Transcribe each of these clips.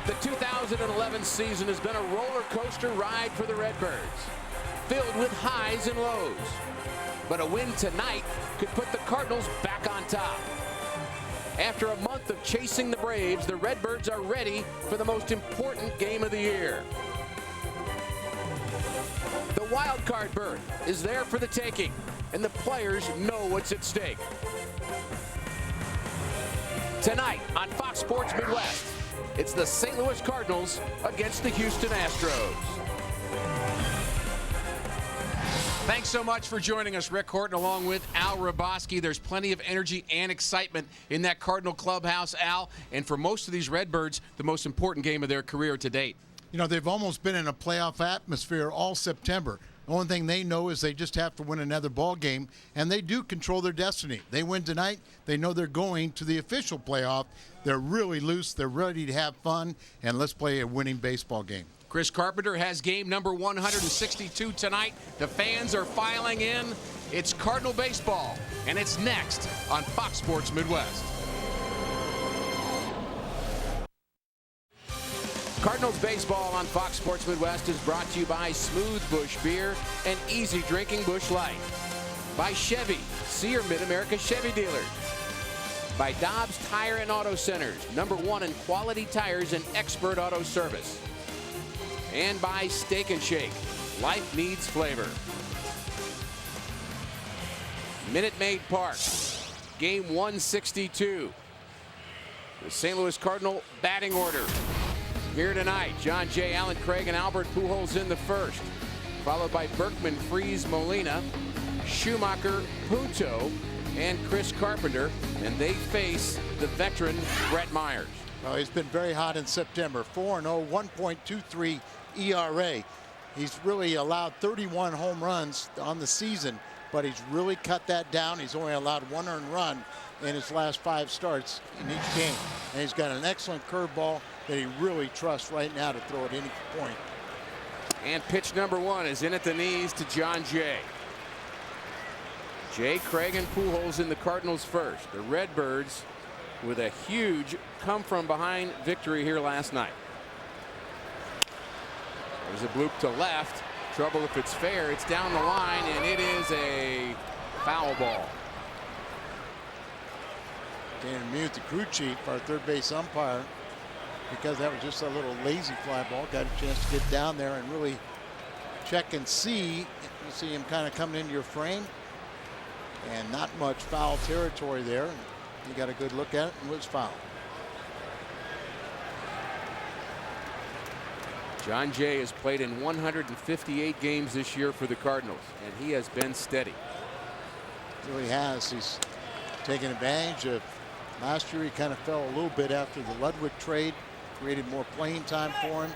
The 2011 season has been a roller coaster ride for the Redbirds, filled with highs and lows. But a win tonight could put the Cardinals back on top. After a month of chasing the Braves, the Redbirds are ready for the most important game of the year. The wild card berth is there for the taking, and the players know what's at stake. Tonight on Fox Sports Midwest, it's the St. Louis Cardinals against the Houston Astros. Thanks so much for joining us, Rick Horton, along with Al Raboski. There's plenty of energy and excitement in that Cardinal clubhouse, Al. And for most of these Redbirds, the most important game of their career to date. You know, they've almost been in a playoff atmosphere all September. The only thing they know is they just have to win another ball game, and they do control their destiny. They win tonight, they know they're going to the official playoff. They're really loose, they're ready to have fun, and let's play a winning baseball game. Chris Carpenter has game number 162 tonight. The fans are filing in. It's Cardinal baseball, and it's next on Fox Sports Midwest. Cardinals baseball on Fox Sports Midwest is brought to you by Smooth Bush Beer and Easy Drinking Bush Light. By Chevy, see your Mid-America Chevy dealers. By Dobbs Tire and Auto Centers, #1 in quality tires and expert auto service. And by Steak and Shake, life needs flavor. Minute Maid Park, game 162. The St. Louis Cardinal batting order. Here tonight, John Jay, Alan Craig, and Albert Pujols in the first, followed by Berkman, Freese, Molina, Schumacher, Punto, and Chris Carpenter, and they face the veteran Brett Myers. Well, he's been very hot in September. 4-0, 1.23 ERA. He's really allowed 31 home runs on the season, but he's really cut that down. He's only allowed 1 earned run in his last 5 starts in each game. And he's got an excellent curveball that he really trusts right now to throw at any point. And pitch number 1 is in at the knees to John Jay. Jay, Craig, and Pujols in the Cardinals first. The Redbirds with a huge come-from-behind victory here last night. There's a bloop to left. Trouble if it's fair. It's down the line, and it is a foul ball. Can't mute the crew chief, our third base umpire, because that was just a little lazy fly ball. Got a chance to get down there and really check and see. You see him kind of coming into your frame, and not much foul territory there. You got a good look at it, and it was foul. John Jay has played in 158 games this year for the Cardinals, and he has been steady. He really has. He's taken advantage of last year. He kind of fell a little bit after the Ludwig trade, created more playing time for him.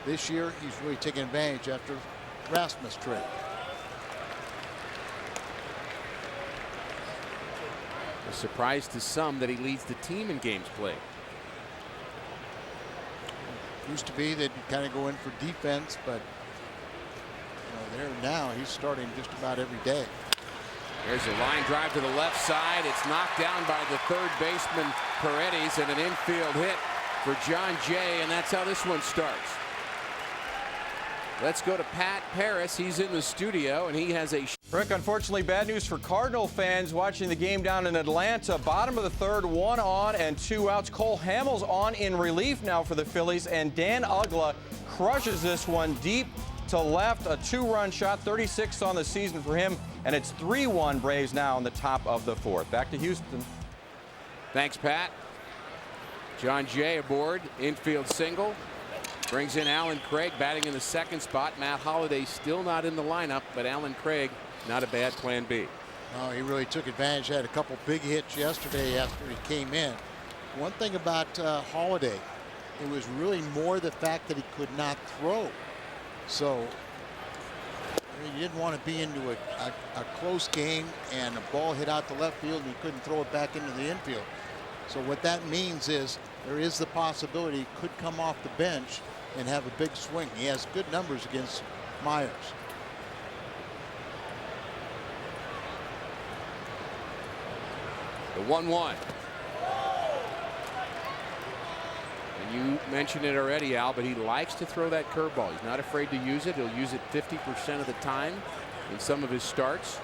This year, he's really taken advantage after Rasmus trade. A surprise to some that he leads the team in games played. Used to be that you kind of go in for defense, but there now he's starting just about every day. There's a line drive to the left side. It's knocked down by the third baseman Paredes, and an infield hit for John Jay, and that's how this one starts. Let's go to Pat Paris. He's in the studio, and he has a... Rick, unfortunately, bad news for Cardinal fans watching the game down in Atlanta. Bottom of the third, 1 on and 2 outs. Cole Hamels on in relief now for the Phillies, and Dan Uggla crushes this one deep to left. A 2-run shot, 36th on the season for him, and it's 3-1 Braves now in the top of the 4th. Back to Houston. Thanks, Pat. John Jay aboard, infield single. Brings in Alan Craig batting in the second spot. Matt Holliday still not in the lineup, but Alan Craig, not a bad plan B. Oh, he really took advantage. Had a couple big hits yesterday after he came in. One thing about Holliday, it was really more the fact that he could not throw. So you didn't want to be into a close game and a ball hit out the left field and you couldn't throw it back into the infield. So what that means is there is the possibility he could come off the bench and have a big swing. He has good numbers against Myers. The 1-1. And You mentioned it already, Al, but he likes to throw that curveball. He's not afraid to use it. He'll use it 50% of the time in some of his starts.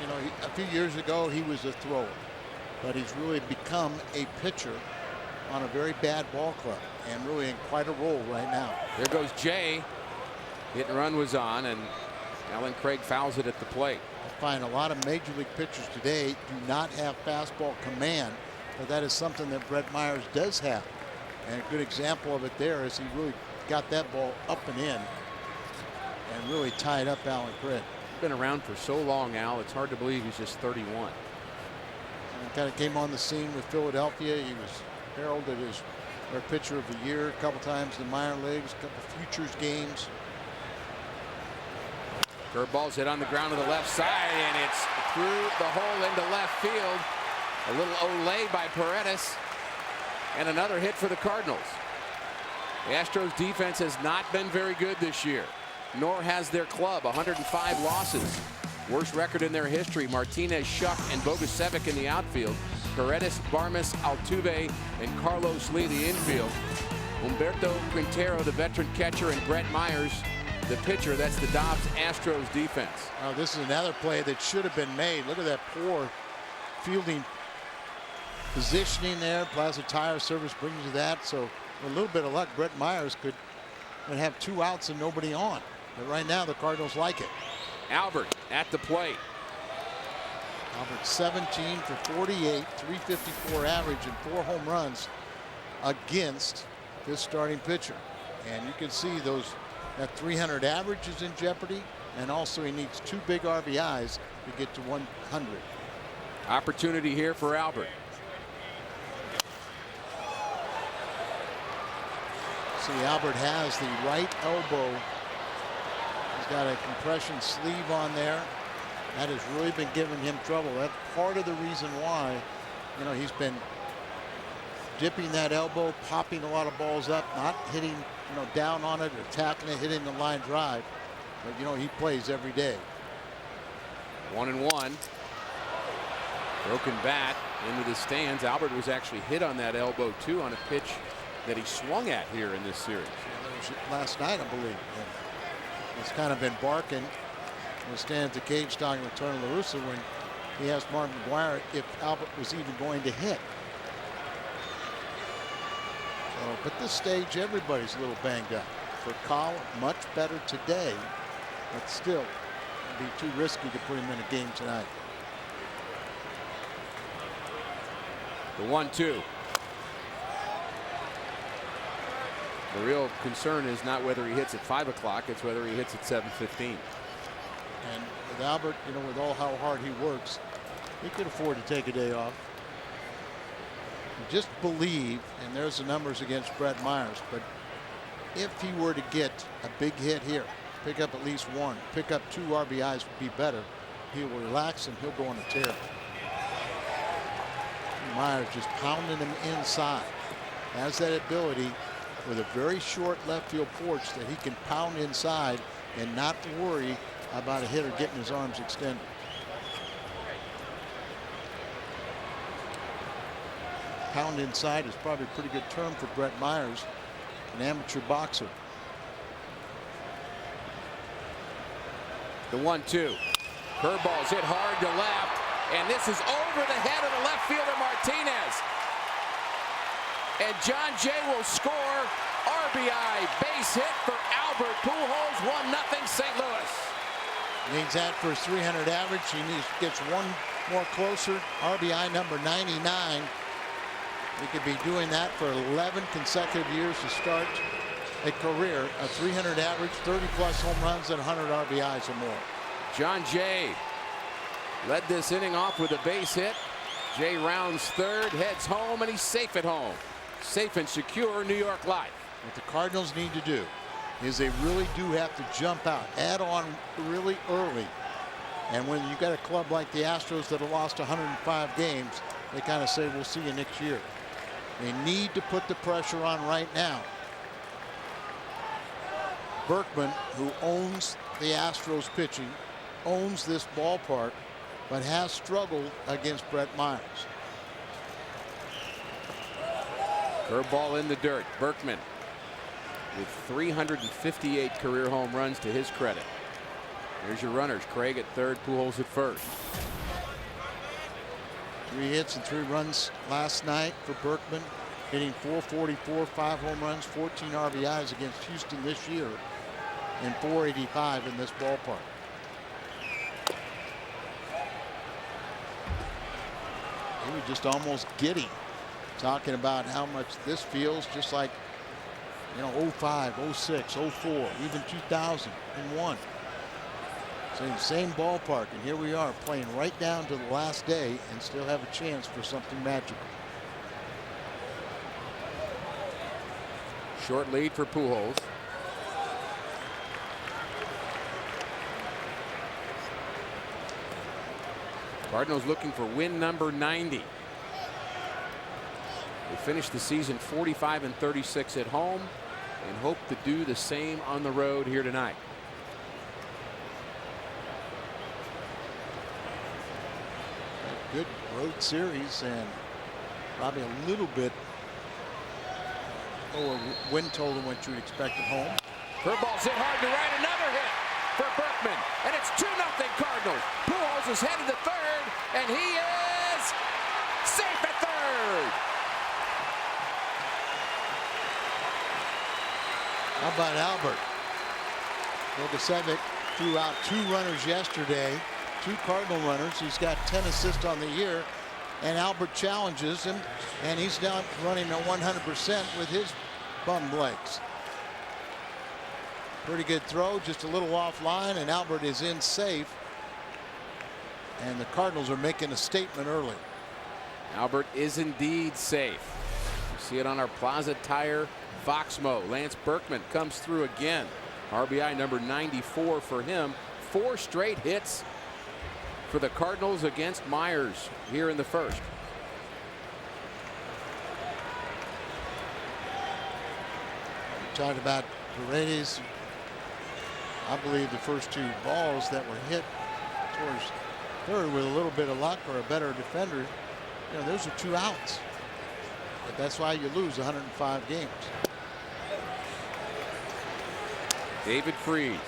You know, a few years ago he was a thrower, but he's really become a pitcher on a very bad ball club and really in quite a role right now. There goes Jay. Hit and run was on, and Alan Craig fouls it at the plate. I find a lot of major league pitchers today do not have fastball command, but that is something that Brett Myers does have. And a good example of it there is he really got that ball up and in and really tied up Alan Craig. Been around for so long, Al, it's hard to believe he's just 31. And kind of came on the scene with Philadelphia. He was heralded as their pitcher of the year a couple times in the minor leagues, a couple futures games. Curveball's hit on the ground to the left side, and it's through the hole into left field. A little Olay by Paredes, and another hit for the Cardinals. The Astros defense has not been very good this year, nor has their club. 105 losses, worst record in their history. Martinez, Shuck, and Bogusevic in the outfield. Paredes, Barmes, Altuve, and Carlos Lee the infield. Humberto Quintero, the veteran catcher, and Brett Myers, the pitcher. That's the Dobbs Astros defense. Oh, this is another play that should have been made. Look at that poor fielding positioning there. Plaza Tire Service brings you that. So with a little bit of luck, Brett Myers could have 2 outs and nobody on. But right now the Cardinals like it. Albert at the plate. Albert 17 for 48, 354 average, and 4 home runs against this starting pitcher. And you can see that 300 average is in jeopardy, and also he needs 2 big RBIs to get to 100. Opportunity here for Albert. See, Albert has the right elbow. He's got a compression sleeve on there. That has really been giving him trouble. That's part of the reason why, you know, he's been dipping that elbow, popping a lot of balls up, not hitting, you know, down on it or tackling it, hitting the line drive. But, you know, he plays every day. 1-1. Broken bat into the stands. Albert was actually hit on that elbow, too, on a pitch that he swung at here in this series. Yeah, that was last night, I believe. And he's kind of been barking. Was standing at the cage talking with Tony La Russa when he asked Mark McGuire if Albert was even going to hit. So, but this stage, everybody's a little banged up. For Kyle, much better today, but still, it'd be too risky to put him in a game tonight. The 1-2. The real concern is not whether he hits at 5 o'clock, it's whether he hits at 7:15. And with Albert, you know, with all how hard he works, he could afford to take a day off. Just believe, and there's the numbers against Brett Myers, but if he were to get a big hit here, pick up at least 1, pick up 2 RBIs would be better. He'll relax and he'll go on a tear. Myers just pounding him inside. Has that ability with a very short left field porch that he can pound inside and not worry about a hitter getting his arms extended. Pound inside is probably a pretty good term for Brett Myers, an amateur boxer. The 1-2. Curveball's hit hard to left, and this is over the head of the left fielder Martinez. And John Jay will score. RBI base hit for Albert Pujols. 1-0 St. Louis. Needs that for his 300 average. He gets 1 more closer. RBI number 99. He could be doing that for 11 consecutive years to start a career. A 300 average, 30+ home runs, and 100 RBIs or more. John Jay led this inning off with a base hit. Jay rounds third, heads home, and he's safe at home. Safe and secure, New York Life. What the Cardinals need to do is they really do have to jump out, add on really early. And when you got a club like the Astros that have lost 105 games, they kind of say, we'll see you next year. They need to put the pressure on right now. Berkman, who owns the Astros pitching, owns this ballpark, but has struggled against Brett Myers. Curveball in the dirt. Berkman with 358 career home runs to his credit. Here's your runners. Craig at third, Pujols at first. 3 hits and 3 runs last night for Berkman, hitting .444, 5 home runs, 14 RBIs against Houston this year, and .485 in this ballpark. He was just almost giddy talking about how much this feels just like, you know, 05, 06, 04, even 2001. Same ballpark, and here we are playing right down to the last day and still have a chance for something magical. Short lead for Pujols. Cardinals looking for win number 90. They finished the season 45-36 at home and hope to do the same on the road here tonight. Good road series and probably a little bit lower win total than what you would expect at home. Curveball's hit hard to right. Another hit for Berkman, and it's 2-0 Cardinals. Pujols is headed to third, and he is safe at third. How about Albert? Kovacevic threw out 2 runners yesterday, 2 Cardinal runners. He's got 10 assists on the year, and Albert challenges him, and he's now running at 100% with his bum legs. Pretty good throw, just a little offline, and Albert is in safe. And the Cardinals are making a statement early. Albert is indeed safe. You see it on our Plaza Tire Foxmo. Lance Berkman comes through again. RBI number 94 for him. 4 straight hits for the Cardinals against Myers here in the first. We talked about Paredes. I believe the first 2 balls that were hit towards third with a little bit of luck or a better defender, you know, those are 2 outs. But that's why you lose 105 games. David Freese,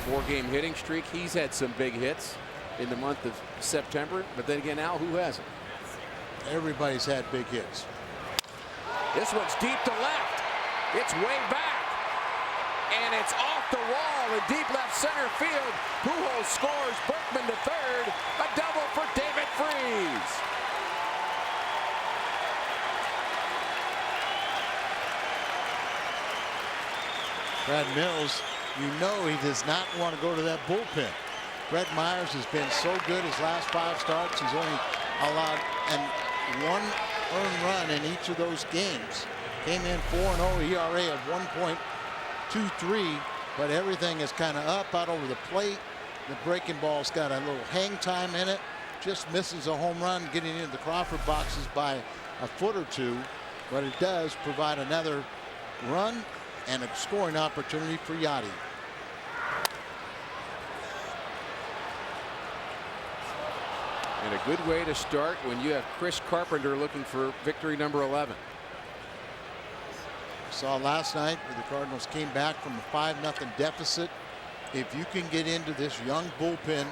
4-game hitting streak. He's had some big hits in the month of September, but then again, Al, who hasn't? Everybody's had big hits. This one's deep to left. It's way back, and it's off the wall in deep left center field. Pujols scores. Berkman to third. A double for David Freese. Brad Mills, you know he does not want to go to that bullpen. Brett Myers has been so good his last 5 starts. He's only allowed 1 earned run in each of those games. Came in 4-0 ERA of 1.23, but everything is kind of up out over the plate. The breaking ball's got a little hang time in it. Just misses a home run getting into the Crawford boxes by a foot or 2, but it does provide another run and a scoring opportunity for Yachty. And a good way to start when you have Chris Carpenter looking for victory number 11. Saw last night where the Cardinals came back from a 5-0 deficit. If you can get into this young bullpen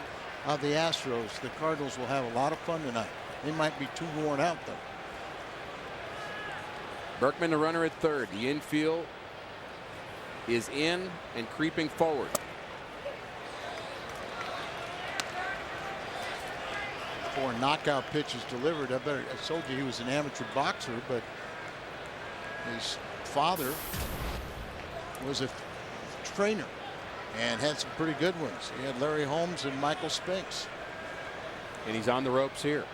of the Astros, the Cardinals will have a lot of fun tonight. They might be too worn out, though. Berkman, the runner at third. The infield is in and creeping forward. 4 knockout pitches delivered. I told you he was an amateur boxer, but his father was a trainer and had some pretty good ones. He had Larry Holmes and Michael Spinks. And he's on the ropes here.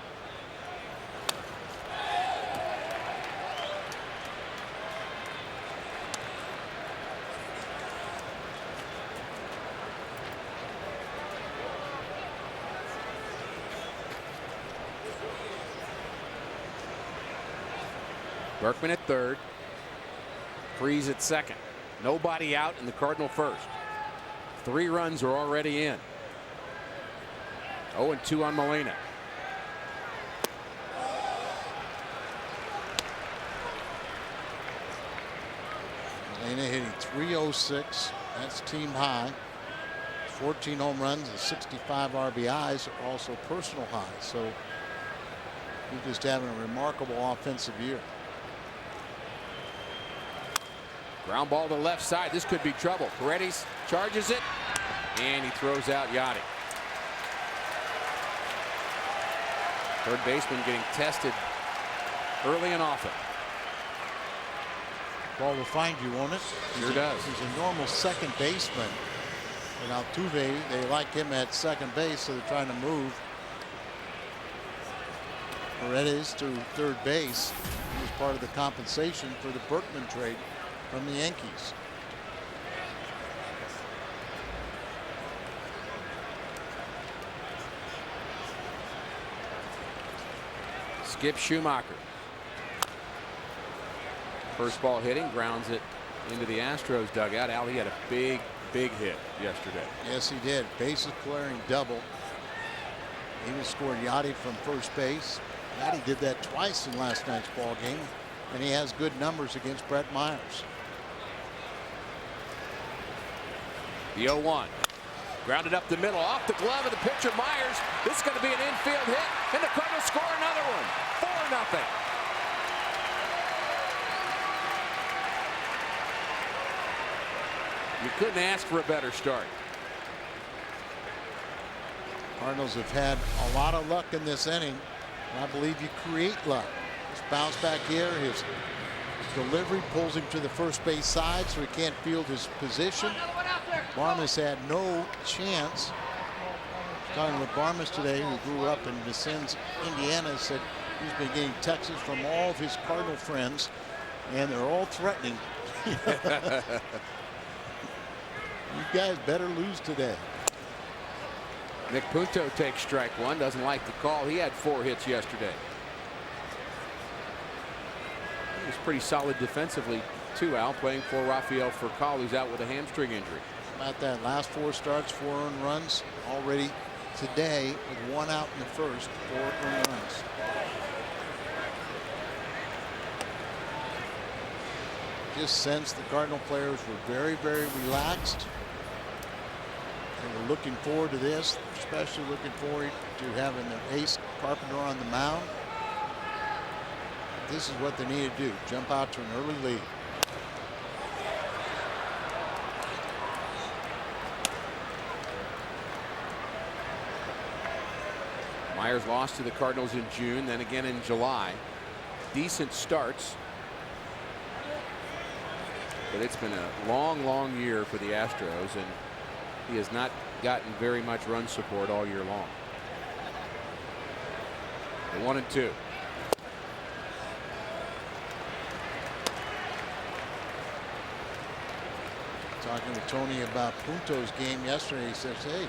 Berkman at third. Freese at second. Nobody out in the Cardinal first. 3 runs are already in. 0-2 on Molina. 306. That's team high. 14 home runs and 65 RBIs are also personal highs. So he's just having a remarkable offensive year. Ground ball to the left side. This could be trouble. Paredes charges it, and he throws out Yachty. Third baseman getting tested early and often. Ball will find you, won't it? Sure does. He's a normal second baseman. And Altuve, they like him at second base, so they're trying to move Paredes to third base. He was part of the compensation for the Berkman trade from the Yankees. Skip Schumacher. First ball hitting, grounds it into the Astros dugout. Al, he had a big hit yesterday. Yes, he did. Bases clearing double. He was scored Yachty from first base. Yachty did that twice in last night's ball game, and he has good numbers against Brett Myers. The 0-1. Grounded up the middle, off the glove of the pitcher Myers. This is going to be an infield hit, and the Cardinals score another one. 4-0. You couldn't ask for a better start. Cardinals have had a lot of luck in this inning, and I believe you create luck. This bounce back here, his delivery pulls him to the first base side, so he can't field his position. Barmes had no chance. Talking with Barmes today, who grew up in Vincennes, Indiana, said he's been getting texts from all of his Cardinal friends, and they're all threatening. You guys better lose today. Nick Punto takes strike one. Doesn't like the call. He had 4 hits yesterday. He was pretty solid defensively too, Al, playing for Rafael Furcal, who's out with a hamstring injury. About that, last 4 starts, 4 earned runs already today with 1 out in the first, 4 earned runs. Just sensed the Cardinal players were very relaxed. They were looking forward to this, especially looking forward to having their ace Carpenter on the mound. This is what they need to do, jump out to an early lead. Myers lost to the Cardinals in June, then again in July. Decent starts, but it's been a long year for the Astros, and he has not gotten very much run support all year long. The 1-2. Talking with Tony about Punto's game yesterday, he says, hey,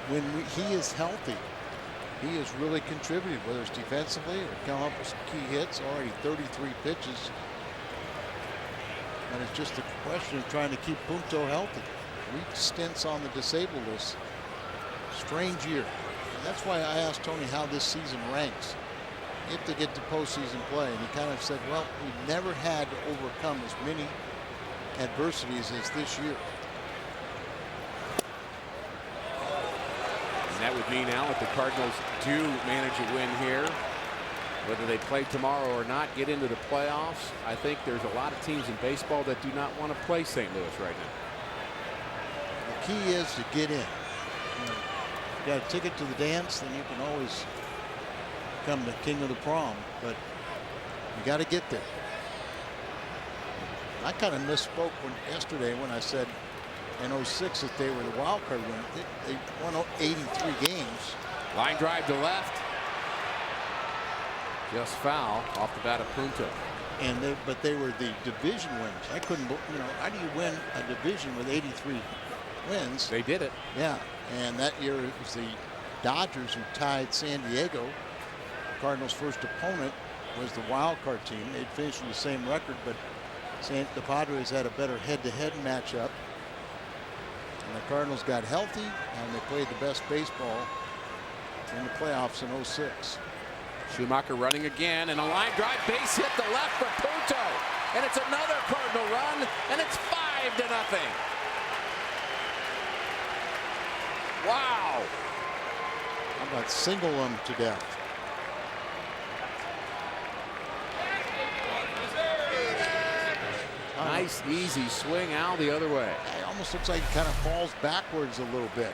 when he is healthy, he has really contributed, whether it's defensively or come up with some key hits. Already 33 pitches. And it's just a question of trying to keep Punto healthy. Weak stints on the disabled list. Strange year. And that's why I asked Tony how this season ranks if they get to postseason play. And he kind of said, well, we've never had to overcome as many adversities as this year. And that would mean, Al, if the Cardinals do manage a win here, whether they play tomorrow or not, get into the playoffs, I think there's a lot of teams in baseball that do not want to play St. Louis right now. The key is to get in. You got a ticket to the dance, then you can always become the king of the prom, but you got to get there. I kind of misspoke yesterday when I said in 06 that they were the wild card winner. They won 83 games. Line drive to left. Just foul off the bat of Punto. And but they were the division winners. I couldn't, how do you win a division with 83 wins? They did it. Yeah, and that year it was the Dodgers who tied San Diego. Cardinals' first opponent was the wild card team. They'd finished with the same record, but the Padres had a better head-to-head matchup. And the Cardinals got healthy, and they played the best baseball in the playoffs in 06. Schumacher running again, and a line drive base hit the left for Punto. And it's another Cardinal run, and it's 5 5-0. Wow. How about single them to death? Nice, easy swing out the other way. It almost looks like he kind of falls backwards a little bit.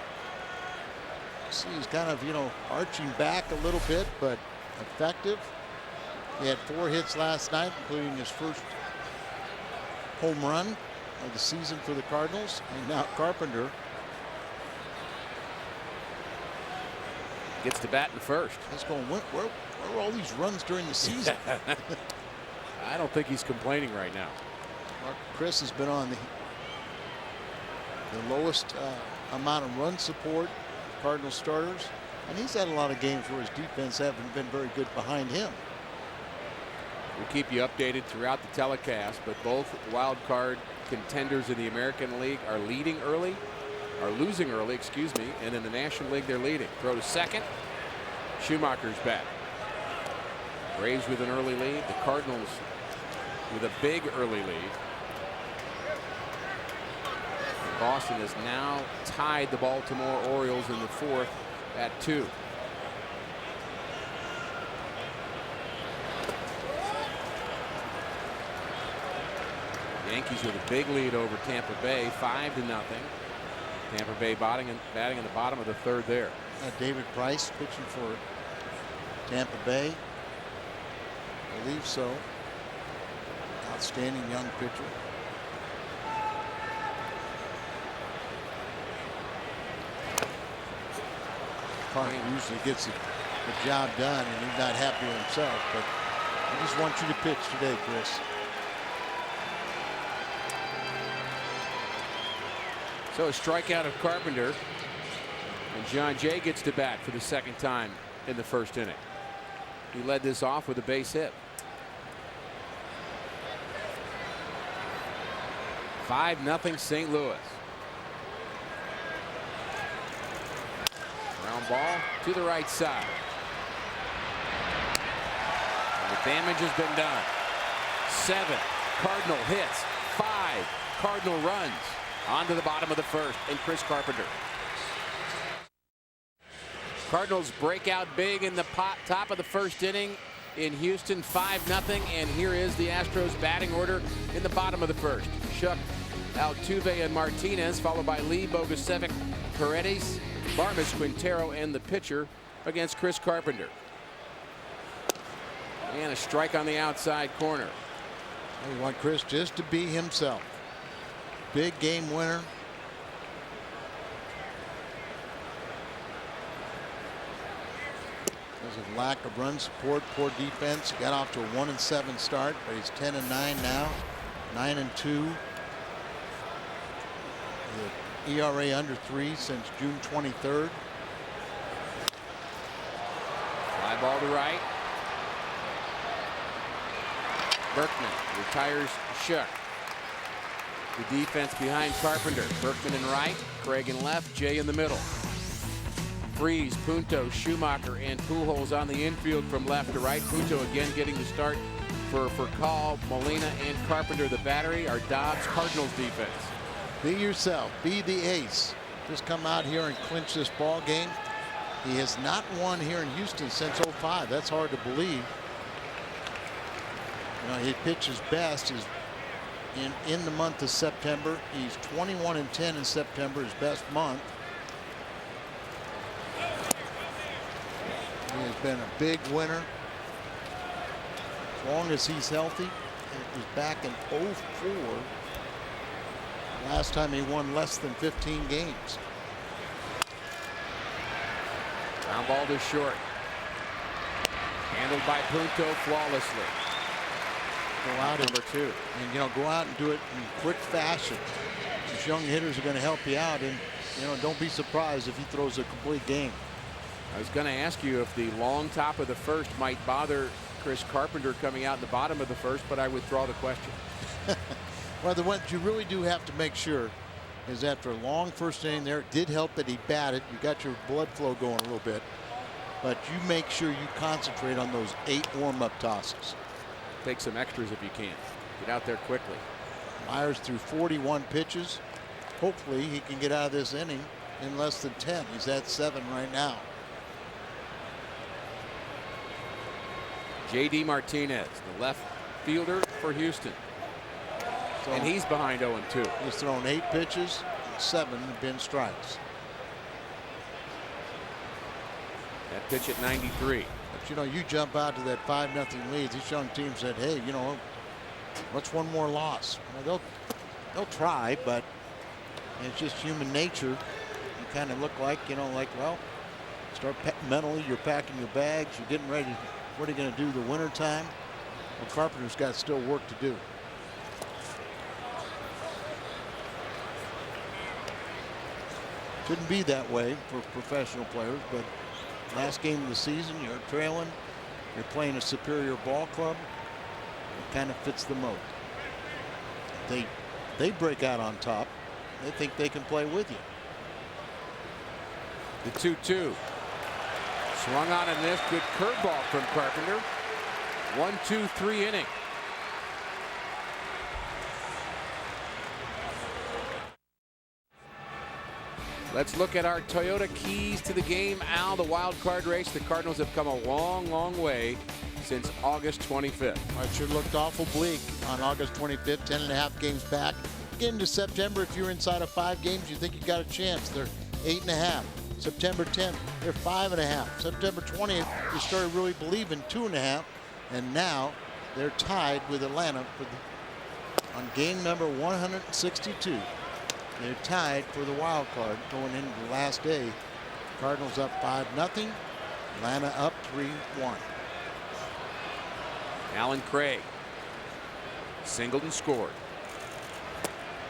See, he's kind of, arching back a little bit, but effective. He had 4 hits last night, including his first home run of the season for the Cardinals. And now Carpenter gets to bat in first. He's going, where are all these runs during the season? I don't think he's complaining right now. Chris has been on the lowest amount of run support Cardinal starters, and he's had a lot of games where his defense haven't been very good behind him. We'll keep you updated throughout the telecast, but both wild card contenders in the American League are losing early, excuse me, and in the National League they're leading. Throw to second. Schumacher's back. Braves with an early lead. The Cardinals with a big early lead. And Boston has now tied the Baltimore Orioles in the 4th at 2. Yankees with a big lead over Tampa Bay, 5-0. Tampa Bay batting in the bottom of the 3rd there. David Price pitching for Tampa Bay. I believe so. Outstanding young pitcher. Park usually gets the job done, and he's not happy with himself, but I just want you to pitch today, Chris. So a strikeout of Carpenter, and John Jay gets to bat for the 2nd time in the 1st inning. He led this off with a base hit. 5-0 St. Louis. Ground ball to the right side. And the damage has been done. 7 Cardinal hits, 5 Cardinal runs. On to the bottom of the 1st, and Chris Carpenter. Cardinals break out big in the top of the 1st inning in Houston, 5-0. And here is the Astros batting order in the bottom of the 1st. Schuck, Altuve, and Martinez, followed by Lee, Bogusevic, Paredes, Barmes, Quintero, and the pitcher against Chris Carpenter. And a strike on the outside corner. You want Chris just to be himself. Big game winner. Because of lack of run support, poor defense. Got off to a 1-7 start, but he's 10-9 now. 9-2. The ERA under 3 since June 23rd. Fly ball to right. Berkman retires Schuck. The defense behind Carpenter. Berkman in right, Craig in left, Jay in the middle. Freeze, Punto, Schumacher, and Pujols on the infield from left to right. Punto again getting the start for Call, Molina, and Carpenter. The battery, our Dobbs Cardinals defense. Be yourself. Be the ace. Just come out here and clinch this ball game. He has not won here in Houston since '05. That's hard to believe. He pitches best is in the month of September. He's 21-10 in September, his best month. He has been a big winner as long as he's healthy. He was back in '04. Last time he won less than 15 games. Ground ball to short. Handled by Punto flawlessly. Go out number 2. And go out and do it in quick fashion. These young hitters are going to help you out, and don't be surprised if he throws a complete game. I was going to ask you if the long top of the 1st might bother Chris Carpenter coming out in the bottom of the 1st, but I withdraw the question. Well, what you really do have to make sure is after a long 1st inning there, it did help that he batted. You got your blood flow going a little bit, but you make sure you concentrate on those 8 warm-up tosses. Take some extras if you can. Get out there quickly. Myers threw 41 pitches. Hopefully he can get out of this inning in less than 10. He's at 7 right now. J.D. Martinez, the left fielder for Houston. And he's behind 0-2. He's thrown 8 pitches, 7 have been strikes. That pitch at 93. But you know, you jump out to that 5-0 lead. These young teams said, hey, you know, what's one more loss? Well, they'll try, but it's just human nature. You kind of look like, you know, like, well, start mentally, you're packing your bags, you're getting ready. What are you going to do the winter time? Well, Carpenter's got still work to do. Shouldn't be that way for professional players, but last game of the season, you're trailing, you're playing a superior ball club. It kind of fits the mold. They break out on top. They think they can play with you. The 2-2. Swung on in this. Good curveball from Carpenter. 1-2-3 inning. Let's look at our Toyota keys to the game. Al, the wild card race. The Cardinals have come a long, long way since August 25th. It sure looked awful bleak on August 25th. 10.5 games back. Get into September. If you're inside of 5 games, you think you got a chance. They're 8.5. September 10th, they're 5.5. September 20th, you started really believing 2.5, and now they're tied with Atlanta on game number 162. They're tied for the wild card going into the last day. Cardinals up 5-0. Atlanta up 3-1. Alan Craig singled and scored.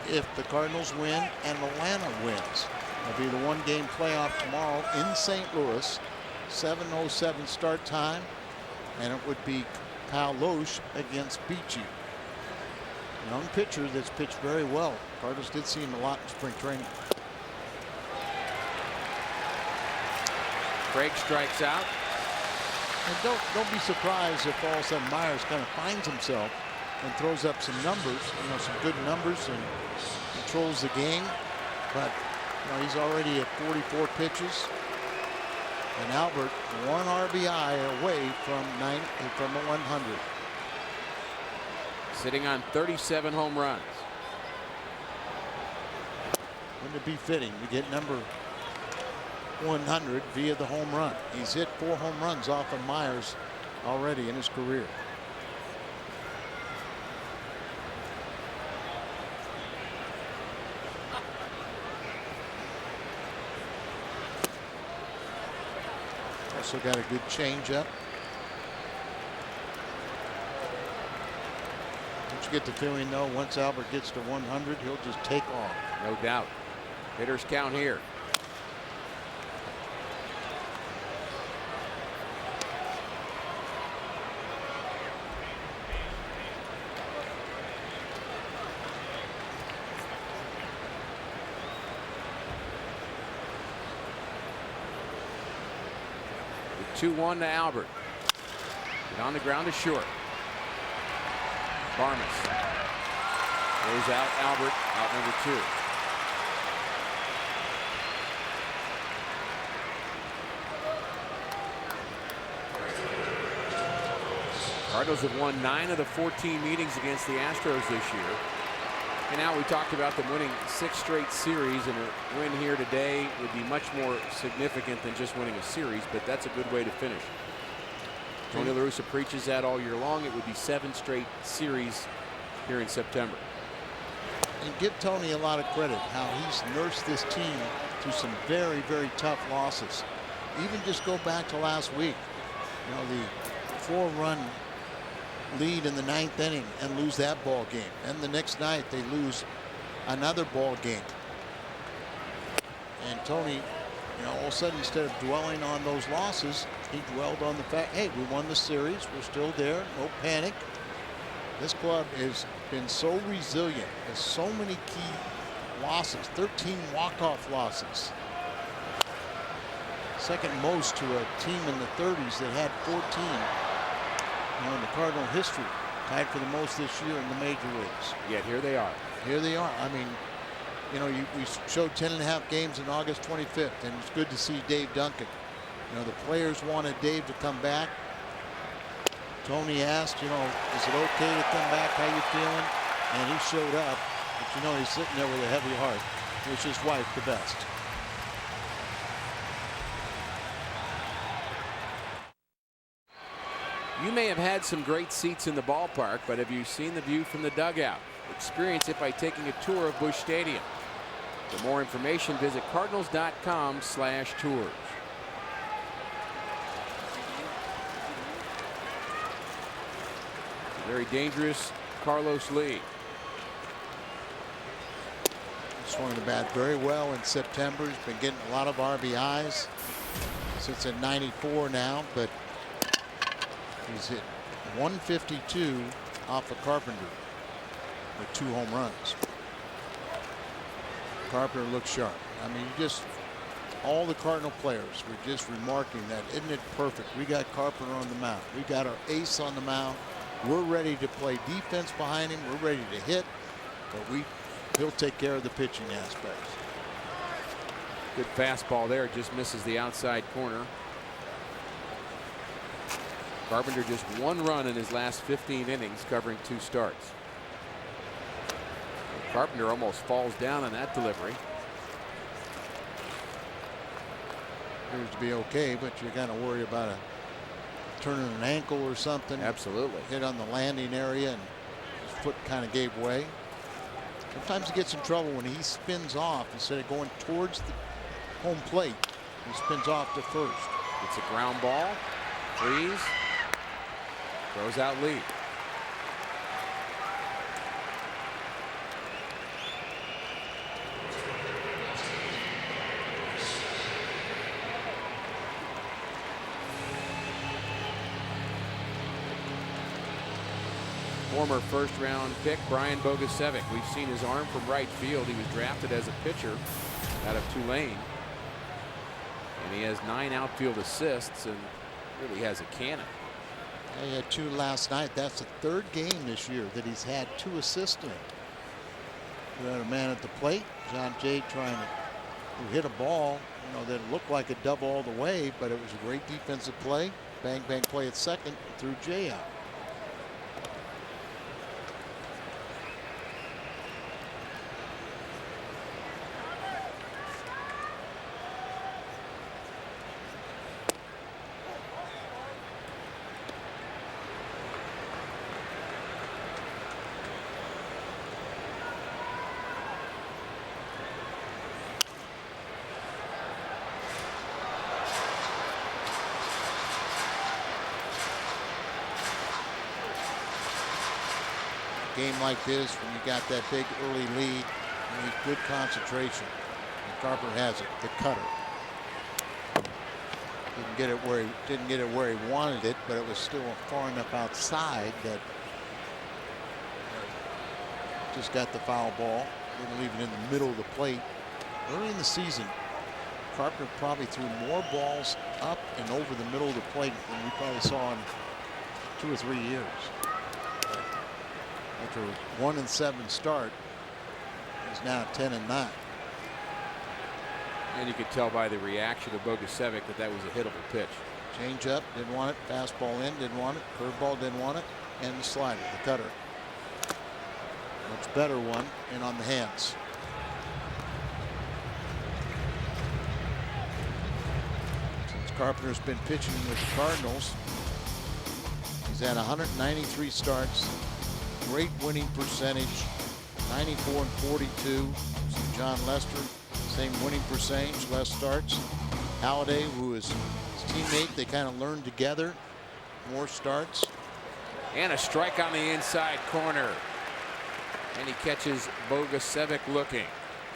If the Cardinals win and Atlanta wins, it'll be the 1-game playoff tomorrow in St. Louis. 7:07 start time, and it would be Kyle Loesch against Beachy. Young pitcher that's pitched very well. Cardinals did see him a lot in spring training. Craig strikes out. And don't be surprised if all of a sudden Myers kind of finds himself and throws up some numbers, you know, some good numbers, and controls the game. But you know, he's already at 44 pitches. And Albert 1 RBI away from a 100. Sitting on 37 home runs. Wouldn't it be fitting to get number 100 via the home run? He's hit 4 home runs off of Myers already in his career. Also got a good changeup. Don't you get the feeling, though, once Albert gets to 100, he'll just take off? No doubt. Hitters count here. The 2-1 to Albert. Get on the ground to short. Barmes goes out. Albert out number 2. Cardinals have won 9 of the 14 meetings against the Astros this year. And now we talked about them winning 6 straight series, and a win here today would be much more significant than just winning a series, but that's a good way to finish. Tony La Russa preaches that all year long. It would be 7 straight series here in September. And give Tony a lot of credit how he's nursed this team through some very, very tough losses. Even just go back to last week. You know, the 4-run lead in the 9th inning and lose that ball game. And the next night they lose another ball game. And Tony, you know, all of a sudden, instead of dwelling on those losses, he dwelled on the fact, hey, we won the series. We're still there. No panic. This club has been so resilient. Has so many key losses. 13 walk-off losses. Second most to a team in the 30s that had 14, you know, in the Cardinal history. Tied for the most this year in the major leagues. Yet here they are. Here they are. I mean, you know, we showed 10.5 games on August 25th, and it's good to see Dave Duncan. You know, the players wanted Dave to come back. Tony asked, you know, is it okay to come back? How you feeling? And he showed up. But you know, he's sitting there with a heavy heart. Wish his wife the best. You may have had some great seats in the ballpark, but have you seen the view from the dugout? Experience it by taking a tour of Busch Stadium. For more information, visit cardinals.com/tours. Very dangerous Carlos Lee. Swung the bat very well in September. He's been getting a lot of RBIs. Sits at 94 now, but he's hit 152 off of Carpenter with 2 home runs. Carpenter looks sharp. I mean, just all the Cardinal players were just remarking that. Isn't it perfect? We got Carpenter on the mound. We got our ace on the mound. We're ready to play defense behind him. We're ready to hit, but he'll take care of the pitching aspects. Good fastball there, just misses the outside corner. Carpenter just 1 run in his last 15 innings, covering 2 starts. Carpenter almost falls down on that delivery. Appears to be okay, but you got to worry about turning an ankle or something. Absolutely. Hit on the landing area and his foot kind of gave way. Sometimes he gets in trouble when he spins off instead of going towards the home plate. He spins off to first. It's a ground ball. Freeze. Throws out Lee. Former first-round pick Brian Bogusevic. We've seen his arm from right field. He was drafted as a pitcher out of Tulane. And he has 9 outfield assists and really has a cannon. He had 2 last night. That's the 3rd game this year that he's had 2 assists in. We had a man at the plate, John Jay, trying to hit a ball, you know, that looked like a double all the way, but it was a great defensive play. Bang, bang play at second, threw Jay out. Game like this, when you got that big early lead, you need good concentration. And Carpenter has it. The cutter didn't get it where he wanted it, but it was still far enough outside that just got the foul ball. Didn't leave it in the middle of the plate. Early in the season, Carpenter probably threw more balls up and over the middle of the plate than we probably saw in 2 or 3 years. After a 1-7 start, he's now 10-9. And you could tell by the reaction of Bogusevic that that was a hittable pitch. Change up, didn't want it. Fastball in, didn't want it. Curveball, didn't want it. And the slider, the cutter. Much better one, and on the hands. Since Carpenter's been pitching with the Cardinals, he's had 193 starts. Great winning percentage, 94-42. John Lester, same winning percentage, less starts. Halladay, who is his teammate, they kind of learned together. More starts. And a strike on the inside corner. And he catches Bogusevic looking.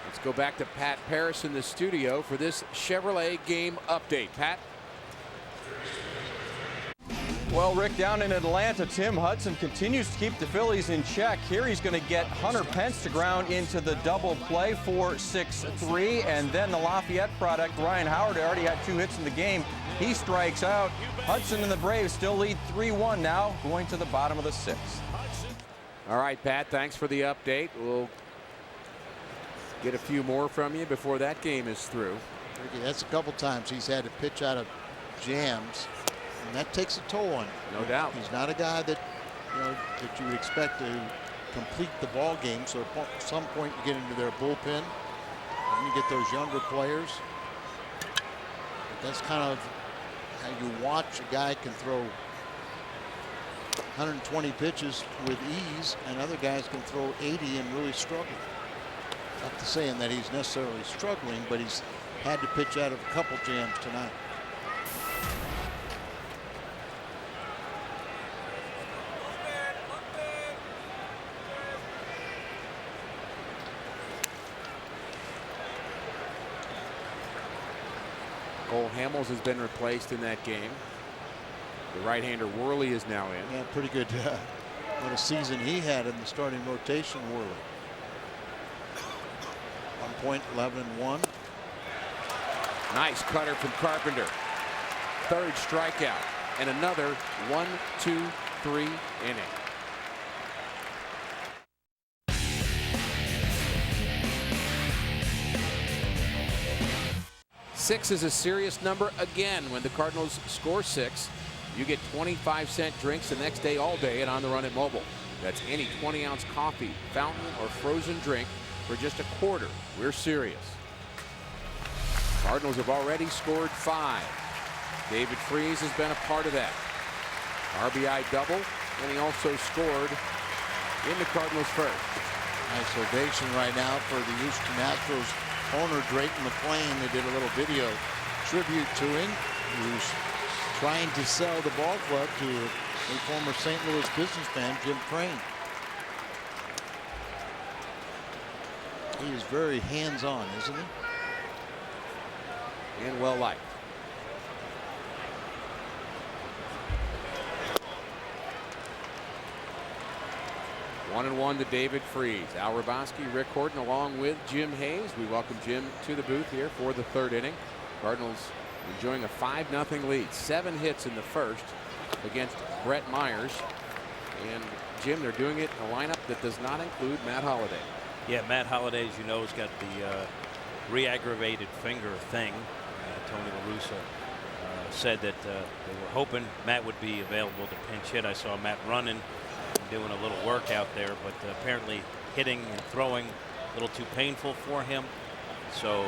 Let's go back to Pat Paris in the studio for this Chevrolet game update. Pat? Well, Rick, down in Atlanta, Tim Hudson continues to keep the Phillies in check. Here he's going to get Hunter Pence to ground into the double play for 6-3. And then the Lafayette product, Ryan Howard, already had 2 hits in the game. He strikes out. Hudson and the Braves still lead 3-1 now, going to the bottom of the 6th. All right, Pat, thanks for the update. We'll get a few more from you before that game is through. That's a couple times he's had to pitch out of jams, and that takes a toll on him. No doubt. He's not a guy that that you would expect to complete the ball game. So at some point you get into their bullpen and you get those younger players. But that's kind of how you watch a guy can throw 120 pitches with ease, and other guys can throw 80 and really struggle. Not to saying that he's necessarily struggling, but he's had to pitch out of a couple jams tonight. Cole Hamels has been replaced in that game. The right-hander Worley is now in. Yeah, pretty good. What a season he had in the starting rotation, Worley. 1 point, 11-1. Nice cutter from Carpenter. 3rd strikeout and another 1-2-3 inning. Six is a serious number again. When the Cardinals score 6, you get 25-cent drinks the next day all day at On the Run at Mobile. That's any 20-ounce coffee, fountain, or frozen drink for just a quarter. We're serious. Cardinals have already scored 5. David Freese has been a part of that. RBI double, and he also scored in the Cardinals' first. Nice ovation right now for the Houston Astros owner, Drayton McClain. They did a little video tribute to him, who's trying to sell the ball club to a former St. Louis businessman, Jim Crane. He is very hands-on, isn't he? And well liked. One and one to David Freese. Al Raboski, Rick Horton, along with Jim Hayes. We welcome Jim to the booth here for the 3rd inning. Cardinals enjoying a 5-0 lead. 7 hits in the first against Brett Myers. And Jim, they're doing it in a lineup that does not include Matt Holliday. Yeah, Matt Holliday, as you know, has got the re-aggravated finger thing. Tony La Russa said that they were hoping Matt would be available to pinch hit. I saw Matt running and doing a little workout there, but apparently hitting and throwing a little too painful for him. So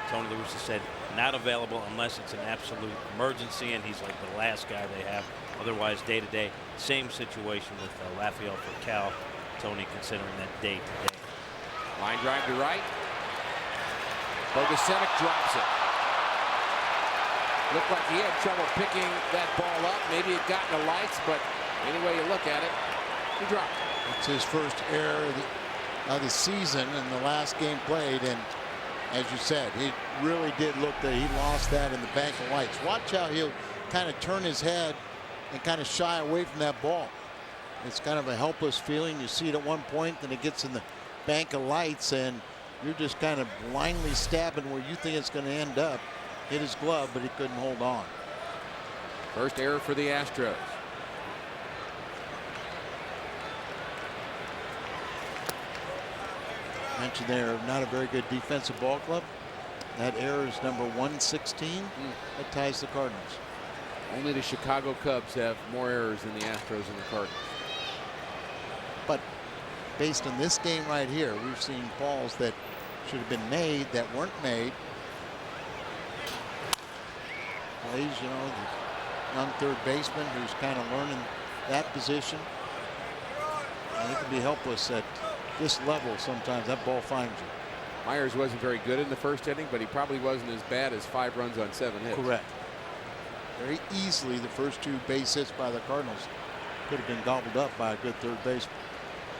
Tony La Russa said not available unless it's an absolute emergency, and he's like the last guy they have. Otherwise, day-to-day, same situation with Rafael Furcal. Tony considering that day-to-day. Line drive to right. Bogasevic drops it. Looked like he had trouble picking that ball up. Maybe it got in the lights, but any way you look at it, he dropped it. It's his first error of the season in the last game played, and as you said, he really did look that he lost that in the bank of lights. Watch how he'll kind of turn his head and kind of shy away from that ball. It's kind of a helpless feeling. You see it at one point, then it gets in the bank of lights, and you're just kind of blindly stabbing where you think it's going to end up. Hit his glove, but he couldn't hold on. First error for the Astros. Mentioned they're not a very good defensive ball club. That error is number 116. That ties the Cardinals. Only the Chicago Cubs have more errors than the Astros and the Cardinals. But based on this game right here, we've seen balls that should have been made that weren't made. Plays, you know, the young third baseman who's kind of learning that position. And he can be helpless at this level sometimes. That ball finds you. Myers wasn't very good in the first inning, but he probably wasn't as bad as 5 runs on 7 hits. Correct. Very easily, the first 2 base hits by the Cardinals could have been gobbled up by a good third baseman.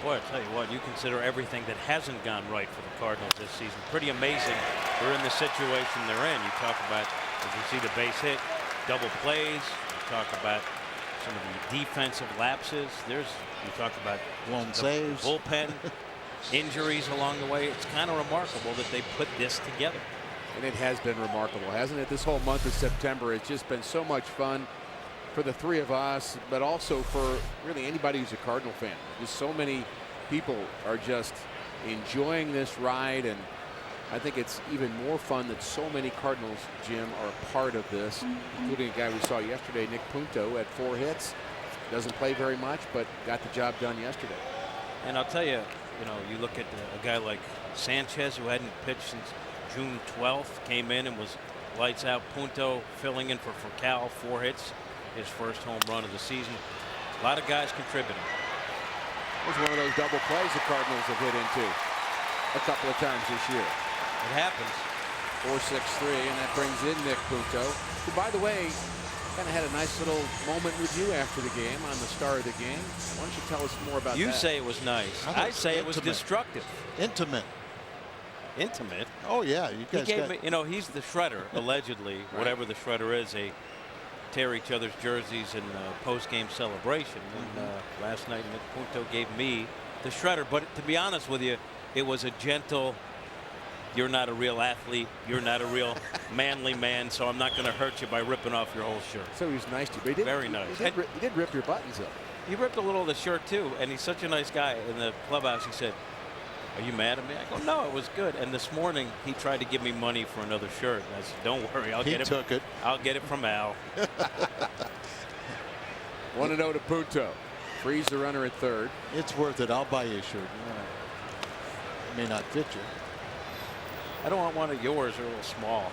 Boy, I tell you what, you consider everything that hasn't gone right for the Cardinals this season. Pretty amazing. They're in the situation they're in. You talk about, as you see the base hit, double plays. You talk about some of the defensive lapses. You talk about Blown the saves. bullpen injuries along the way. It's kind of remarkable that they put this together. And it has been remarkable, hasn't it? This whole month of September, it's just been so much fun for the three of us, but also for really anybody who's a Cardinal fan. Just so many people are just enjoying this ride, and I think it's even more fun that so many Cardinals, Jim, are a part of this, including a guy we saw yesterday, Nick Punto, had 4 hits. Doesn't play very much, but got the job done yesterday. And I'll tell you, you look at a guy like Sanchez, who hadn't pitched since June 12th, came in and was lights out. Punto filling in for Cal, 4 hits, his first home run of the season. A lot of guys contributing. It was one of those double plays the Cardinals have hit into a couple of times this year. It happens. 4-6-3, and that brings in Nick Punto, who, by the way, kind of had a nice little moment with you after the game on the star of the game. Why don't you tell us more about that? You say it was nice. I say it was destructive. Intimate. Intimate? Oh, yeah. You guys he gave me, he's the shredder, allegedly. Right. Whatever the shredder is, they tear each other's jerseys in post-game celebration. And last night, Nick Punto gave me the shredder. But to be honest with you, it was a gentle, you're not a real athlete, you're not a real manly man, so I'm not going to hurt you by ripping off your whole shirt. So he was nice to you. But very nice. He did rip your buttons up. He ripped a little of the shirt, too, and he's such a nice guy. In the clubhouse, he said, "Are you mad at me?" I go, "No, it was good." And this morning, he tried to give me money for another shirt. And I said, "Don't worry, I'll get it. He took it. I'll get it from Al." 1-0 to Punto. Frees the runner at third. It's worth it. I'll buy you a shirt. It may not fit you. I don't want one of yours. They're a little small.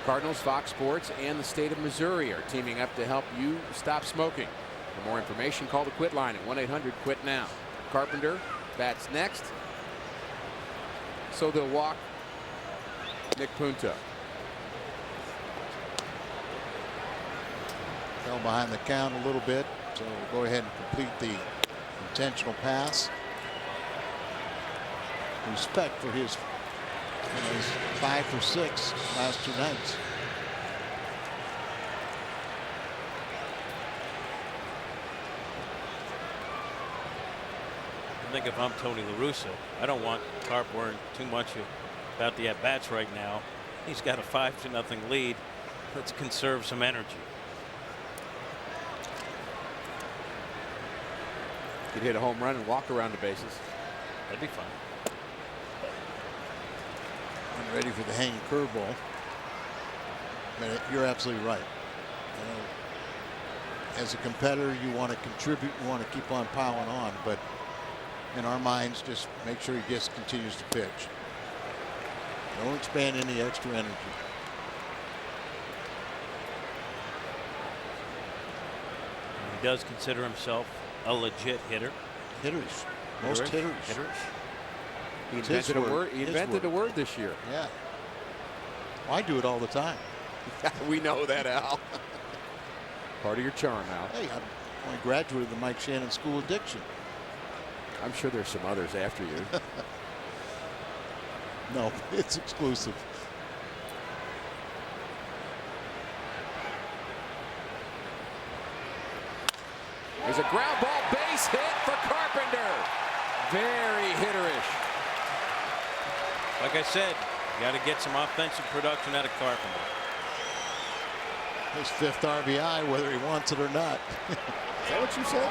Cardinals, Fox Sports, and the state of Missouri are teaming up to help you stop smoking. For more information, call the quit line at 1-800-QUIT-NOW. Carpenter bats next, so they'll walk Nick Punto. Fell behind the count a little bit, so we'll go ahead and complete the intentional pass. Respect for his 5 for 6 last 2 nights. I think if I'm Tony La Russa, I don't want Carp worrying too much about the at-bats right now. He's got a 5-0 lead. Let's conserve some energy. Could hit a home run and walk around the bases. That'd be fun. I'm ready for the hanging curveball. You're absolutely right. As a competitor, you want to contribute, you want to keep on piling on, but in our minds, just make sure he just continues to pitch. Don't expand any extra energy. He does consider himself a legit hitter. Hitters. Most hitters. He invented a word. He invented a word this year. Yeah. Well, I do it all the time. We know that, Al. Part of your charm, Al. Hey, I'm only graduate of the Mike Shannon School of Diction. I'm sure there's some others after you. No, it's exclusive. There's a ground ball base hit for Carpenter. Very hitterish. Like I said, you got to get some offensive production out of Carpenter. His 5th RBI, whether he wants it or not. Is that what you said?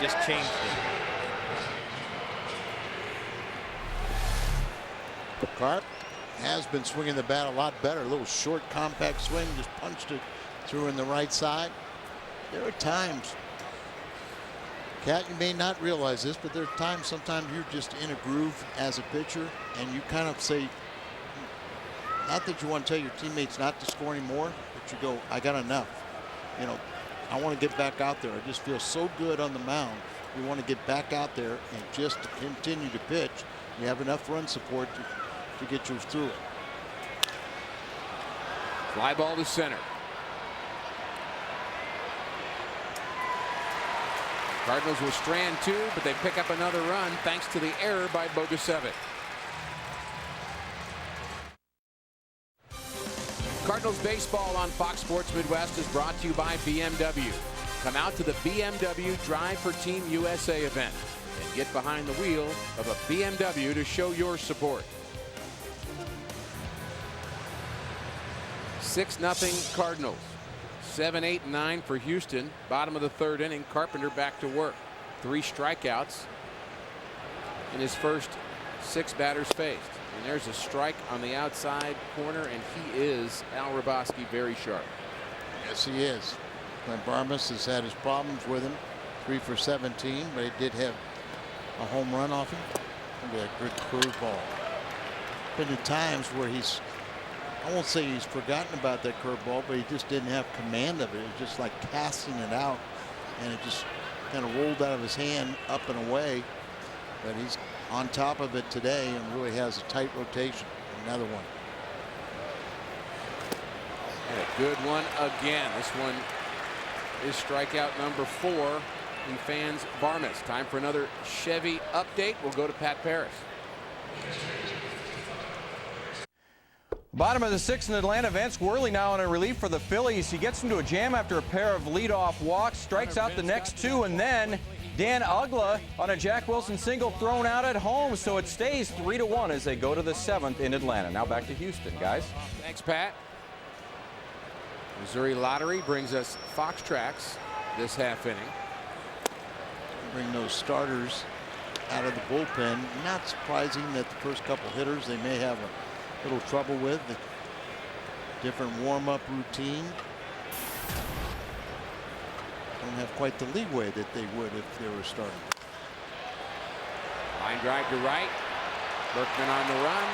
Just changed it. Carp has been swinging the bat a lot better. A little short, compact swing, just punched it through in the right side. There are times, Cat, you may not realize this, but there are times sometimes you're just in a groove as a pitcher, and you kind of say, not that you want to tell your teammates not to score anymore, but you go, I got enough. I want to get back out there. I just feel so good on the mound. You want to get back out there and just continue to pitch. You have enough run support to get you through it. Fly ball to center. Cardinals will strand 2, but they pick up another run thanks to the error by Bogusevic. Cardinals baseball on Fox Sports Midwest is brought to you by BMW. Come out to the BMW Drive for Team USA event and get behind the wheel of a BMW to show your support. 6-0 Cardinals. 7, 8, and 9 for Houston. Bottom of the third inning. Carpenter back to work. 3 strikeouts in his first 6 batters faced. And there's a strike on the outside corner, and he is Al Raboski very sharp. Yes, he is. Clint Barmas has had his problems with him. 3 for 17, but he did have a home run off him. Look at that good curveball. Been at times where he's, I won't say he's forgotten about that curveball, but he just didn't have command of it. It was just like casting it out, and it just kind of rolled out of his hand up and away. But he's on top of it today and really has a tight rotation. Another one. And a good one again. This one is strikeout number 4. He fans Barmas. Time for another Chevy update. We'll go to Pat Paris. Bottom of the 6th in Atlanta. Vince Worley now on a relief for the Phillies. He gets into a jam after a pair of leadoff walks, strikes out the next 2, and then Dan Uggla on a Jack Wilson single thrown out at home. So it stays 3-1 as they go to the 7th in Atlanta. Now back to Houston, guys. Thanks, Pat. Missouri Lottery brings us Fox Tracks this half inning. Bring those starters out of the bullpen. Not surprising that the first couple hitters they may have a little trouble with. The different warm-up routine. Don't have quite the leeway that they would if they were starting. Line drive to right. Berkman on the run.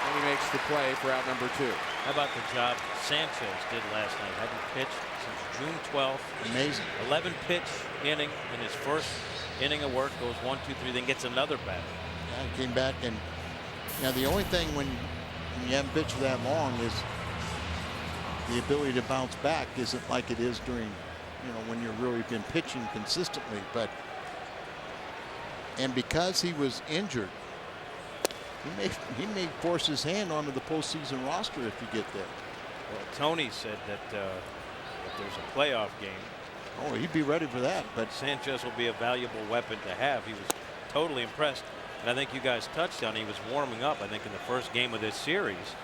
And he makes the play for out number 2. How about the job Sanchez did last night? Hadn't pitched since June 12th. Amazing. 11 pitch inning in his first inning of work. Goes 1, 2, 3, then gets another batter. Yeah, he came back, and now the only thing when you haven't pitched for that long is the ability to bounce back isn't like it is during, when you're really been pitching consistently. And because he was injured, he may force his hand onto the postseason roster if you get there. Well, Tony said that if there's a playoff game, oh, he'd be ready for that. But Sanchez will be a valuable weapon to have. He was totally impressed, and I think you guys touched on. He was warming up, I think, in the first game of this series,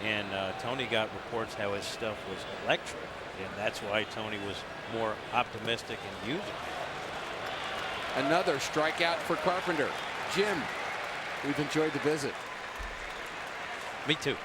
and Tony got reports how his stuff was electric, and that's why Tony was more optimistic in using it. Another strikeout for Carpenter. Jim, we've enjoyed the visit. Me too.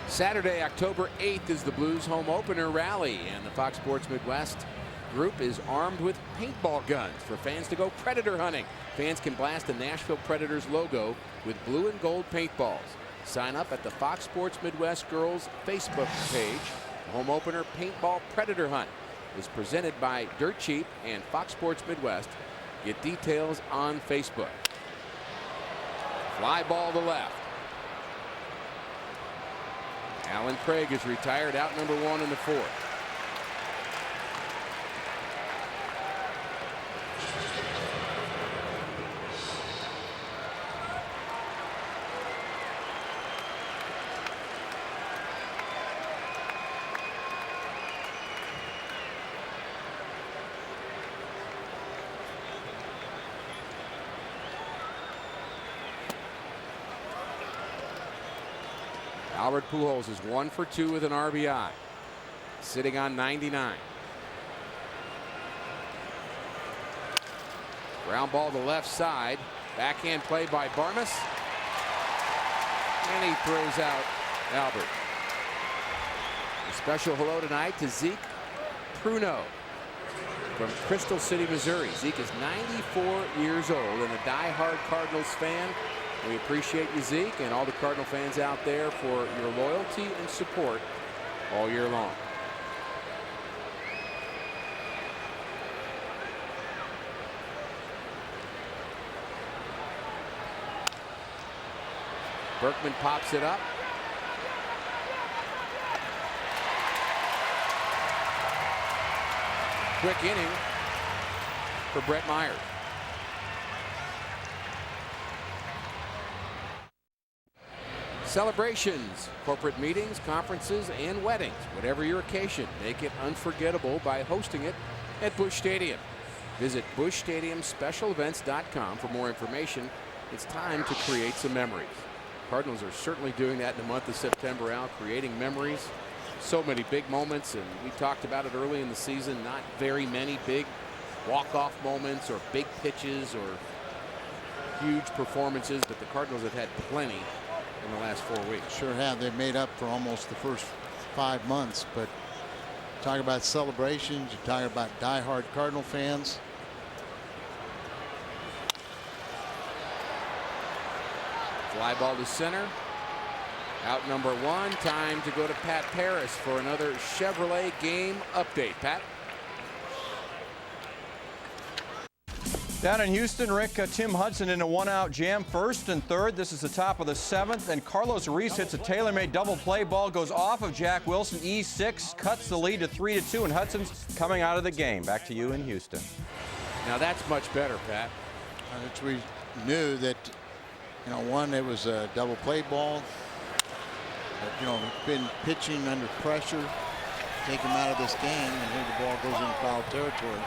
Saturday, October 8th is the Blues home opener rally, and the Fox Sports Midwest group is armed with paintball guns for fans to go predator hunting. Fans can blast the Nashville Predators logo with blue and gold paintballs. Sign up at the Fox Sports Midwest Girls Facebook page. The home opener paintball predator hunt is presented by Dirt Cheap and Fox Sports Midwest. Get details on Facebook. Fly ball to left. Alan Craig is retired, out number 1 in the 4th. Albert Pujols is 1 for 2 with an RBI, sitting on 99. Ground ball to left side. Backhand play by Barmas. And he throws out Albert. A special hello tonight to Zeke Pruno from Crystal City, Missouri. Zeke is 94 years old and a die-hard Cardinals fan. We appreciate you, Zeke, and all the Cardinal fans out there for your loyalty and support all year long. Berkman pops it up. Quick inning for Brett Myers. Celebrations, corporate meetings, conferences, and weddings. Whatever your occasion, make it unforgettable by hosting it at Busch Stadium. Visit BuschStadiumSpecialEvents.com for more information. It's time to create some memories. Cardinals are certainly doing that in the month of September, Al, creating memories. So many big moments, and we talked about it early in the season. Not very many big walk-off moments or big pitches or huge performances, but the Cardinals have had plenty in the last 4 weeks. Sure have. They've made up for almost the first 5 months, but talk about celebrations, you talk about diehard Cardinal fans. Fly ball to center. Out number 1. Time to go to Pat Paris for another Chevrolet game update. Pat. Down in Houston, Rick, Tim Hudson in a 1-out jam, 1st and 3rd. This is the top of the 7th, and Carlos Ruiz hits a tailor-made double play. Ball goes off of Jack Wilson. E6 cuts the lead to 3-2, and Hudson's coming out of the game. Back to you in Houston. Now that's much better, Pat. We knew that, one, it was a double play ball. But, been pitching under pressure, take him out of this game, and here the ball goes into foul territory.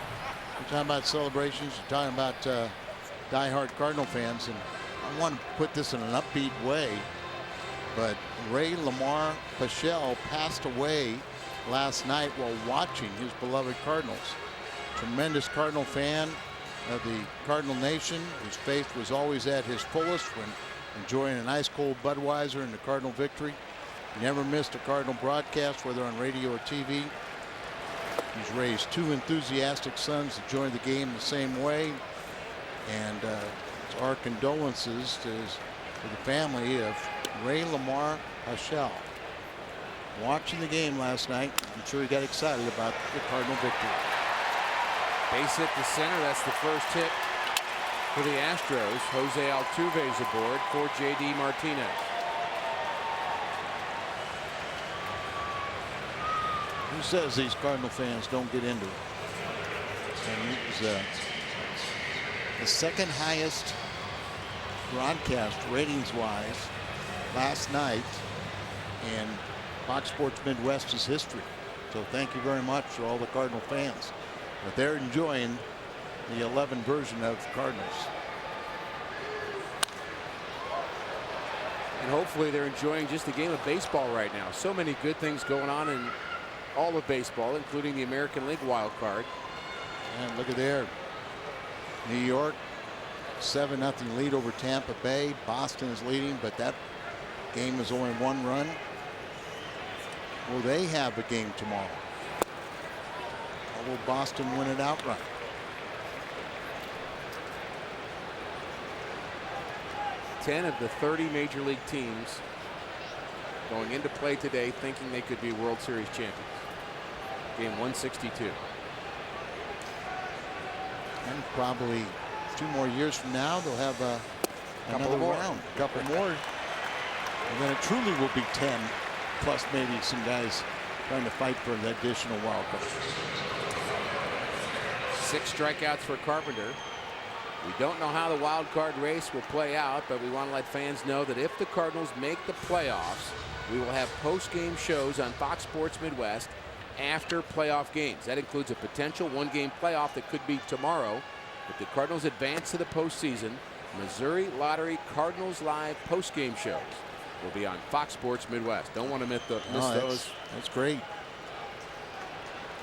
You're talking about celebrations, you're talking about diehard Cardinal fans, and I want to put this in an upbeat way, but Ray Lamar Paschal passed away last night while watching his beloved Cardinals. Tremendous Cardinal fan of the Cardinal Nation. His faith was always at his fullest when enjoying an ice cold Budweiser in the Cardinal victory. He never missed a Cardinal broadcast, whether on radio or TV. He's raised 2 enthusiastic sons to join the game the same way. And our condolences to the family of Ray Lamar Paschal. Watching the game last night, I'm sure he got excited about the Cardinal victory. Base hit to center. That's the first hit for the Astros. Jose Altuve's aboard for J.D. Martinez. Who says these Cardinal fans don't get into it? And it was the second highest broadcast ratings-wise last night in Fox Sports Midwest's history. So thank you very much to all the Cardinal fans. But they're enjoying the 11 version of Cardinals. And hopefully they're enjoying just the game of baseball right now. So many good things going on in all of baseball, including the American League wild card. And look at there. New York, 7-0 lead over Tampa Bay. Boston is leading, but that game is only 1 run. Will they have a game tomorrow? Or will Boston win it outright? Ten of the 30 major league teams going into play today thinking they could be World Series champions. Game 162. And probably 2 more years from now, they'll have another round. A couple more. And then it truly will be 10, plus maybe some guys trying to fight for the additional wild card. 6 strikeouts for Carpenter. We don't know how the wild card race will play out, but we want to let fans know that if the Cardinals make the playoffs, we will have post-game shows on Fox Sports Midwest after playoff games. That includes a potential 1-game playoff that could be tomorrow. If the Cardinals advance to the postseason, Missouri Lottery Cardinals Live post-game shows will be on Fox Sports Midwest. Don't want to miss those. That's great.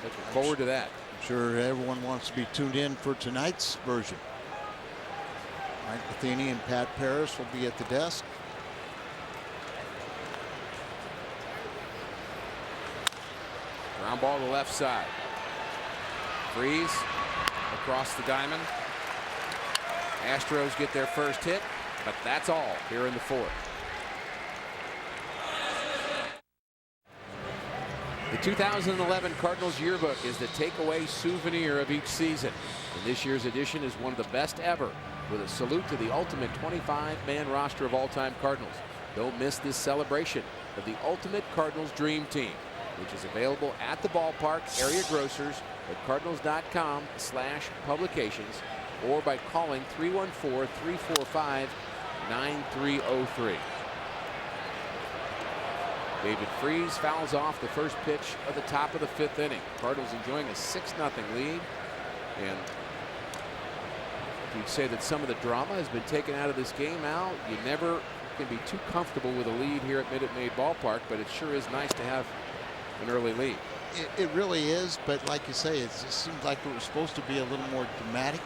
Looking forward to that. I'm sure everyone wants to be tuned in for tonight's version. Mike Matheny and Pat Paris will be at the desk. Ground ball to the left side. Freeze across the diamond. Astros get their first hit, but that's all here in the 4th. The 2011 Cardinals yearbook is the takeaway souvenir of each season. And this year's edition is one of the best ever, with a salute to the ultimate 25-man roster of all-time Cardinals. Don't miss this celebration of the ultimate Cardinals dream team, which is available at the ballpark, area grocers, at cardinals.com/publications, or by calling 314-345-9303. David Freese fouls off the first pitch of the top of the 5th inning. Cardinals enjoying a 6-0 lead. And you'd say that some of the drama has been taken out of this game, Al. You never can be too comfortable with a lead here at Minute Maid Ballpark, but it sure is nice to have an early lead. It really is, but like you say, it just seems like it was supposed to be a little more dramatic.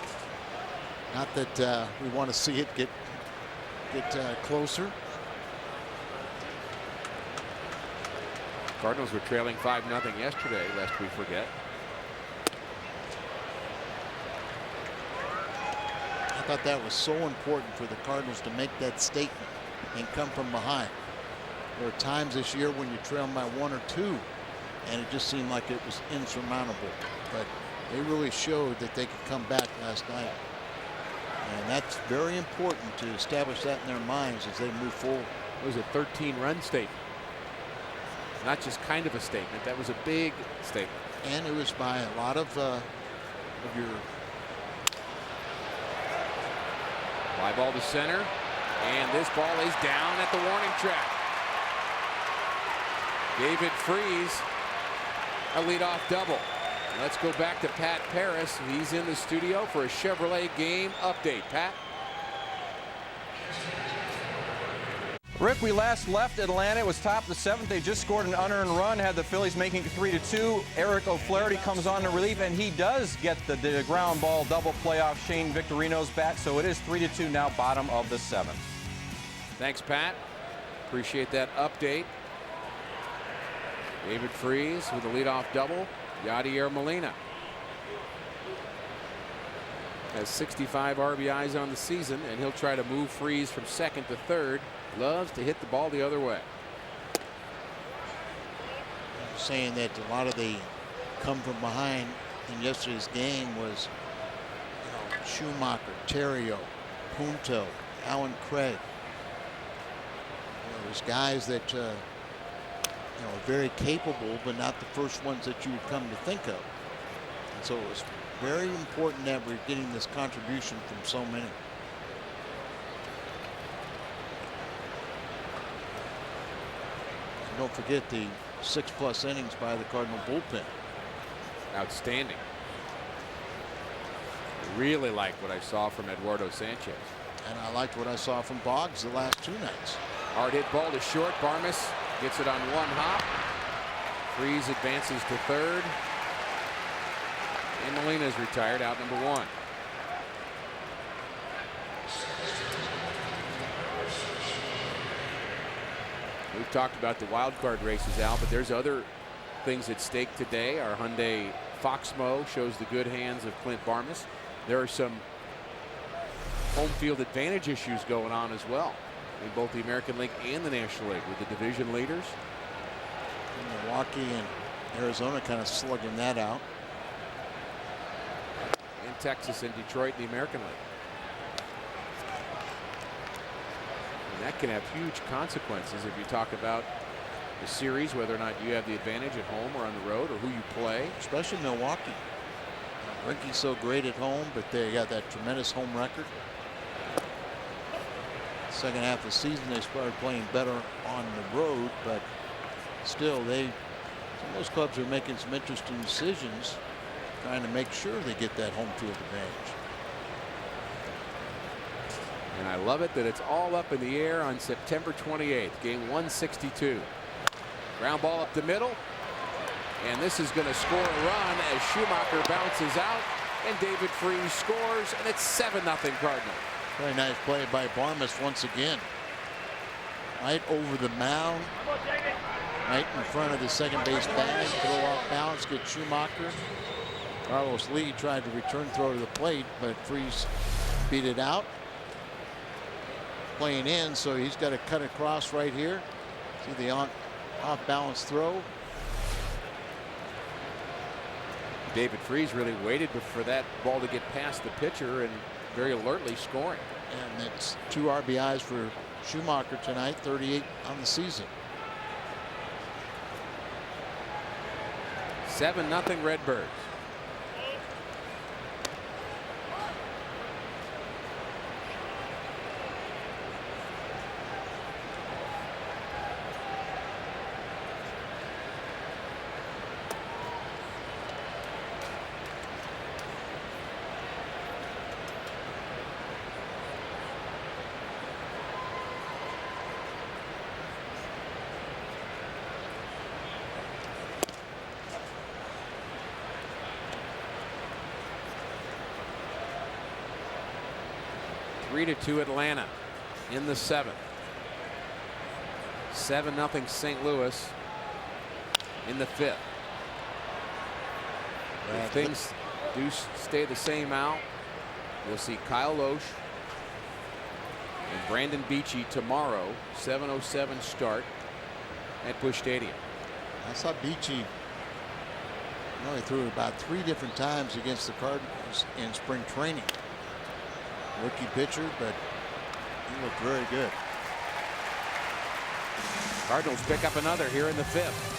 Not that we want to see it get closer. Cardinals were trailing 5-0 yesterday, lest we forget. I thought that was so important for the Cardinals to make that statement and come from behind. There are times this year when you trail by 1 or 2, and it just seemed like it was insurmountable. But they really showed that they could come back last night. And that's very important to establish that in their minds as they move forward. It was a 13-run statement. Not just kind of a statement. That was a big statement. And it was by a lot of your... Fly ball to center. And this ball is down at the warning track. David Freese, a leadoff double. Let's go back to Pat Paris. He's in the studio for a Chevrolet game update. Pat? Rick, we last left Atlanta. It was top of the 7th. They just scored an unearned run, had the Phillies making it 3-2. Eric O'Flaherty comes on to relief, and he does get the ground ball double play off Shane Victorino's bat. So it is 3-2 now, bottom of the 7th. Thanks, Pat. Appreciate that update. David Freese with a leadoff double. Yadier Molina has 65 RBIs on the season, and he'll try to move Freese from 2nd to 3rd. Loves to hit the ball the other way. Saying that a lot of the come from behind in yesterday's game was, Schumacher, Terrio, Punto, Alan Craig. There's guys that are very capable, but not the first ones that you would come to think of. And so it was very important that we're getting this contribution from so many. And don't forget the 6+ innings by the Cardinal bullpen. Outstanding. Really like what I saw from Eduardo Sanchez. And I liked what I saw from Boggs the last 2 nights. Hard hit ball to short. Barmes gets it on 1 hop. Freese advances to 3rd. And Molina's retired, out number 1. We've talked about the wild card races, Al, but there's other things at stake today. Our Hyundai Foxmo shows the good hands of Clint Barmes. There are some home field advantage issues going on as well in both the American League and the National League with the division leaders. And Milwaukee and Arizona kind of slugging that out. And Texas and Detroit in the American League. And that can have huge consequences if you talk about the series, whether or not you have the advantage at home or on the road, or who you play. Especially Milwaukee. Rinky's so great at home, but they got that tremendous home record. Second half of the season, they started playing better on the road, but still, some of those clubs are making some interesting decisions, trying to make sure they get that home field advantage. And I love it that it's all up in the air on September 28th, game 162. Ground ball up the middle. And this is going to score a run as Schumacher bounces out and David Freese scores, and it's 7-0 Cardinals. Very nice play by Barmes once again. Right over the mound. Right in front of the second base bag. Throw off balance, get Schumacher. Carlos Lee tried to return throw to the plate, but Freese beat it out. Playing in, so he's got to cut across right here. See the off balance throw. David Freese really waited for that ball to get past the pitcher and very alertly scoring. And it's 2 RBIs for Schumacher tonight, 38 on the season. 7-0 Redbirds. 3-2 Atlanta in the 7th. 7-0 St. Louis in the 5th. If things do stay the same out, you'll see Kyle Loesch and Brandon Beachy tomorrow, 7:07 start at Busch Stadium. I saw Beachy. He threw it about 3 different times against the Cardinals in spring training. Rookie pitcher, but he looked very good. Cardinals pick up another here in the 5th.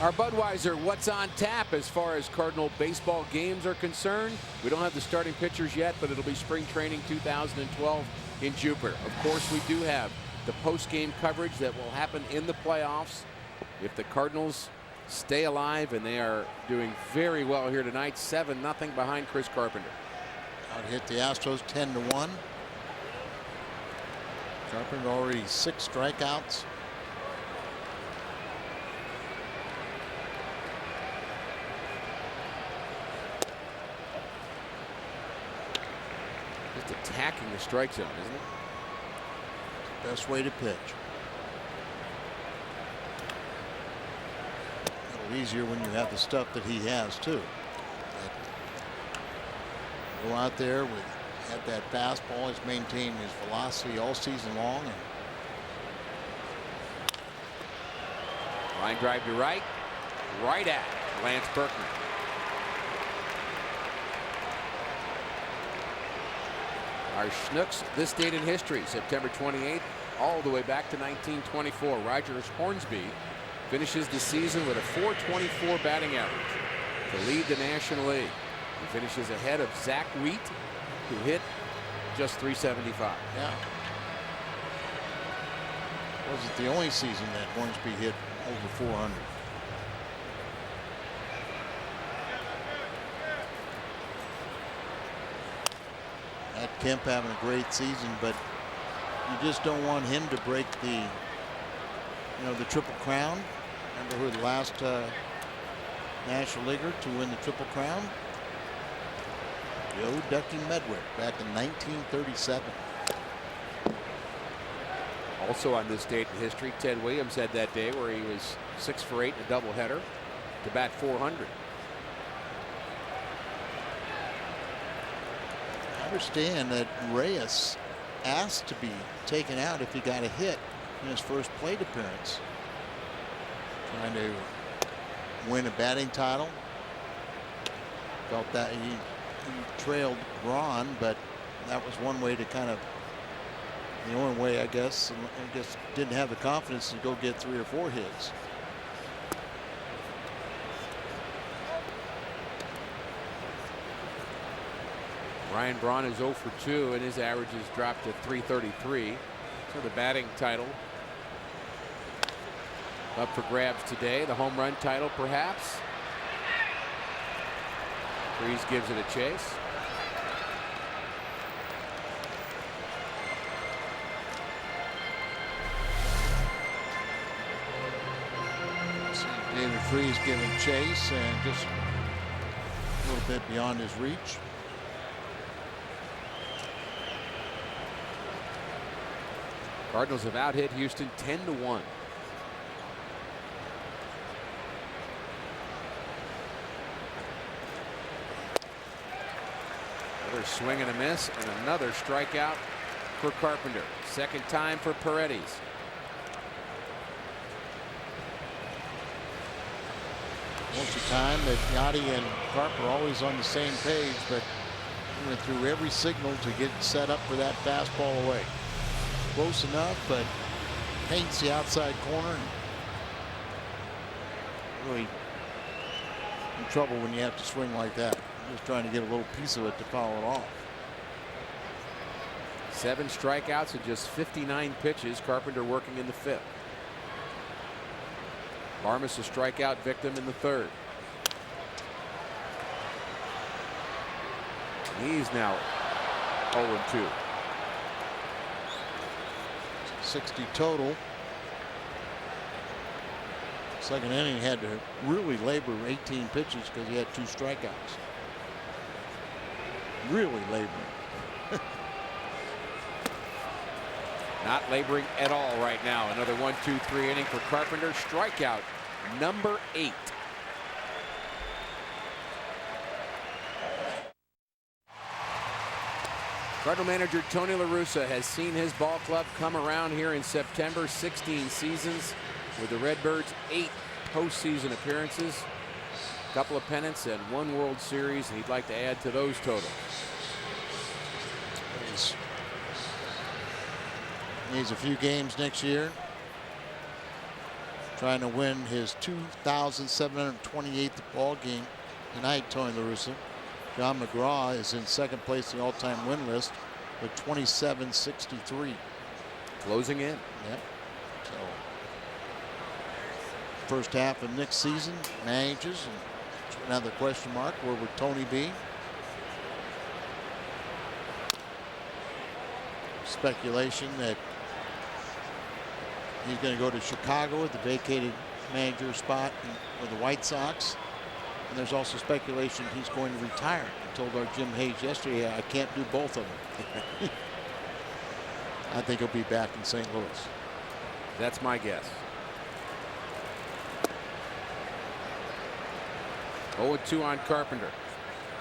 Our Budweiser What's on Tap as far as Cardinal baseball games are concerned. We don't have the starting pitchers yet, but it'll be spring training 2012 in Jupiter. Of course, we do have the post-game coverage that will happen in the playoffs if the Cardinals stay alive, and they are doing very well here tonight. 7-0 behind Chris Carpenter. Out hit the Astros 10-1. Carpenter already 6 strikeouts. Just attacking the strike zone, isn't it? Best way to pitch. A little easier when you have the stuff that he has too. Go out there with have that fastball. He's maintained his velocity all season long. And line drive to right. Right at Lance Berkman. Our Schnooks this date in history, September 28th, all the way back to 1924. Rogers Hornsby finishes the season with a .424 batting average to lead the National League. He finishes ahead of Zach Wheat, who hit just .375. Yeah. Was it the only season that Hornsby hit over 400? At Kemp having a great season, but you just don't want him to break the, the Triple Crown. Remember who the last National Leaguer to win the Triple Crown? Joe Ducky Medwick back in 1937. Also on this date in history, Ted Williams had that day where he was 6 for 8 in a doubleheader to bat .400. I understand that Reyes asked to be taken out if he got a hit in his first plate appearance, trying to win a batting title. Felt that he trailed Braun, but that was one way to kind of, the only way I guess didn't have the confidence to go get 3 or 4 hits. Ryan Braun is 0 for 2 and his average has dropped to .333. So the batting title up for grabs today. The home run title perhaps. Freese gives it a chase. See David Freese giving chase and just a little bit beyond his reach. Cardinals have out hit Houston 10-1. Another swing and a miss and another strikeout for Carpenter. Second time for Paredes. Most of the time that Yachty and Carp are always on the same page, but he went through every signal to get set up for that fastball away. Close enough, but paints the outside corner. And really in trouble when you have to swing like that. Just trying to get a little piece of it to follow it off. 7 strikeouts and just 59 pitches. Carpenter working in the 5th. Barmes a strikeout victim in the 3rd. He's now 0-2. 60 total. Second inning, he had to really labor 18 pitches because he had 2 strikeouts. Really laboring. Not laboring at all right now. Another 1-2-3 inning for Carpenter. Strikeout number 8. Cardinal manager Tony La Russa has seen his ball club come around here in September. 16 seasons with the Redbirds, 8 postseason appearances, a couple of pennants, and 1 World Series. He'd like to add to those totals. Needs a few games next year. Trying to win his 2,728th ball game tonight, Tony La Russa. John McGraw is in second place in the all-time win list with 2763. Closing in. Yep. So first half of next season manages, and another question mark. Where would Tony be? Speculation that he's going to go to Chicago at the vacated manager spot with the White Sox. And there's also speculation he's going to retire. I told our Jim Hayes yesterday, I can't do both of them. I think he'll be back in St. Louis. That's my guess. 0-2 on Carpenter.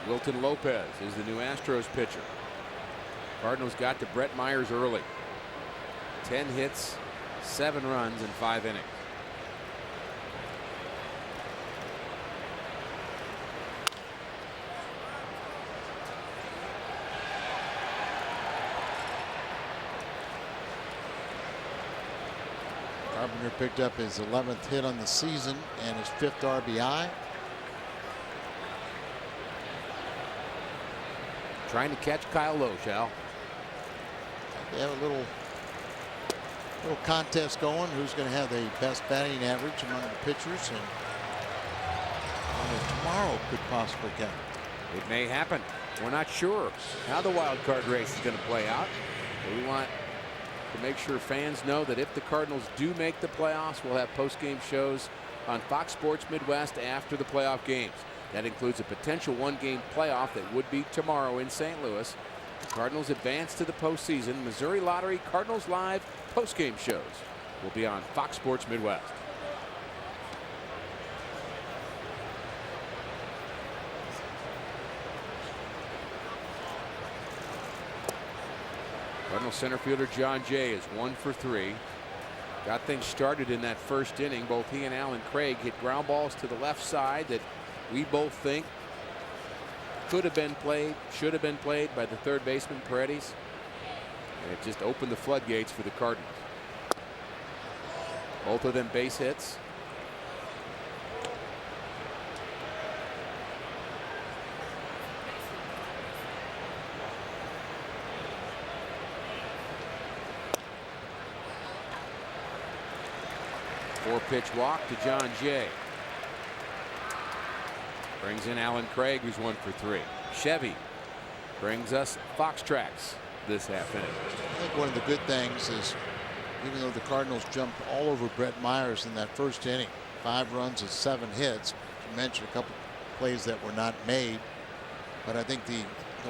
Wilton Lopez is the new Astros pitcher. Cardinals got to Brett Myers early. 10 hits, 7 runs in 5 innings. Carpenter picked up his 11th hit on the season and his 5th RBI. Trying to catch Kyle Loesch, Al. They have a little contest going. Who's going to have the best batting average among the pitchers? And tomorrow could possibly count. It may happen. We're not sure how the wild card race is going to play out. But we want to make sure fans know that if the Cardinals do make the playoffs, we'll have post-game shows on Fox Sports Midwest after the playoff games. That includes a potential 1-game playoff that would be tomorrow in St. Louis. The Cardinals advance to the postseason. Missouri Lottery Cardinals Live post-game shows will be on Fox Sports Midwest. Cardinal center fielder John Jay is 1 for 3. Got things started in that first inning. Both he and Alan Craig hit ground balls to the left side that we both think could have been played, should have been played by the third baseman Paredes. And it just opened the floodgates for the Cardinals. Both of them base hits. Four-pitch walk to John Jay. Brings in Alan Craig, who's 1 for 3. Chevy brings us Fox Tracks this half inning. I think one of the good things is, even though the Cardinals jumped all over Brett Myers in that first inning, 5 runs and 7 hits. You mentioned a couple plays that were not made, but I think the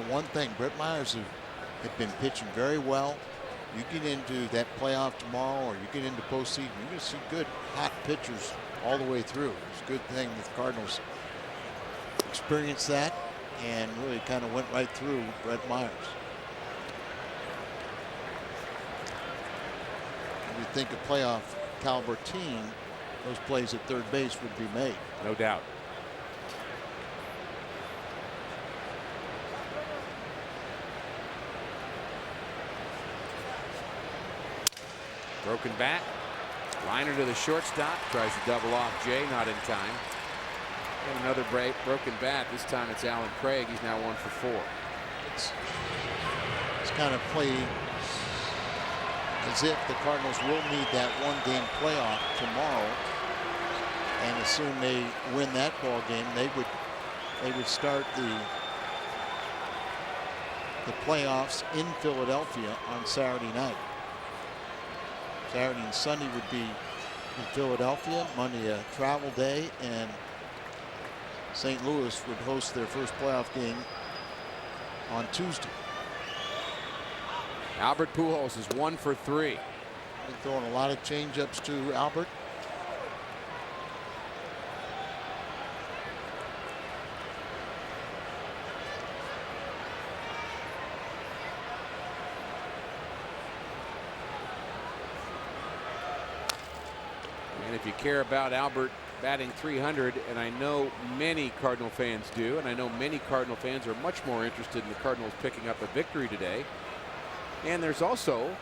one thing, Brett Myers had been pitching very well. You get into that playoff tomorrow, or you get into postseason, you're going to see good hot pitchers all the way through. It's a good thing that the Cardinals experienced that and really kind of went right through Brett Myers. You'd think a playoff caliber team, those plays at third base would be made. No doubt. Broken bat. Liner to the shortstop. Tries to double off Jay. Not in time. And another broken bat. This time it's Alan Craig. He's now 1 for 4. It's kind of played as if the Cardinals will need that 1-game playoff tomorrow. And assume they win that ball game, they would start the playoffs in Philadelphia on Saturday night. Saturday and Sunday would be in Philadelphia. Monday a travel day, and St. Louis would host their first playoff game on Tuesday. Albert Pujols is 1 for 3. Been throwing a lot of changeups to Albert. And if you care about Albert batting 300, and I know many Cardinal fans do, and I know many Cardinal fans are much more interested in the Cardinals picking up a victory today. And there's also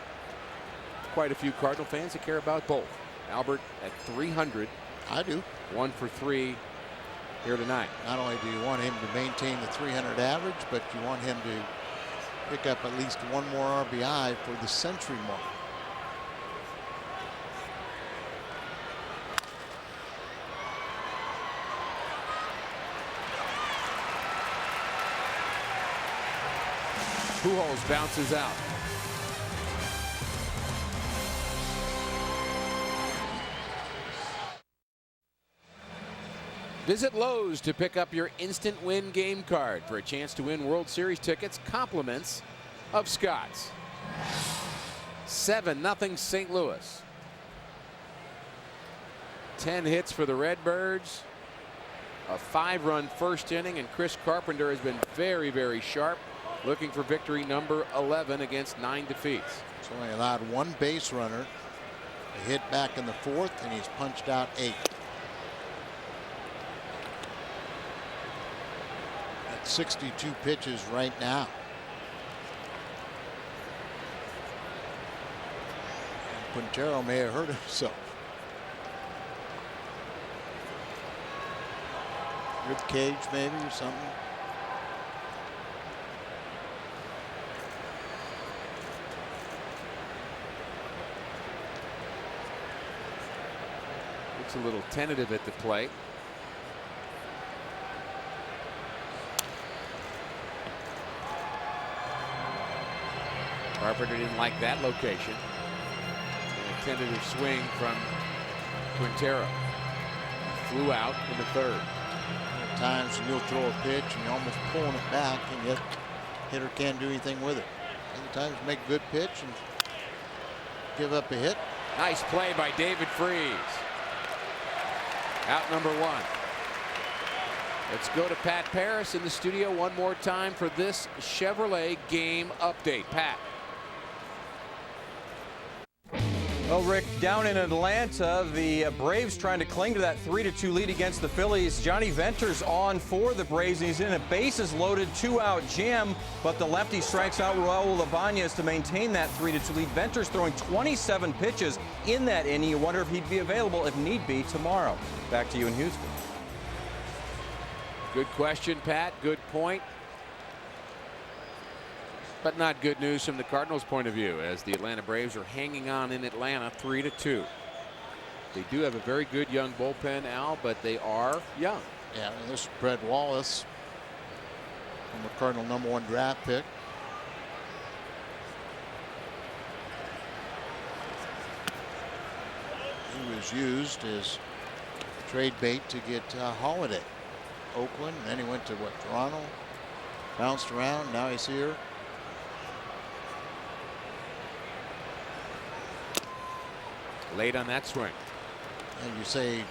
quite a few Cardinal fans that care about both. Albert at 300. I do. 1 for 3 here tonight. Not only do you want him to maintain the 300 average, but you want him to pick up at least one more RBI for the century mark. Pujols bounces out. Visit Lowe's to pick up your instant win game card for a chance to win World Series tickets, compliments of Scott's. 7-0 St. Louis. 10 hits for the Redbirds. A 5-run first inning, and Chris Carpenter has been very, very sharp, looking for victory number 11 against 9 defeats. He's only allowed one base runner. A hit back in the 4th, and he's punched out 8. At 62 pitches right now. And Quintero may have hurt himself. Rib cage maybe or something. Looks a little tentative at the plate. Carpenter didn't like that location. And a tentative swing from Quintero. Flew out in the 3rd. At times you'll throw a pitch and you're almost pulling it back, and yet hitter can't do anything with it. Other times make a good pitch and give up a hit. Nice play by David Freese. Out number 1. Let's go to Pat Paris in the studio one more time for this Chevrolet game update. Pat. Well, Rick, down in Atlanta, the Braves trying to cling to that 3-2 lead against the Phillies. Johnny Venter's on for the Braves. He's in a bases loaded 2-out jam, but the lefty strikes out Raul Ibanez to maintain that 3-2 lead. Venter's throwing 27 pitches in that inning. You wonder if he'd be available if need be tomorrow. Back to you in Houston. Good question, Pat. Good point. But not good news from the Cardinals' point of view, as the Atlanta Braves are hanging on in Atlanta 3-2. They do have a very good young bullpen, Al, but they are young. Yeah, and this is Brett Wallace, former Cardinal #1 draft pick. He was used as trade bait to get Holiday. Oakland, and then he went to Toronto, bounced around, now he's here. Late on that swing. And you say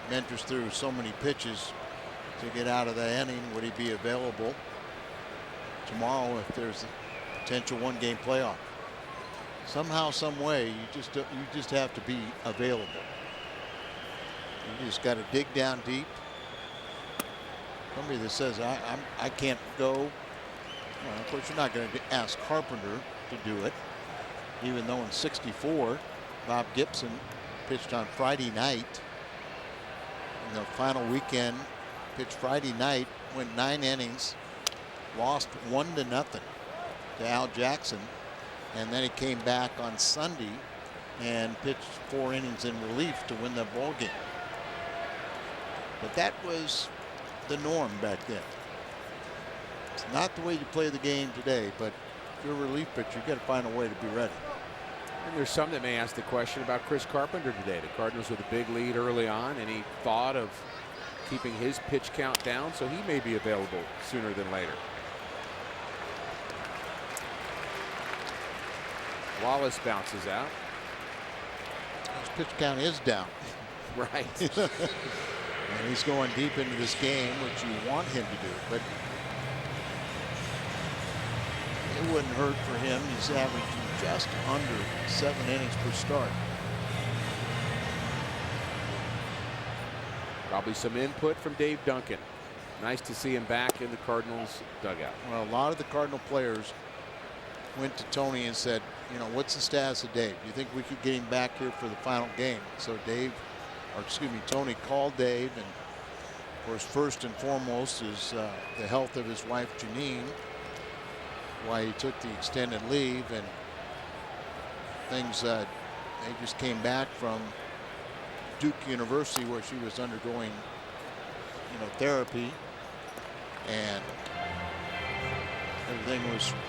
Mentors threw so many pitches to get out of that inning. Would he be available tomorrow if there's a potential one-game playoff? Somehow, some way, you just have to be available. You just got to dig down deep. Somebody that says I can't go. Well, of course, you're not going to ask Carpenter to do it, even though in '64. Bob Gibson pitched on Friday night. In the final weekend, pitched Friday night, went 9 innings, lost 1-0 to Al Jackson, and then he came back on Sunday and pitched 4 innings in relief to win the ball game. But that was the norm back then. It's not the way you play the game today, but if you're a relief pitcher, you got to find a way to be ready. And there's some that may ask the question about Chris Carpenter today. The Cardinals with a big lead early on. Any thought of keeping his pitch count down, so he may be available sooner than later. Wallace bounces out. His pitch count is down. Right. And he's going deep into this game, which you want him to do, but it wouldn't hurt for him. He's averaging just under 7 innings per start. Probably some input from Dave Duncan. Nice to see him back in the Cardinals dugout. Well, a lot of the Cardinal players went to Tony and said, you know, what's the status of Dave? Do you think we could get him back here for the final game? So Tony called Dave, and of course, first and foremost is the health of his wife Janine, why he took the extended leave, and things they just came back from Duke University where she was undergoing, therapy, and everything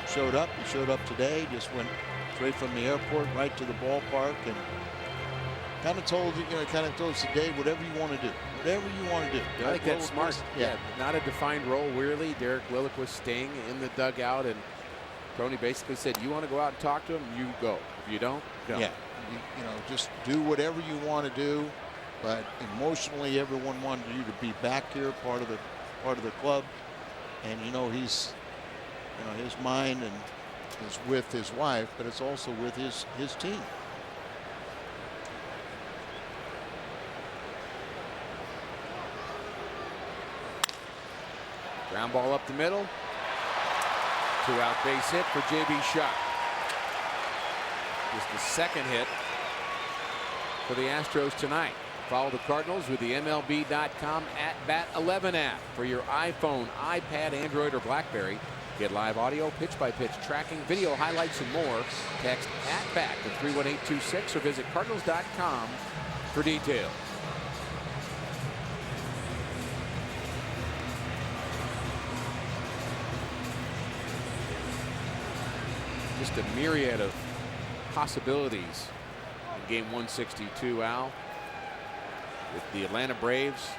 showed up. He showed up today, just went straight from the airport right to the ballpark, and kind of told us today, whatever you want to do, whatever you want to do. I think that's smart. Yeah, not a defined role. Weirdly, Derek Lillick was staying in the dugout, and Tony basically said, you want to go out and talk to him, you go. If you don't, go. Yeah, just do whatever you want to do. But emotionally, everyone wanted you to be back here, part of the club, and he's, his mind and is with his wife, but it's also with his team. Ground ball up the middle. 2-out base hit for J.B. Shuck. Just the second hit for the Astros tonight. Follow the Cardinals with the MLB.com @BAT11 app for your iPhone, iPad, Android, or BlackBerry. Get live audio, pitch-by-pitch tracking, video highlights, and more. Text @BAT to 31826 or visit Cardinals.com for details. Just a myriad of possibilities in game 162, Al. If the Atlanta Braves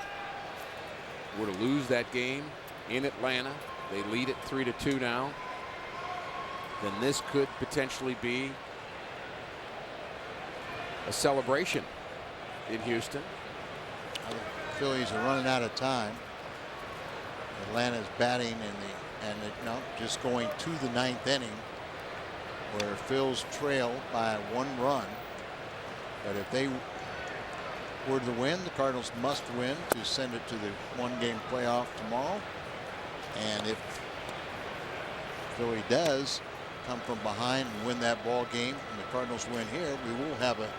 were to lose that game in Atlanta, they lead it 3-2 now, then this could potentially be a celebration in Houston. The Phillies are running out of time. Atlanta's batting just going to the 9th inning, where Phil's trail by 1 run. But if they were to win, the Cardinals must win to send it to the 1-game playoff tomorrow. And if Philly does come from behind and win that ball game, and the Cardinals win here, we will have a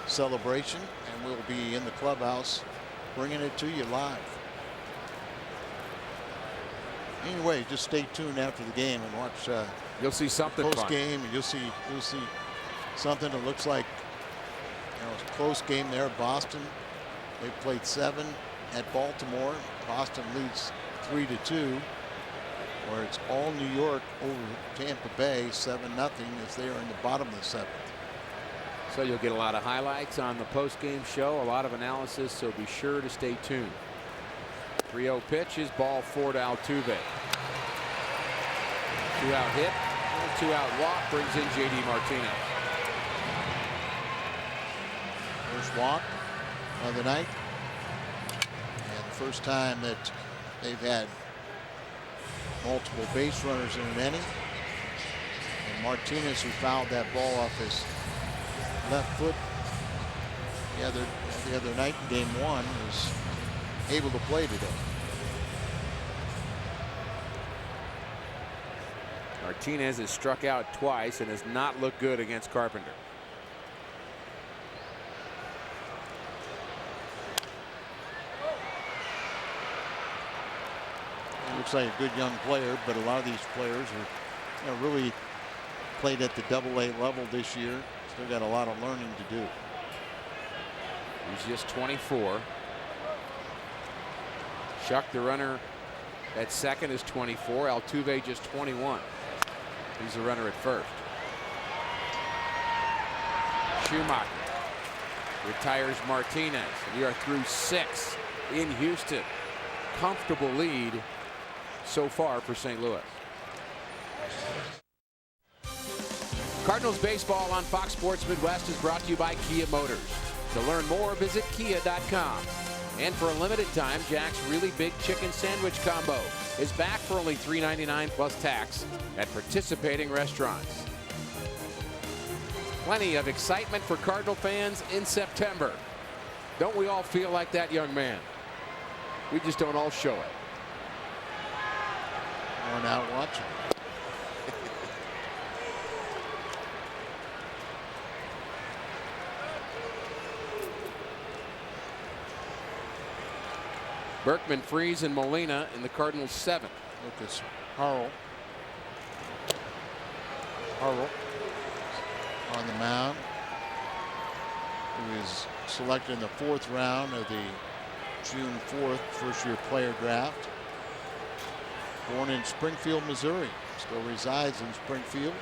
celebration, and we'll be in the clubhouse bringing it to you live. Anyway, just stay tuned after the game and watch. You'll see something post fun. game, and you'll see something that looks like it's a close game there. Boston, they played 7 at Baltimore. Boston leads 3-2, where it's all New York over Tampa Bay 7-0 as they are in the bottom of the 7th. So you'll get a lot of highlights on the post-game show, a lot of analysis, so be sure to stay tuned. 3-0 pitch is ball 4 to Altuve. 2-out hit, 2-out walk brings in J.D. Martinez. First walk of the night, and the first time that they've had multiple base runners in an inning. And Martinez, who fouled that ball off his left foot the other night in game 1, was able to play today. Martinez has struck out twice and has not looked good against Carpenter. He looks like a good young player, but a lot of these players are really played at the AA level this year. Still got a lot of learning to do. He's just 24. Shuck, the runner at second, is 24. Altuve just 21. He's the runner at first. Schumacher retires Martinez. We are through 6 in Houston. Comfortable lead so far for St. Louis. Cardinals baseball on Fox Sports Midwest is brought to you by Kia Motors. To learn more, visit kia.com. And for a limited time, Jack's Really Big Chicken Sandwich Combo is back for only $3.99 plus tax at participating restaurants. Plenty of excitement for Cardinal fans in September. Don't we all feel like that young man? We just don't all show it. Going out watching. Berkman, Freese, and Molina in the Cardinals' 7th. Lucas Harrell. Harrell on the mound. He was selected in the 4th round of the June 4th first-year player draft. Born in Springfield, Missouri. Still resides in Springfield.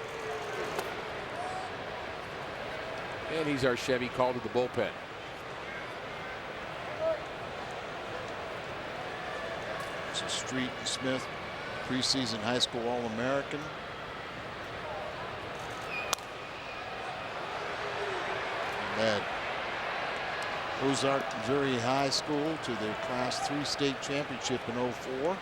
And he's our Chevy called to the bullpen. So Street and Smith, preseason high school All-American. Led Ozark, Missouri High School to their Class 3 state championship in '04.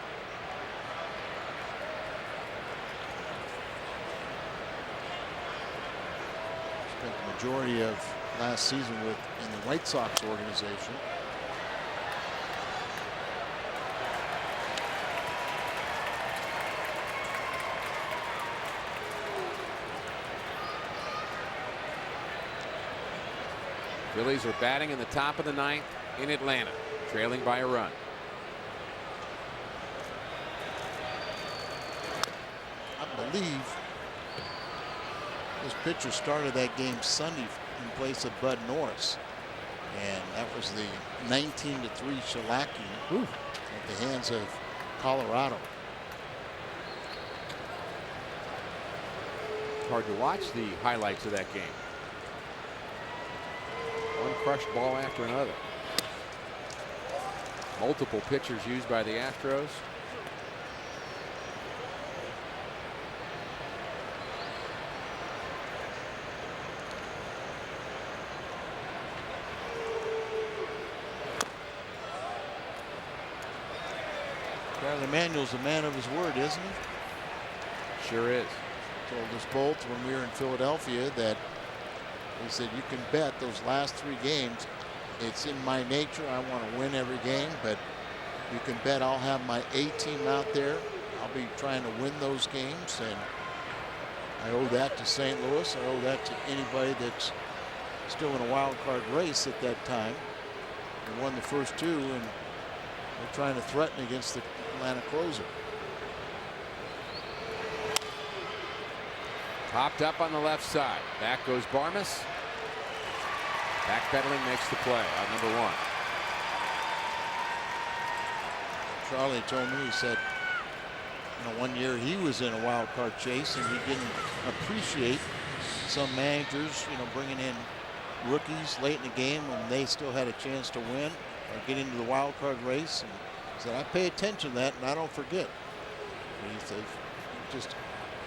Spent the majority of last season in the White Sox organization. Phillies are batting in the top of the 9th in Atlanta, trailing by a run. I believe this pitcher started that game Sunday in place of Bud Norris, and that was the 19-3 shellacking at the hands of Colorado. Hard to watch the highlights of that game. One crushed ball after another. Multiple pitchers used by the Astros. Charlie Manuel's a man of his word, isn't he? Sure is. Told us both when we were in Philadelphia that he said, you can bet those last 3 games, it's in my nature. I want to win every game, but you can bet I'll have my A team out there. I'll be trying to win those games, and I owe that to St. Louis. I owe that to anybody that's still in a wild card race at that time. We won the first 2, and we're trying to threaten against the Atlanta closer. Popped up on the left side. Back goes Barmes. Backpedaling makes the play on number 1. Charlie told me, he said, you know, one year he was in a wild card chase and he didn't appreciate some managers, you know, bringing in rookies late in the game when they still had a chance to win or get into the wild card race. And he said, I pay attention to that and I don't forget. And he said, you just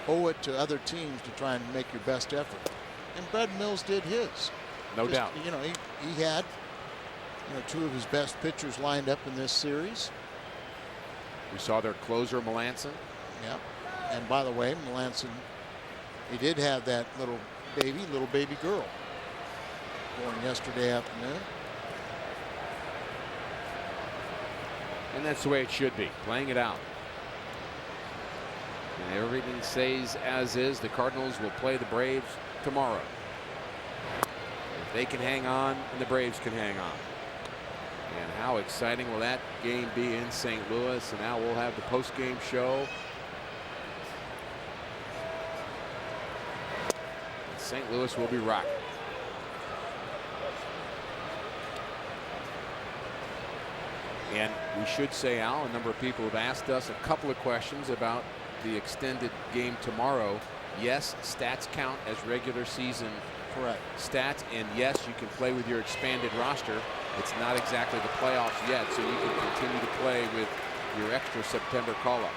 owe it to other teams to try and make your best effort. And Bud Mills did his. No doubt. You know, he had, you know, 2 of his best pitchers lined up in this series. We saw their closer, Melanson. Yeah. And by the way, Melanson, he did have that little baby girl born yesterday afternoon. And that's the way it should be, playing it out. And everything stays as is. The Cardinals will play the Braves tomorrow. If they can hang on, and the Braves can hang on. And how exciting will that game be in St. Louis? And now we'll have the post-game show. And St. Louis will be rocking. And we should say, Al, a number of people have asked us a couple of questions about the extended game tomorrow. Yes, stats count as regular season Correct. stats. And yes, you can play with your expanded roster. It's not exactly the playoffs yet, so you can continue to play with your extra September call-ups.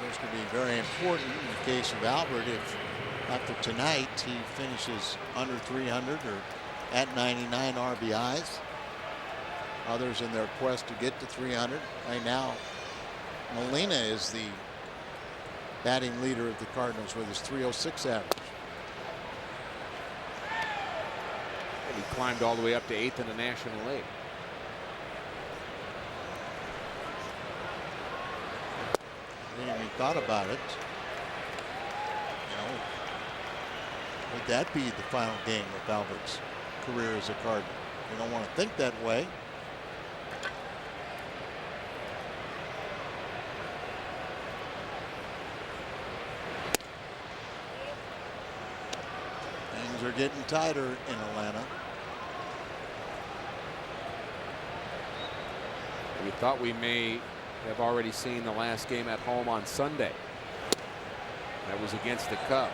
Those could be very important in the case of Albert if after tonight he finishes under 300 or at 99 RBIs. Others in their quest to get to 300. Right now, Molina is the batting leader of the Cardinals with his 306 average. And he climbed all the way up to 8th in the National League. I didn't even thought about it. You know, would that be the final game of Albert's career as a Cardinal? You don't want to think that way. Things are getting tighter in Atlanta. We thought we may have already seen the last game at home on Sunday. That was against the Cubs.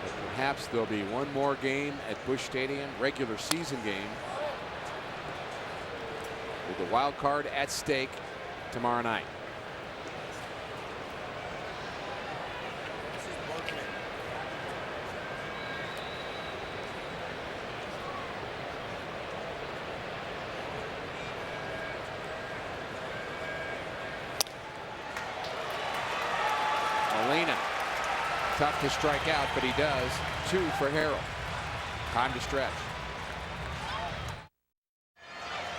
But perhaps there'll be one more game at Busch Stadium, regular season game, with the wild card at stake tomorrow night. Molina, tough to strike out, but he does. 2 for Harold. Time to stretch.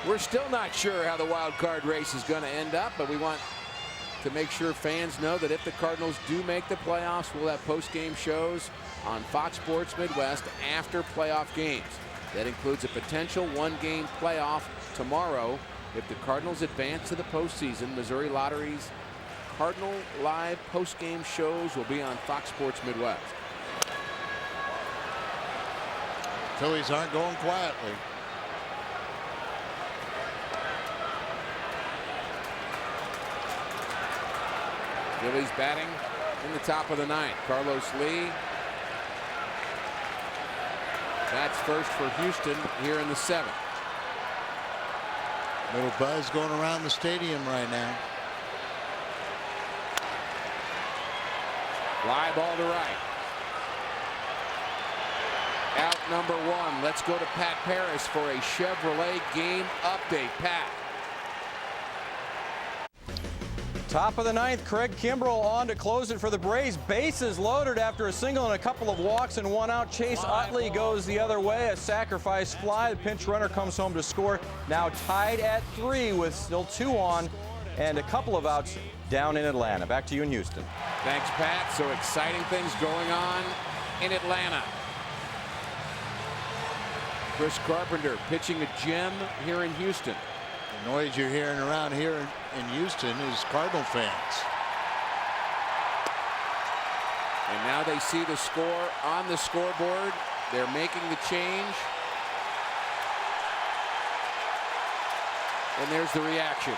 We're still not sure how the wild card race is going to end up, but we want to make sure fans know that if the Cardinals do make the playoffs, we'll have post-game shows on Fox Sports Midwest after playoff games. That includes a potential one-game playoff tomorrow if the Cardinals advance to the postseason. Missouri Lottery's Cardinal Live post-game shows will be on Fox Sports Midwest. Phillies aren't going quietly. Phillies batting in the top of the 9th. Carlos Lee. That's first for Houston here in the 7th. Little buzz going around the stadium right now. Fly ball to right. Out number 1. Let's go to Pat Paris for a Chevrolet game update. Pat. Top of the 9th, Craig Kimbrell on to close it for the Braves. Bases loaded after a single and a couple of walks and 1 out. Chase Utley goes the other way. A sacrifice fly. The pinch runner comes home to score. Now tied at 3 with still 2 on and a couple of outs down in Atlanta. Back to you in Houston. Thanks, Pat. So exciting things going on in Atlanta. Chris Carpenter pitching a gem here in Houston. The noise you're hearing around here in Houston is Cardinal fans. And now they see the score on the scoreboard. They're making the change. And there's the reaction.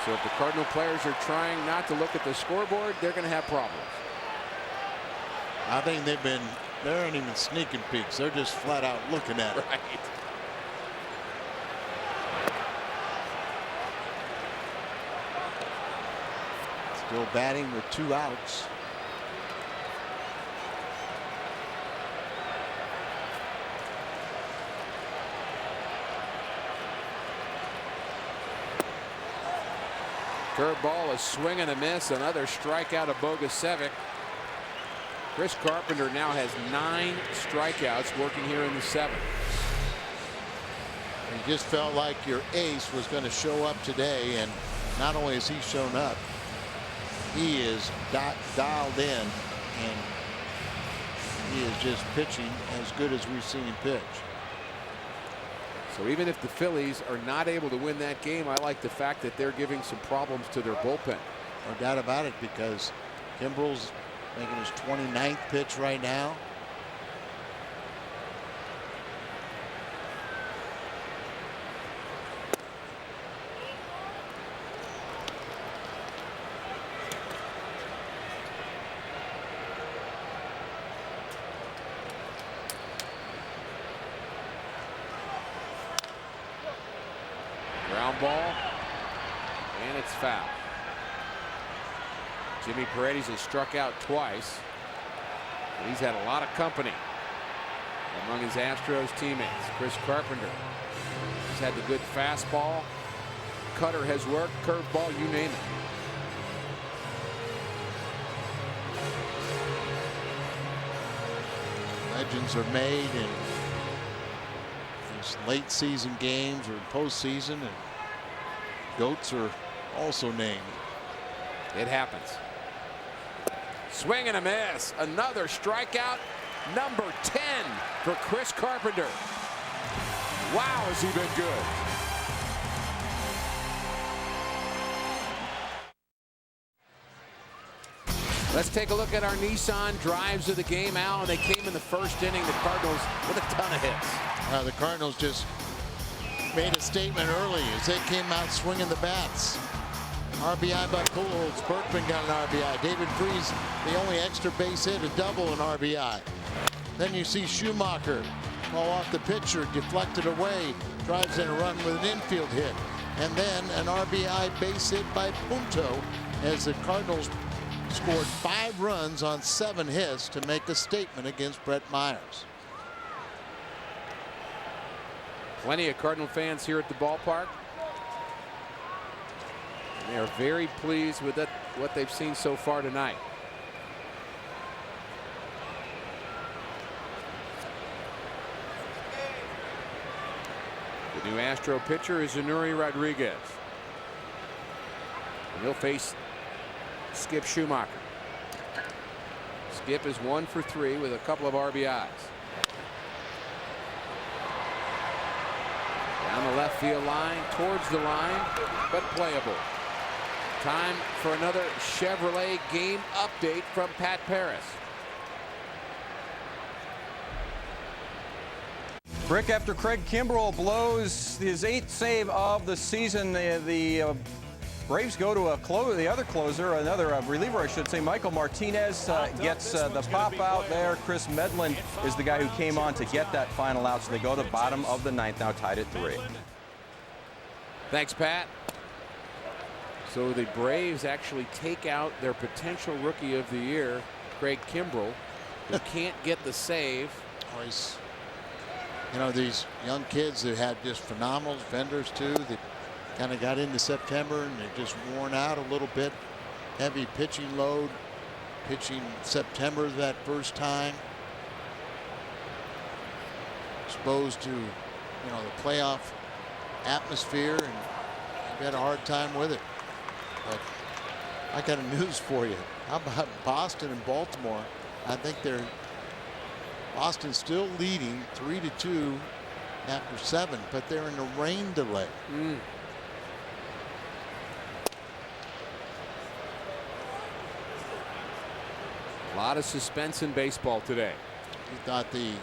So if the Cardinal players are trying not to look at the scoreboard, they're going to have problems. I think they aren't even sneaking peeks. They're just flat out looking at it. Right. Still batting with 2 outs. Curveball, a swing and a miss. Another strikeout of Bogusevic. Chris Carpenter now has 9 strikeouts working here in the 7th. You just felt like your ace was going to show up today, and not only has he shown up, he is dialed in, and he is just pitching as good as we've seen him pitch. So even if the Phillies are not able to win that game, I like the fact that they're giving some problems to their bullpen. No doubt about it, because Kimbrell's making his 29th pitch right now. Ground ball, and it's foul. Jimmy Paredes has struck out twice, and he's had a lot of company among his Astros teammates. Chris Carpenter has had the good fastball. Cutter has worked, curveball, you name it. Legends are made in these late season games or postseason, and goats are also named. It happens. Swing and a miss. Another strikeout. Number 10 for Chris Carpenter. Wow, has he been good. Let's take a look at our Nissan drives of the game, Al, and they came in the first inning. The Cardinals with a ton of hits. The Cardinals just made a statement early as they came out swinging the bats. RBI by Pujols. Berkman got an RBI. David Freese, the only extra base hit, a double, an RBI. Then you see Schumacher fall off the pitcher, deflected away, drives in a run with an infield hit. And then an RBI base hit by Punto as the Cardinals scored 5 runs on 7 hits to make a statement against Brett Myers. Plenty of Cardinal fans here at the ballpark. They are very pleased with what they've seen so far tonight. The new Astro pitcher is Zenuri Rodriguez. And he'll face Skip Schumacher. Skip is 1 for 3 with a couple of RBIs. Down the left field line, towards the line, but playable. Time for another Chevrolet game update from Pat Paris. Rick, after Craig Kimbrell blows his 8th save of the season, the Braves go to the other closer, another reliever, I should say. Michael Martinez gets the pop out there. Chris Medlin is the guy who came on to get that final out, so they go to bottom of the 9th, now tied at 3. Thanks, Pat. So the Braves actually take out their potential rookie of the year, Craig Kimbrell, who can't get the save. Always, you know, these young kids that had just phenomenal defenders too, that kind of got into September and they're just worn out a little bit. Heavy pitching load, pitching September that first time. Exposed to, you know, the playoff atmosphere, and they've had a hard time with it. But I got a news for you. How about Boston and Baltimore? I think Boston's still leading 3-2 after 7, but they're in a rain delay. A lot of suspense in baseball today. You thought the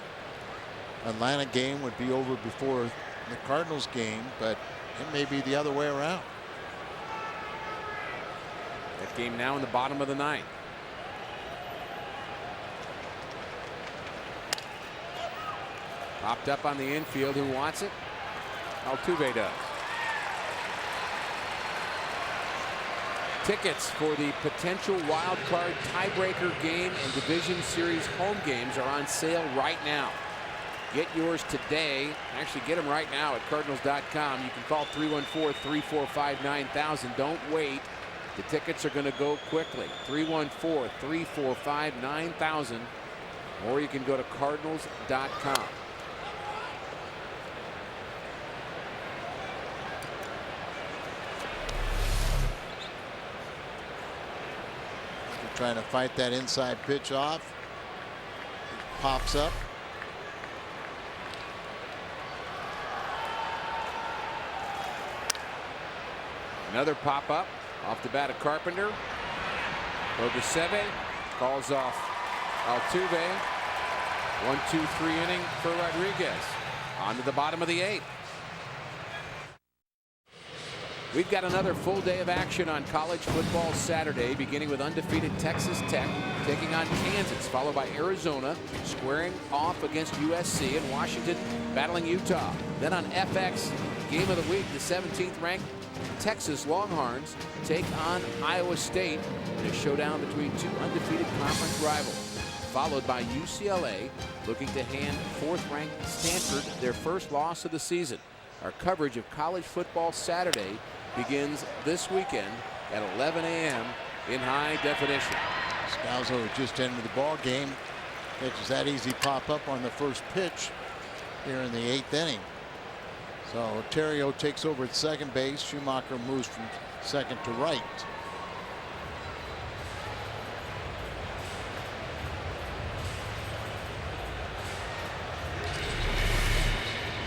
Atlanta game would be over before the Cardinals game, but it may be the other way around. That game now in the bottom of the 9th. Popped up on the infield. Who wants it? Altuve does. Tickets for the potential wild card tiebreaker game and division series home games are on sale right now. Get yours today. Actually, get them right now at Cardinals.com. You can call 314-345-9000. Don't wait. The tickets are going to go quickly. 314-345-9000. Or you can go to Cardinals.com. Trying to fight that inside pitch off. It pops up. Another pop up off the bat of Carpenter. Bogaseve calls off Altuve. 1-2-3 inning for Rodriguez. On to the bottom of the 8th. We've got another full day of action on college football Saturday, beginning with undefeated Texas Tech taking on Kansas, followed by Arizona squaring off against USC, and Washington battling Utah. Then on FX, game of the week, the 17th ranked Texas Longhorns take on Iowa State in a showdown between two undefeated conference rivals, followed by UCLA looking to hand 4th-ranked Stanford their first loss of the season. Our coverage of college football Saturday begins this weekend at 11 a.m. in high definition. Scalzo just entered the ball game. Catches that easy pop up on the first pitch here in the 8th inning. So Terrio takes over at second base. Schumacher moves from second to right.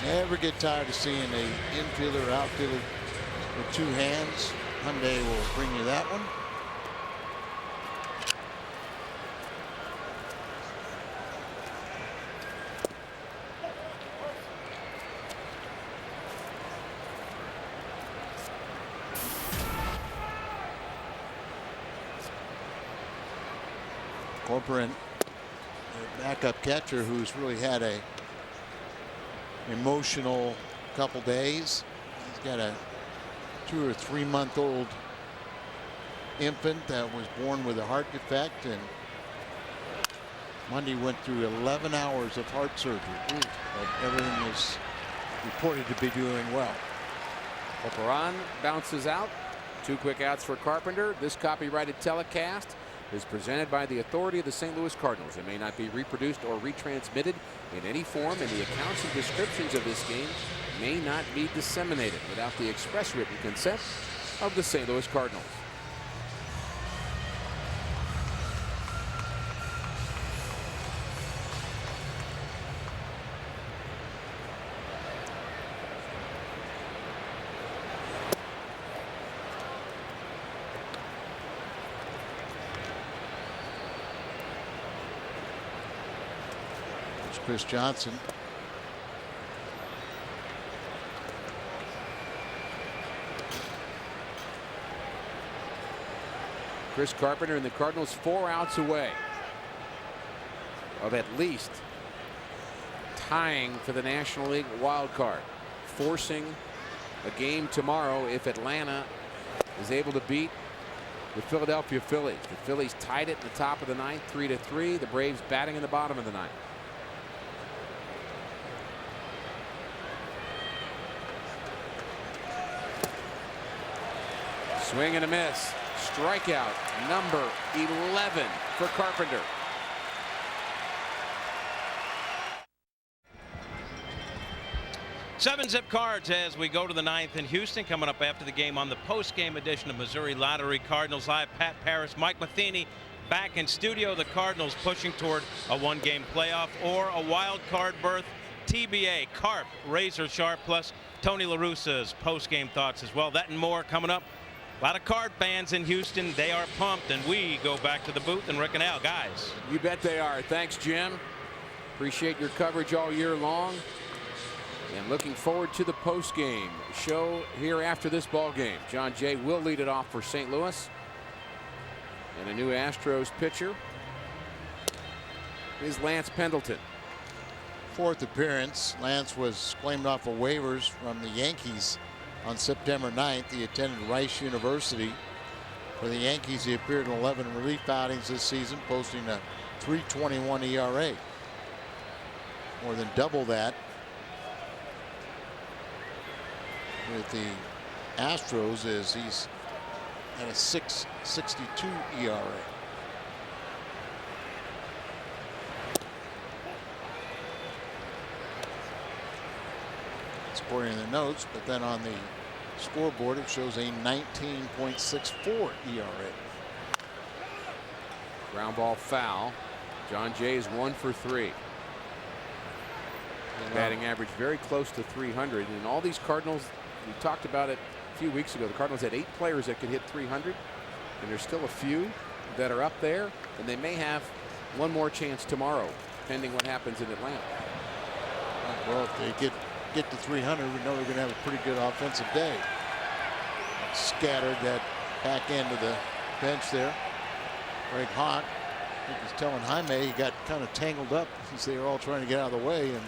Never get tired of seeing a infielder or outfielder with 2 hands. Hyundai will bring you that one. Corcoran, the backup catcher, who's really had a emotional couple days. He's got a 2 or 3 month old infant that was born with a heart defect, and Monday went through 11 hours of heart surgery. But everything is reported to be doing well. Corcoran bounces out. 2 quick outs for Carpenter. This copyrighted telecast is presented by the authority of the St. Louis Cardinals. It may not be reproduced or retransmitted in any form, and the accounts and descriptions of this game may not be disseminated without the express written consent of the St. Louis Cardinals. Chris Johnson. Chris Carpenter and the Cardinals 4 outs away of at least tying for the National League wild card, forcing a game tomorrow if Atlanta is able to beat the Philadelphia Phillies. The Phillies tied it in the top of the 9th, 3-3. The Braves batting in the bottom of the 9th. Swing and a miss. Strikeout number 11 for Carpenter. Seven zip cards as we go to the 9th in Houston. Coming up after the game on the post-game edition of Missouri Lottery Cardinals Live. Pat Paris, Mike Matheny back in studio. The Cardinals pushing toward a 1-game playoff or a wild card berth. TBA, Carp, razor sharp, plus Tony La Russa's post-game thoughts as well. That and more coming up. A lot of Card fans in Houston. They are pumped, and we go back to the booth. And Rick and Al, guys. You bet they are. Thanks, Jim. Appreciate your coverage all year long. And looking forward to the post-game show here after this ball game. John Jay will lead it off for St. Louis. And a new Astros pitcher is Lance Pendleton. 4th appearance. Lance was claimed off of waivers from the Yankees on September 9th. He attended Rice University. For the Yankees, he appeared in 11 relief outings this season, posting a .321 ERA. More than double that with the Astros, as he's at a .662 ERA. According to the notes, but then on the scoreboard it shows a 19.64 ERA. Ground ball foul. John Jay is 1 for 3. Batting average very close to 300. And all these Cardinals, we talked about it a few weeks ago, the Cardinals had 8 players that could hit 300, and there's still a few that are up there, and they may have one more chance tomorrow, pending what happens in Atlanta. Well, if they get to 300, we know they're going to have a pretty good offensive day. Scattered that back end of the bench there. Greg Hawk, I think he's telling Jaime he got kind of tangled up since they were all trying to get out of the way. And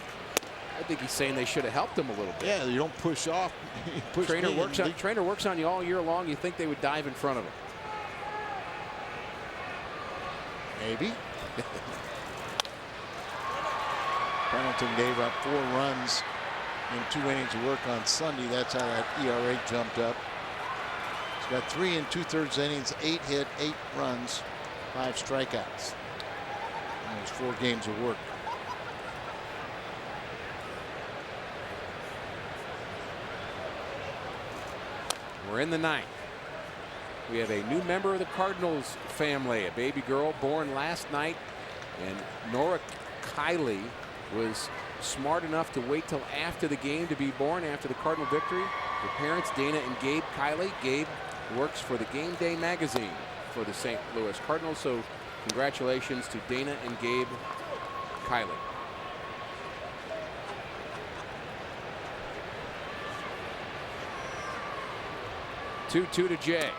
I think he's saying they should have helped him a little bit. yeah, you don't push off. You push trainer works on you all year long. You think they would dive in front of him? Maybe. Pendleton gave up 4 runs in 2 innings of work on Sunday. That's how that ERA jumped up. He's got 3 2/3 innings, 8 hit, 8 runs, 5 strikeouts. And those 4 games of work. We're in the 9th. We have a new member of the Cardinals family, a baby girl born last night, and Nora Kiley was smart enough to wait till after the game to be born, after the Cardinal victory. Her parents, Dana and Gabe Kiley. Gabe works for the Game Day magazine for the St. Louis Cardinals, so congratulations to Dana and Gabe Kiley. Two to Jay.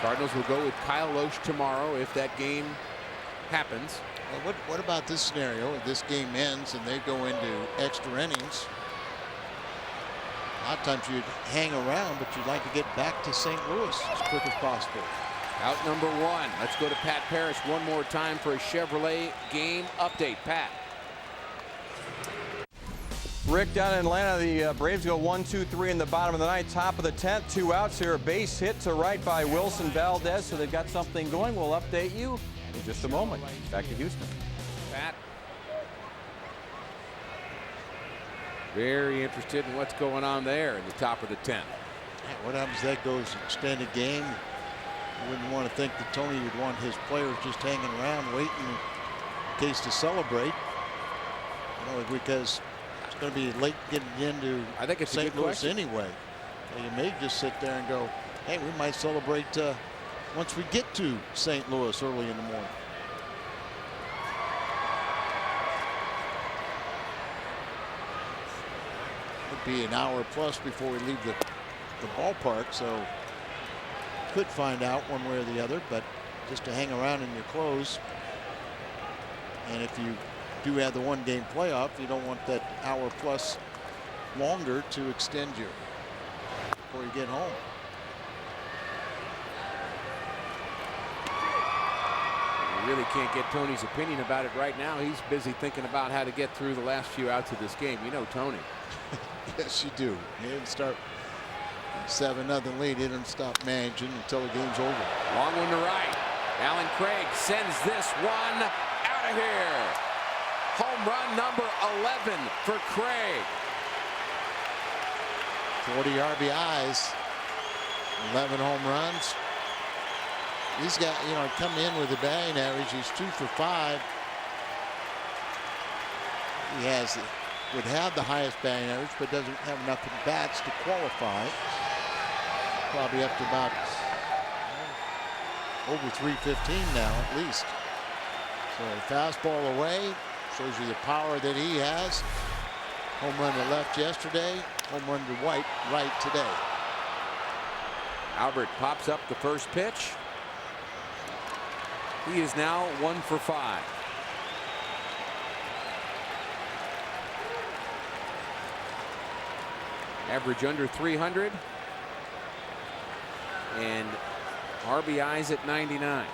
Cardinals will go with Kyle Loesch tomorrow if that game happens. Well, what about this scenario? If this game ends and they go into extra innings, a lot of times you'd hang around, but you'd like to get back to St. Louis as quick as possible. Out number 1. Let's go to Pat Parrish one more time for a Chevrolet game update. Pat. Rick, down in Atlanta, the Braves go 1-2-3 in the bottom of the 9th, top of the 10th. 2 outs here. A base hit to right by Wilson Valdez, so they've got something going. We'll update you in just a moment. Back to Houston. Pat. Very interested in what's going on there in the top of the 10th. Yeah, what happens if that goes extended game? You wouldn't want to think that Tony would want his players just hanging around waiting in case to celebrate. You know, because it's going to be late getting into St. Louis anyway. So you may just sit there and go, hey, we might celebrate once we get to St. Louis early in the morning. Would be an hour plus before we leave the ballpark, so could find out one way or the other, but just to hang around in your clothes. And if you do have the 1-game playoff, you don't want that hour plus longer to extend you before you get home. You really can't get Tony's opinion about it right now. He's busy thinking about how to get through the last few outs of this game. You know Tony. Yes, you do. He didn't start 7-0 lead. He didn't stop managing until the game's over. Long one to right. Alan Craig sends this one out of here. Home run number 11 for Craig. 40 RBIs, 11 home runs. He's got, you know, come in with a batting average. He's 2 for 5. He would have the highest batting average, but doesn't have enough bats to qualify. Probably up to about over 315 now, at least. So fastball away, shows you the power that he has. Home run to left yesterday, home run to right today. Albert pops up the first pitch. He is now 1 for 5. Average under 300. And RBIs at 99.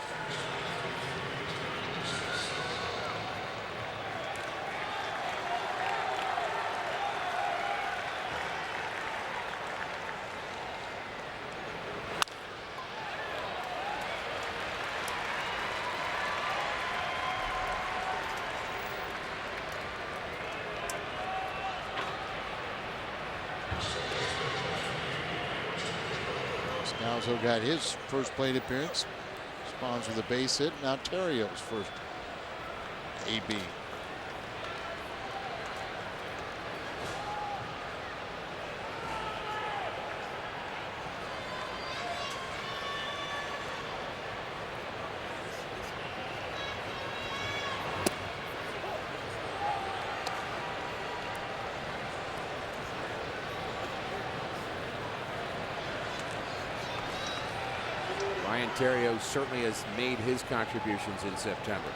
Alzo got his first plate appearance. Responds with a base hit. Now Terrio's first AB. Ryan Theriot certainly has made his contributions in September.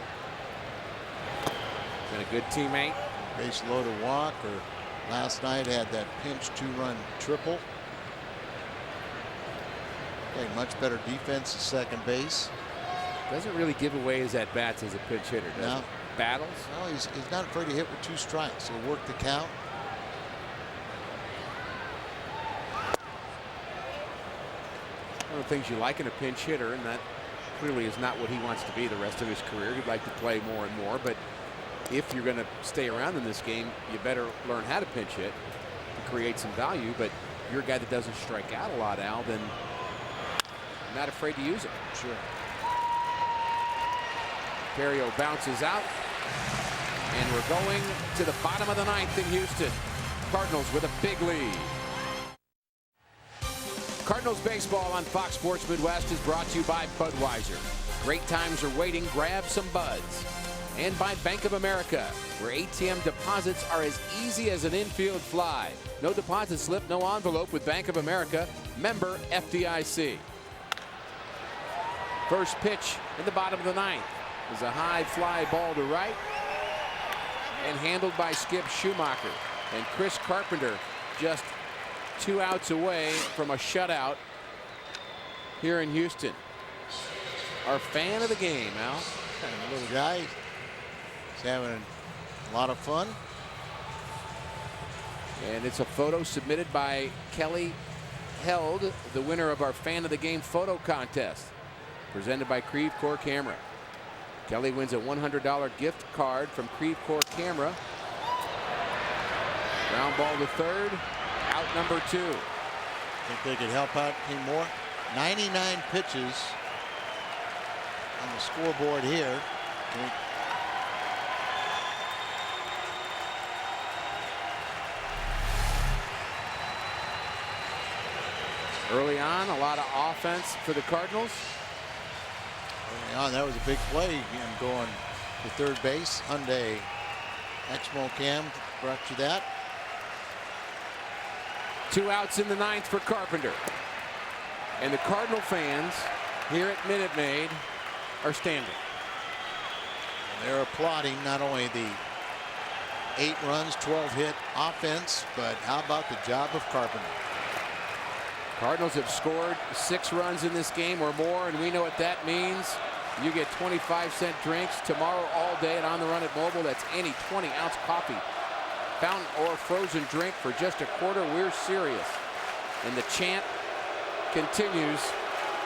Been a good teammate. Base loaded walk, or last night had that pinch 2-run triple. Played much better defense at second base. Doesn't really give away his at-bats as a pinch hitter, does he? Battles? No, he's not afraid to hit with 2 strikes. He'll work the count. One of the things you like in a pinch hitter, and that clearly is not what he wants to be the rest of his career. He'd like to play more and more, but if you're going to stay around in this game, you better learn how to pinch hit to create some value. But if you're a guy that doesn't strike out a lot, Al, then I'm not afraid to use it. Sure. Theriot bounces out, and we're going to the bottom of the 9th in Houston. Cardinals with a big lead. Cardinals baseball on Fox Sports Midwest is brought to you by Budweiser. Great times are waiting. Grab some buds. And by Bank of America, where ATM deposits are as easy as an infield fly. No deposit slip, no envelope with Bank of America. Member FDIC. First pitch in the bottom of the 9th is a high fly ball to right, and handled by Skip Schumacher. And Chris Carpenter just 2 outs away from a shutout here in Houston. Our fan of the game, Al. Little guy. He's having a lot of fun. And it's a photo submitted by Kelly Held, the winner of our fan of the game photo contest, presented by Creve Core Camera. Kelly wins a $100 gift card from Creve Core Camera. Ground ball to third. Out number 2. Think they could help out any more? 99 pitches on the scoreboard here. Early on, a lot of offense for the Cardinals. Early on, that was a big play. Him going to third base. Hyundai Exmo Cam brought you that. 2 outs in the 9th for Carpenter. And the Cardinal fans here at Minute Maid are standing. They're applauding not only the 8 runs, 12 hit offense, but how about the job of Carpenter? Cardinals have scored 6 runs in this game or more, and we know what that means. You get 25-cent drinks tomorrow all day at On the Run at Mobile. That's any 20-ounce coffee, fountain or frozen drink for just a quarter. We're serious. And the chant continues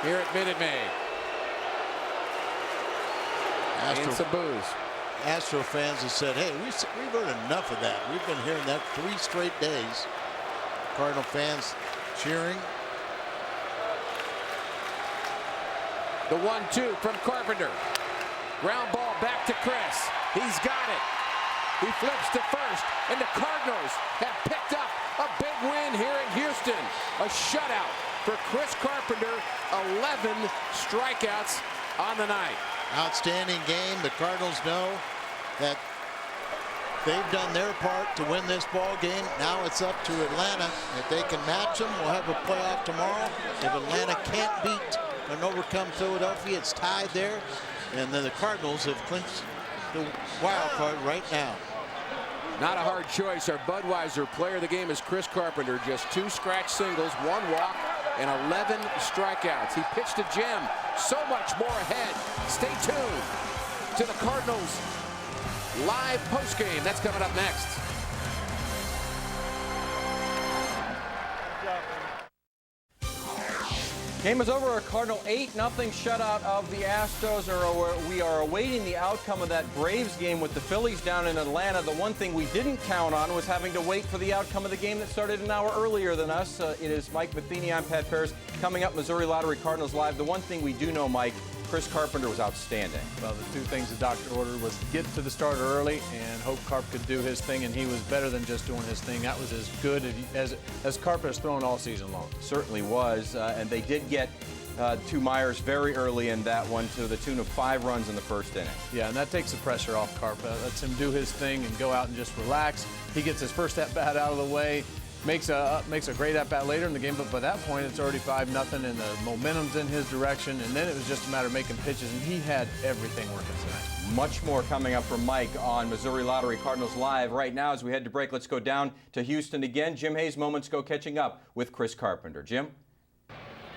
here at Minute Maid. And some booze. Astro fans have said, hey, we've heard enough of that. We've been hearing that 3 straight days. Cardinal fans cheering. The 1-2 from Carpenter. Ground ball back to Chris. He's got it. He flips to first, and the Cardinals have picked up a big win here in Houston. A shutout for Chris Carpenter. 11 strikeouts on the night. Outstanding game. The Cardinals know that they've done their part to win this ball game. Now it's up to Atlanta. If they can match them, we'll have a playoff tomorrow. If Atlanta can't beat and overcome Philadelphia, it's tied there. And then the Cardinals have clinched the wild card right now. Not a hard choice. Our Budweiser player of the game is Chris Carpenter. Just 2 scratch singles, 1 walk, and 11 strikeouts. He pitched a gem. So much more ahead. Stay tuned to the Cardinals live postgame. That's coming up next. Game is over. A Cardinal 8-0 shutout of the Astros. We are awaiting the outcome of that Braves game with the Phillies down in Atlanta. The one thing we didn't count on was having to wait for the outcome of the game that started an hour earlier than us. It is Mike Matheny. I'm Pat Paris. Coming up, Missouri Lottery Cardinals Live. The one thing we do know, Mike, Chris Carpenter was outstanding. Well, the two things the doctor ordered was get to the starter early and hope Carp could do his thing, and he was better than just doing his thing. That was as good as Carp has thrown all season long. Certainly was, and they did get to Myers very early in that one to the tune of 5 runs in the first inning. Yeah, and that takes the pressure off Carp. Lets him do his thing and go out and just relax. He gets his first at-bat out of the way. Makes a great at-bat later in the game, but by that point it's already 5-0 and the momentum's in his direction, and then it was just a matter of making pitches, and he had everything working tonight. Much more coming up from Mike on Missouri Lottery Cardinals Live. Right now, as we head to break, let's go down to Houston again. Jim Hayes moments ago catching up with Chris Carpenter. Jim?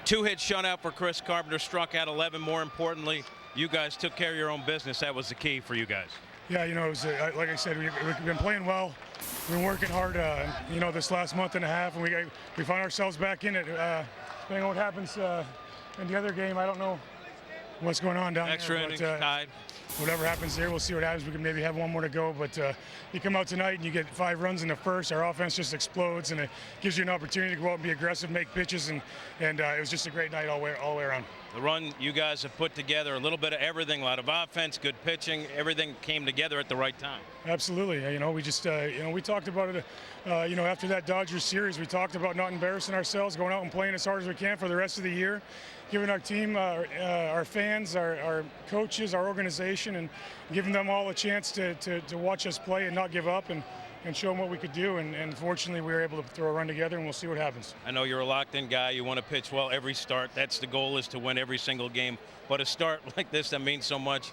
2-hit shutout for Chris Carpenter, struck out 11. More importantly, you guys took care of your own business. That was the key for you guys. Yeah, it was, like I said, we've been playing well. We've been working hard, this last month and a half, and we find ourselves back in it. Depending on what happens in the other game, I don't know what's going on down Extra there. innings, tied. Whatever happens there, we'll see what happens. We can maybe have one more to go, but you come out tonight and you get 5 runs in the first. Our offense just explodes, and it gives you an opportunity to go out and be aggressive, make pitches, and it was just a great night all the way around. The run you guys have put together, a little bit of everything, a lot of offense, good pitching, everything came together at the right time. Absolutely. We just, we talked about it, after that Dodgers series, we talked about not embarrassing ourselves, going out and playing as hard as we can for the rest of the year, giving our team, our fans, our coaches, our organization, and giving them all a chance to watch us play and not give up and show them what we could do, and fortunately we were able to throw a run together, and we'll see what happens. I know you're a locked-in guy. You want to pitch well every start. That's the goal, is to win every single game. But a start like this that means so much.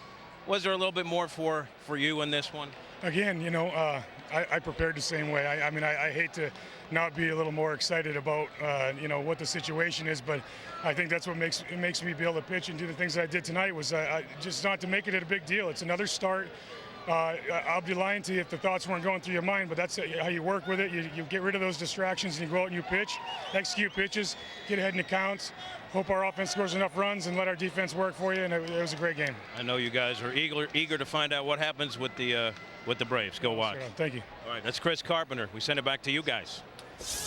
Was there a little bit more for you in this one? Again, I prepared the same way. I hate to not be a little more excited about what the situation is, but I think that's what makes me be able to pitch and do the things that I did tonight, was just not to make it a big deal. It's another start. I'll be lying to you if the thoughts weren't going through your mind, but that's how you work with it. You get rid of those distractions and you go out and you pitch, execute pitches, get ahead in the counts, hope our offense scores enough runs, and let our defense work for you, and it was a great game. I know you guys are eager to find out what happens with the Braves. Go watch. Thank you. All right, that's Chris Carpenter. We send it back to you guys.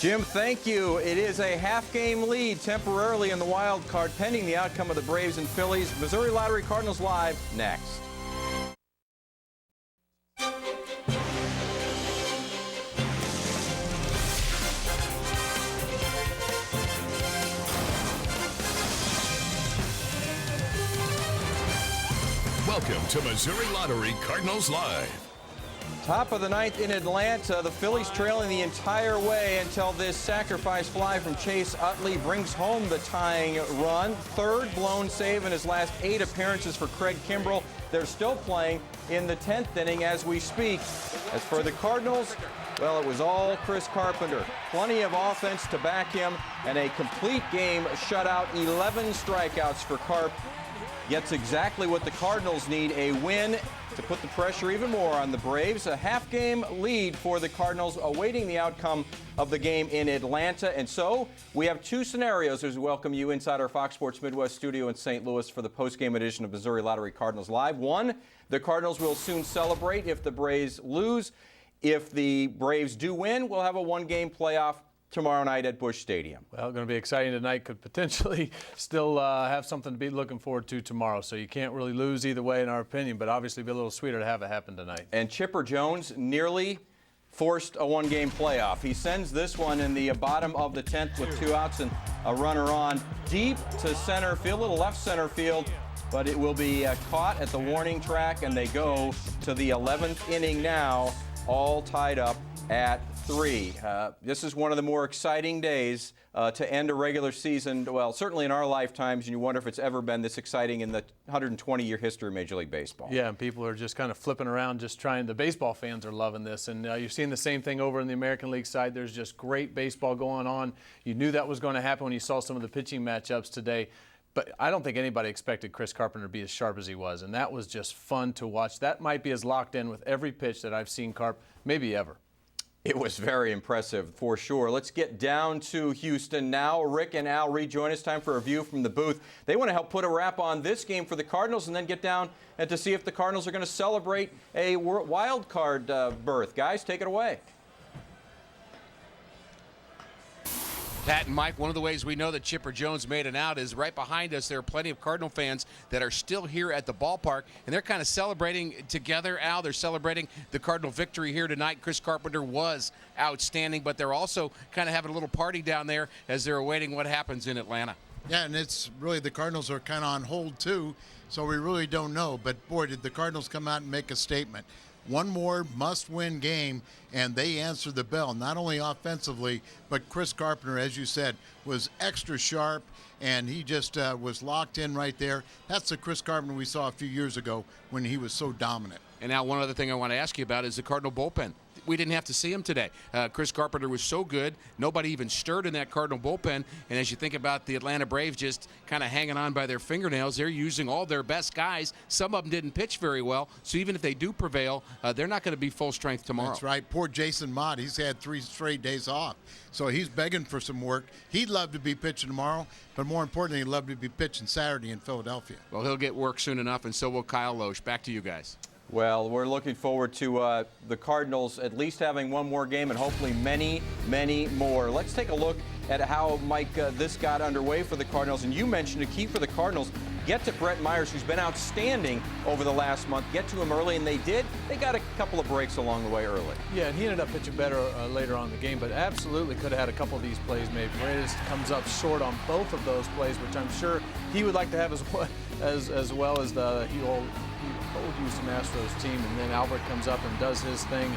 Jim, thank you. It is a half-game lead temporarily in the wild card, pending the outcome of the Braves and Phillies. Missouri Lottery Cardinals Live next. Welcome to Missouri Lottery Cardinals Live. Top of the ninth in Atlanta. The Phillies trailing the entire way until this sacrifice fly from Chase Utley brings home the tying run. Third blown save in his last 8 appearances for Craig Kimbrell. They're still playing in the 10th inning as we speak. As for the Cardinals, well, it was all Chris Carpenter. Plenty of offense to back him, and a complete game shutout. 11 strikeouts for Carp. Gets exactly what the Cardinals need, a win to put the pressure even more on the Braves. A half-game lead for the Cardinals, awaiting the outcome of the game in Atlanta. And so we have 2 scenarios as we welcome you inside our Fox Sports Midwest studio in St. Louis for the post-game edition of Missouri Lottery Cardinals Live. 1, the Cardinals will soon celebrate if the Braves lose. If the Braves do win, we'll have a 1-game playoff tomorrow night at Busch Stadium. Well, going to be exciting tonight. Could potentially still have something to be looking forward to tomorrow. So you can't really lose either way, in our opinion, but obviously be a little sweeter to have it happen tonight. And Chipper Jones nearly forced a 1-game playoff. He sends this one in the bottom of the 10th with 2 outs and a runner on, deep to center field, little left center field, but it will be caught at the warning track, and they go to the 11th inning now, all tied up at 3. This is one of the more exciting days to end a regular season, well, certainly in our lifetimes, and you wonder if it's ever been this exciting in the 120-year history of Major League Baseball. Yeah, and people are just kind of flipping around, just trying. The baseball fans are loving this, and you're seeing the same thing over in the American League side. There's just great baseball going on. You knew that was going to happen when you saw some of the pitching matchups today. But I don't think anybody expected Chris Carpenter to be as sharp as he was, and that was just fun to watch. That might be as locked in with every pitch that I've seen Carp, maybe ever. It was very impressive, for sure. Let's get down to Houston now. Rick and Al rejoin us. Time for a view from the booth. They want to help put a wrap on this game for the Cardinals and then get down and to see if the Cardinals are going to celebrate a wild card berth. Guys, take it away. Pat and Mike, one of the ways we know that Chipper Jones made an out is right behind us. There are plenty of Cardinal fans that are still here at the ballpark, and they're kind of celebrating together, Al. They're celebrating the Cardinal victory here tonight. Chris Carpenter was outstanding, but they're also kind of having a little party down there as they're awaiting what happens in Atlanta. Yeah, and it's really the Cardinals are kind of on hold, too, so we really don't know. But, boy, did the Cardinals come out and make a statement. One more must-win game, and they answered the bell, not only offensively, but Chris Carpenter, as you said, was extra sharp, and he just was locked in right there. That's the Chris Carpenter we saw a few years ago when he was so dominant. And now one other thing I want to ask you about is the Cardinal bullpen. We didn't have to see him today. Chris Carpenter was so good. Nobody even stirred in that Cardinal bullpen. And as you think about the Atlanta Braves just kind of hanging on by their fingernails, they're using all their best guys. Some of them didn't pitch very well. So even if they do prevail, they're not going to be full strength tomorrow. That's right. Poor Jason Mott. He's had 3 straight days off. So he's begging for some work. He'd love to be pitching tomorrow, but more importantly, he'd love to be pitching Saturday in Philadelphia. Well, he'll get work soon enough, and so will Kyle Loesch. Back to you guys. Well, we're looking forward to the Cardinals at least having one more game and hopefully many, many more. Let's take a look at how, Mike, this got underway for the Cardinals. And you mentioned a key for the Cardinals, get to Brett Myers, who's been outstanding over the last month. Get to him early, and they did. They got a couple of breaks along the way early. Yeah, and he ended up pitching better later on in the game, but absolutely could have had a couple of these plays made. Reyes comes up short on both of those plays, which I'm sure he would like to have as well as the old Houston Astros team. And then Albert comes up and does his thing,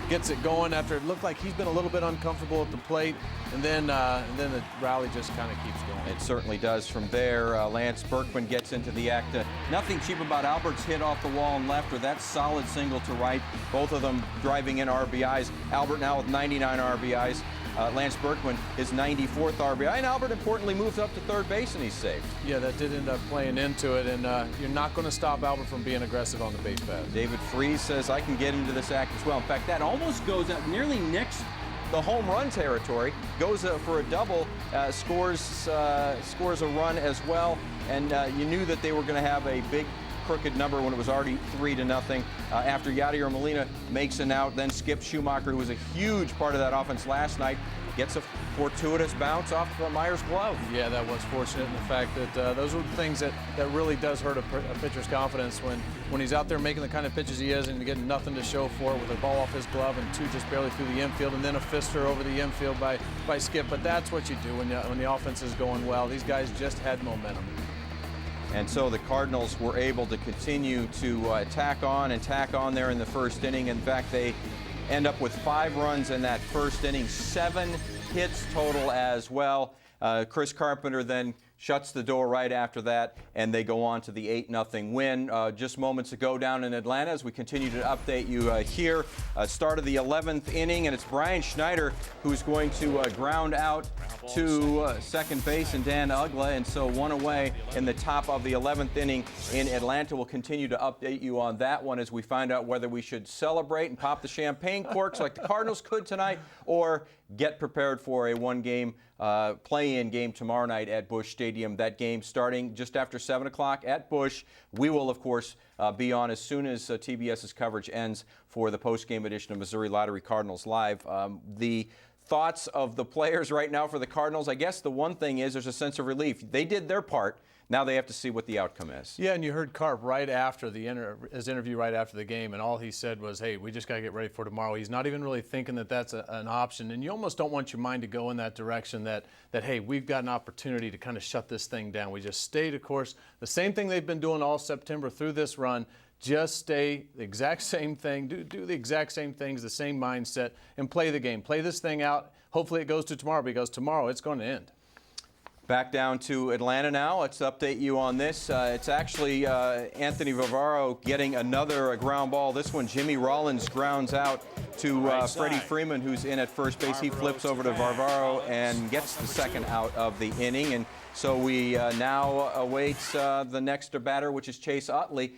gets it going after it looked like he's been a little bit uncomfortable at the plate, and then the rally just kind of keeps going. It certainly does. From there, Lance Berkman gets into the act. Nothing cheap about Albert's hit off the wall and left, or that solid single to right. Both of them driving in RBIs. Albert now with 99 RBIs. Lance Berkman his 94th RBI, and Albert importantly moves up to third base and he's saved. Yeah, that did end up playing into it, and you're not going to stop Albert from being aggressive on the base paths. David Freese says I can get into this act as well. In fact, that almost goes out nearly next the home run territory. Goes for a double, scores a run as well, and you knew that they were going to have a big crooked number when it was already 3-0 after Yadier Molina makes an out. Then Skip Schumacher, who was a huge part of that offense last night, gets a fortuitous bounce off Myers' glove. Yeah, that was fortunate in the fact that those are the things that really does hurt a pitcher's confidence when he's out there making the kind of pitches he is and getting nothing to show for it with a ball off his glove and 2 just barely through the infield, and then a fister over the infield by Skip. But that's what you do when the offense is going well. These guys just had momentum. And so the Cardinals were able to continue to tack on there in the first inning. In fact, they end up with 5 runs in that first inning, 7 hits total as well. Chris Carpenter then shuts the door right after that, and they go on to the 8-0 win. Just moments ago down in Atlanta, as we continue to update you here, start of the 11th inning, and it's Brian Schneider who's going to ground out to second base and Dan Ugla, and so 1 away in the top of the 11th inning in Atlanta. We'll continue to update you on that one as we find out whether we should celebrate and pop the champagne corks like the Cardinals could tonight, or get prepared for a one-game play-in game tomorrow night at Busch Stadium. That game starting just after 7 o'clock at Busch. We will, of course, be on as soon as TBS's coverage ends for the post-game edition of Missouri Lottery Cardinals Live. The thoughts of the players right now for the Cardinals, I guess the one thing is there's a sense of relief. They did their part. Now they have to see what the outcome is. Yeah, and you heard Carp right after his interview right after the game, and all he said was, hey, we just got to get ready for tomorrow. He's not even really thinking that that's an option, and you almost don't want your mind to go in that direction that hey, we've got an opportunity to kind of shut this thing down. We just stayed, of course, the same thing they've been doing all September through this run. Just stay the exact same thing, do the exact same things, the same mindset, and play the game. Play this thing out. Hopefully it goes to tomorrow, because tomorrow it's going to end. Back down to Atlanta now. Let's update you on this. It's actually Anthony Varvaro getting another ground ball. This one, Jimmy Rollins grounds out to Freddie Freeman, who's in at first base. He flips over to Varvaro and gets the second out of the inning. And so we now await the next batter, which is Chase Utley.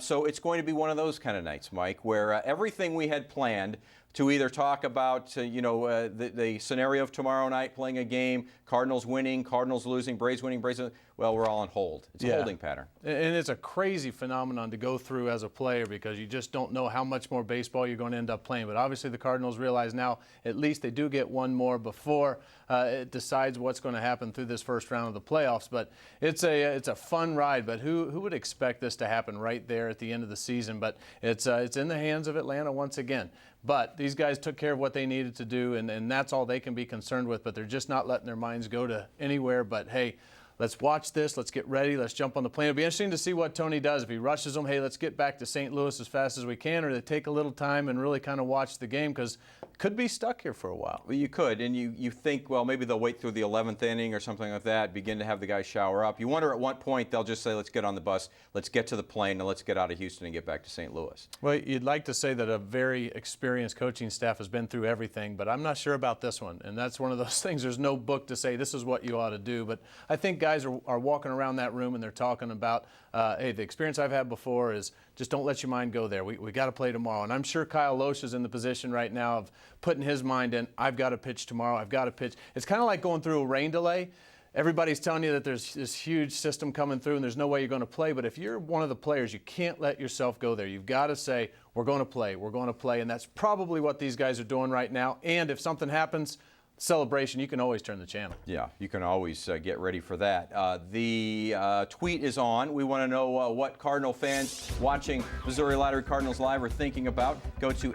So it's going to be one of those kind of nights, Mike, where everything we had planned to either talk about, the scenario of tomorrow night playing a game, Cardinals winning, Cardinals losing, Braves winning, Braves losing. Well, we're all on hold. It's a holding pattern. And it's a crazy phenomenon to go through as a player because you just don't know how much more baseball you're going to end up playing. But obviously the Cardinals realize now at least they do get one more before it decides what's going to happen through this first round of the playoffs. But it's a fun ride. But who would expect this to happen right there at the end of the season? But it's in the hands of Atlanta once again. But these guys took care of what they needed to do, and that's all they can be concerned with. But they're just not letting their minds go to anywhere. But, hey, let's watch this. Let's get ready. Let's jump on the plane. It'll be interesting to see what Tony does. If he rushes them, hey, let's get back to St. Louis as fast as we can, or they take a little time and really kind of watch the game because could be stuck here for a while. Well, you could, and you think, well, maybe they'll wait through the 11th inning or something like that, begin to have the guys shower up. You wonder at what point they'll just say, let's get on the bus, let's get to the plane, and let's get out of Houston and get back to St. Louis. Well, you'd like to say that a very experienced coaching staff has been through everything, but I'm not sure about this one. And that's one of those things. There's no book to say this is what you ought to do. But I think guys are walking around that room and they're talking about, hey, the experience I've had before is just don't let your mind go there. We got to play tomorrow. And I'm sure Kyle Loesch is in the position right now of putting his mind in, I've got to pitch tomorrow, I've got to pitch. It's kind of like going through a rain delay. Everybody's telling you that there's this huge system coming through and there's no way you're going to play. But if you're one of the players, you can't let yourself go there. You've got to say, we're going to play, we're going to play. And that's probably what these guys are doing right now. And if something happens, celebration, you can always turn the channel. Yeah, you can always get ready for that. The tweet is on. We want to know what Cardinal fans watching Missouri Lottery Cardinals Live are thinking about. Go to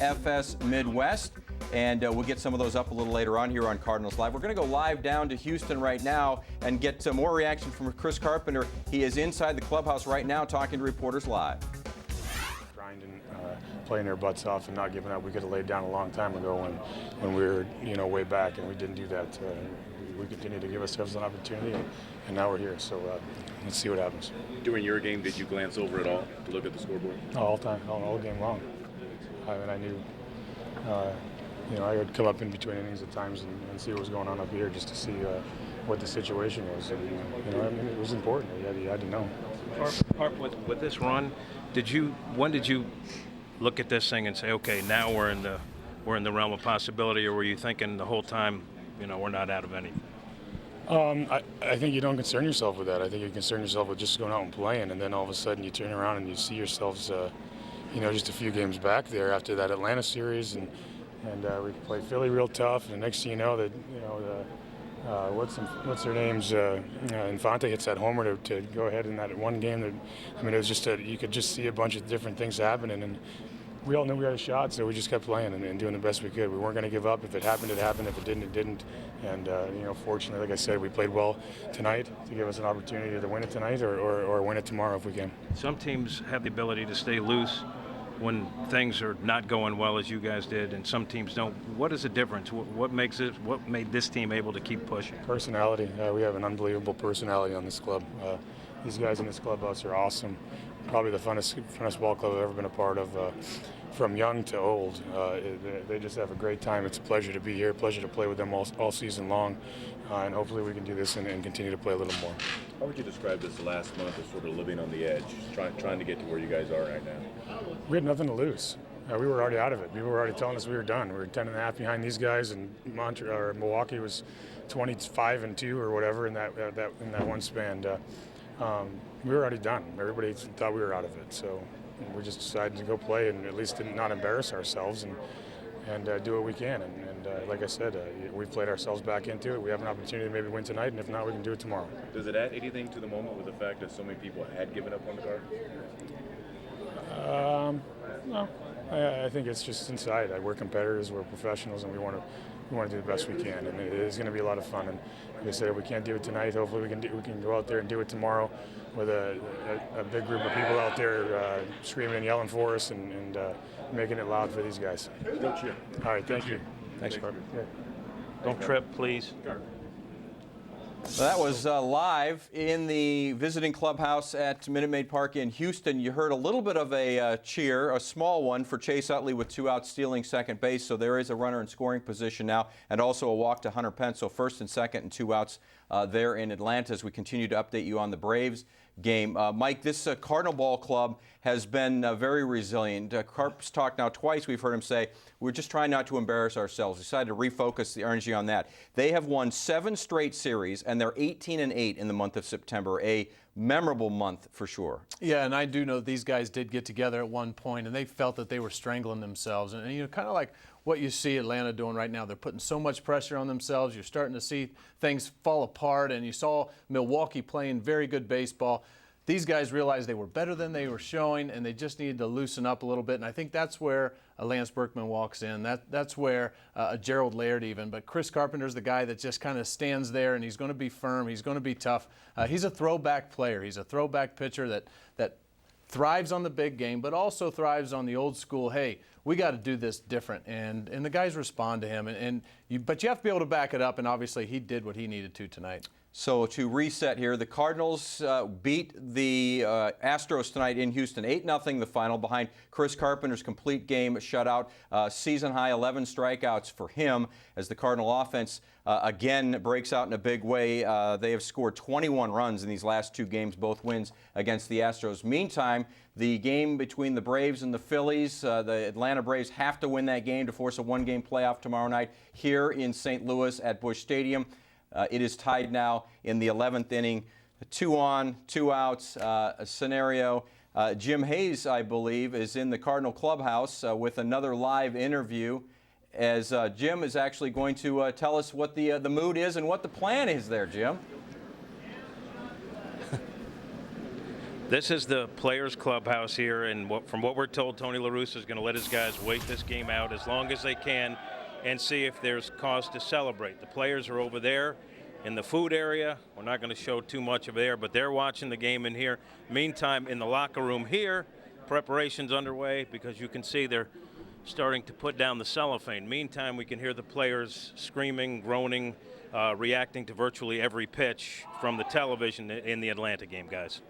@FSMidwest, and we'll get some of those up a little later on here on Cardinals Live. We're going to go live down to Houston right now and get some more reaction from Chris Carpenter. He is inside the clubhouse right now talking to reporters live. Grinding, playing their butts off and not giving up. We could have laid down a long time ago when we were, way back, and we didn't do that. We continued to give ourselves an opportunity, and now we're here. So let's see what happens. During your game, did you glance over at all to look at the scoreboard? All time, all game long. I mean, I knew, I would come up in between innings at times and see what was going on up here just to see what the situation was. And, it was important. You had to know. Harp, with this run, when did you look at this thing and say, okay, now we're in the realm of possibility, or were you thinking the whole time, we're not out of anything? I think you don't concern yourself with that. I think you concern yourself with just going out and playing, and then all of a sudden you turn around and you see yourselves, just a few games back there after that Atlanta series, and we played Philly real tough. And the next thing you know, what's their names? Infante hits that homer to go ahead in that one game. It was just you could just see a bunch of different things happening, and we all knew we had a shot, so we just kept playing and doing the best we could. We weren't going to give up. If it happened, it happened. If it didn't, it didn't. And fortunately, like I said, we played well tonight to give us an opportunity to win it tonight or win it tomorrow if we can. Some teams have the ability to stay loose when things are not going well, as you guys did, and some teams don't. What is the difference? What made this team able to keep pushing? Personality. We have an unbelievable personality on this club. These guys in this clubhouse are awesome. Probably the funnest ball club I've ever been a part of, from young to old. They just have a great time. It's a pleasure to be here, pleasure to play with them all season long, and hopefully we can do this and continue to play a little more. How would you describe this last month as sort of living on the edge, trying to get to where you guys are right now? We had nothing to lose. We were already out of it. People were already telling us we were done. We were 10.5 behind these guys, and Milwaukee was 25-2 or whatever in that one span. We were already done. Everybody thought we were out of it. So we just decided to go play and at least not embarrass ourselves and do what we can. And like I said, we've played ourselves back into it. We have an opportunity to maybe win tonight, and if not, we can do it tomorrow. Does it add anything to the moment with the fact that so many people had given up on the card? No. I think it's just inside. We're competitors, we're professionals, and we want to do the best we can. And it is going to be a lot of fun. And like I said, if we can't do it tonight, hopefully we can go out there and do it tomorrow with a big group of people out there screaming and yelling for us and making it loud for these guys. Don't cheer. All right, thank you. Thanks, Carter. Don't trip, please. So that was live in the visiting clubhouse at Minute Maid Park in Houston. You heard a little bit of a cheer, a small one, for Chase Utley with 2 outs stealing second base. So there is a runner in scoring position now, and also a walk to Hunter Pence. So first and second and 2 outs there in Atlanta as we continue to update you on the Braves game. Mike, this Cardinal ball club has been very resilient. Carp's talked now twice. We've heard him say, we're just trying not to embarrass ourselves. We decided to refocus the energy on that. They have won 7 straight series, and they're 18-8 in the month of September. A memorable month for sure. Yeah, and I do know these guys did get together at one point, and they felt that they were strangling themselves. And you know, kind of like what you see Atlanta doing right now. They're putting so much pressure on themselves. You're starting to see things fall apart, and you saw Milwaukee playing very good baseball. These guys realized they were better than they were showing, and they just needed to loosen up a little bit. And I think that's where Lance Berkman walks in. That's where Gerald Laird even. But Chris Carpenter's the guy that just kind of stands there, and he's going to be firm. He's going to be tough. He's a throwback player. He's a throwback pitcher that thrives on the big game, but also thrives on the old school, hey, we got to do this different. And the guys respond to him. But you have to be able to back it up, and obviously he did what he needed to tonight. So to reset here, the Cardinals beat the Astros tonight in Houston, 8-0 the final, behind Chris Carpenter's complete game shutout, season-high 11 strikeouts for him as the Cardinal offense again breaks out in a big way. They have scored 21 runs in these last 2 games, both wins against the Astros. Meantime, the game between the Braves and the Phillies, the Atlanta Braves have to win that game to force a 1-game playoff tomorrow night here in St. Louis at Busch Stadium. It is tied now in the 11th inning, 2 on, 2 outs scenario. Jim Hayes, I believe, is in the Cardinal clubhouse with another live interview, as Jim is actually going to tell us what the mood is and what the plan is there, Jim. This is the players' clubhouse here, and from what we're told, Tony La Russa is going to let his guys wait this game out as long as they can and see if there's cause to celebrate. The players are over there in the food area. We're not going to show too much of there, but they're watching the game in here. Meantime, in the locker room here, preparations underway because you can see they're starting to put down the cellophane. Meantime, we can hear the players screaming, groaning, reacting to virtually every pitch from the television in the Atlanta game, guys.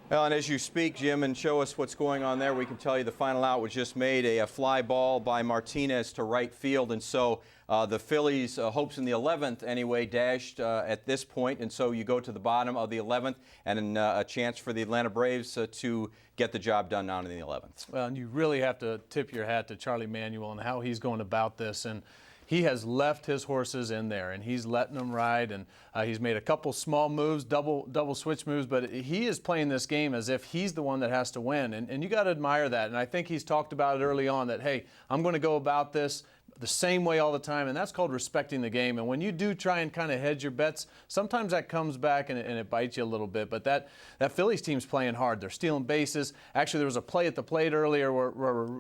Well, and as you speak, Jim, and show us what's going on there, we can tell you the final out was just made, a fly ball by Martinez to right field, and so the Phillies' hopes in the 11th, anyway, dashed at this point, and so you go to the bottom of the 11th, and a chance for the Atlanta Braves to get the job done down in the 11th. Well, and you really have to tip your hat to Charlie Manuel and how he's going about this, and he has left his horses in there, and he's letting them ride, and he's made a couple small moves, double switch moves, but he is playing this game as if he's the one that has to win, and you got to admire that. And I think he's talked about it early on that, hey, I'm going to go about this the same way all the time, and that's called respecting the game. And when you do try and kind of hedge your bets, sometimes that comes back and it bites you a little bit. But that Phillies team's playing hard. They're stealing bases. Actually, there was a play at the plate earlier where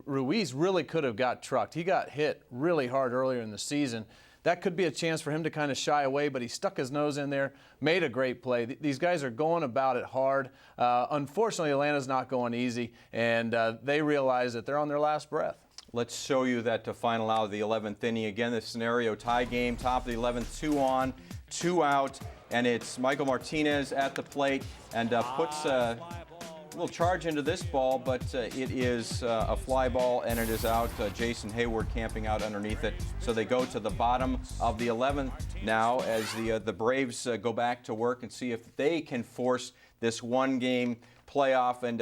Ruiz really could have got trucked. He got hit really hard earlier in the season. That could be a chance for him to kind of shy away, but he stuck his nose in there, made a great play. These guys are going about it hard. Unfortunately, Atlanta's not going easy, and they realize that they're on their last breath. Let's show you that final out of the 11th inning. Again, the scenario tie game, top of the 11th, 2 on, 2 out, and it's Michael Martinez at the plate and puts a little charge into this ball, but it is a fly ball and it is out. Jason Hayward camping out underneath it. So they go to the bottom of the 11th now as the Braves go back to work and see if they can force this 1-game playoff. And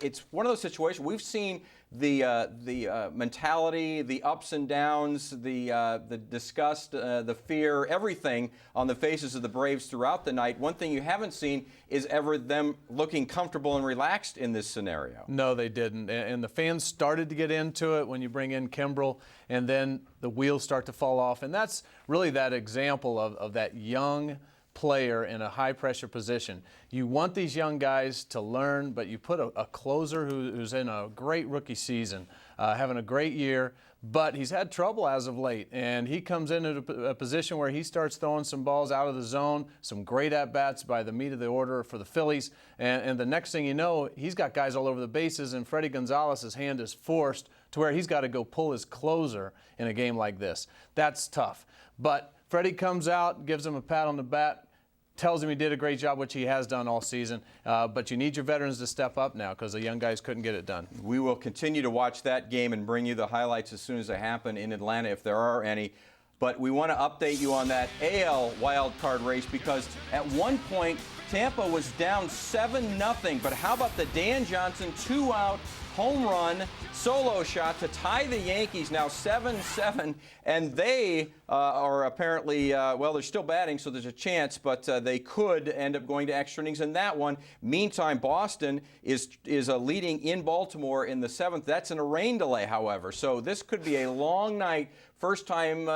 it's one of those situations we've seen. The mentality, the ups and downs, the disgust, the fear, everything on the faces of the Braves throughout the night. One thing you haven't seen is ever them looking comfortable and relaxed in this scenario. No, they didn't. And the fans started to get into it when you bring in Kimbrel, and then the wheels start to fall off. And that's really that example of that young player in a high-pressure position. You want these young guys to learn, but you put a closer who's in a great rookie season, having a great year, but he's had trouble as of late, and he comes into a position where he starts throwing some balls out of the zone, some great at-bats by the meat of the order for the Phillies, and the next thing you know, he's got guys all over the bases, and Freddie Gonzalez's hand is forced to where he's got to go pull his closer in a game like this. That's tough. But Freddie comes out, gives him a pat on the back, tells him he did a great job, which he has done all season. But you need your veterans to step up now because the young guys couldn't get it done. We will continue to watch that game and bring you the highlights as soon as they happen in Atlanta, if there are any. But we want to update you on that AL wildcard race because at one point, Tampa was down 7-0. But how about the Dan Johnson 2-out home run solo shot to tie the Yankees, now 7-7, and they are apparently, well, they're still batting, so there's a chance, but they could end up going to extra innings in that one. Meantime, Boston is leading in Baltimore in the 7th. That's in a rain delay, however, so this could be a long night. First time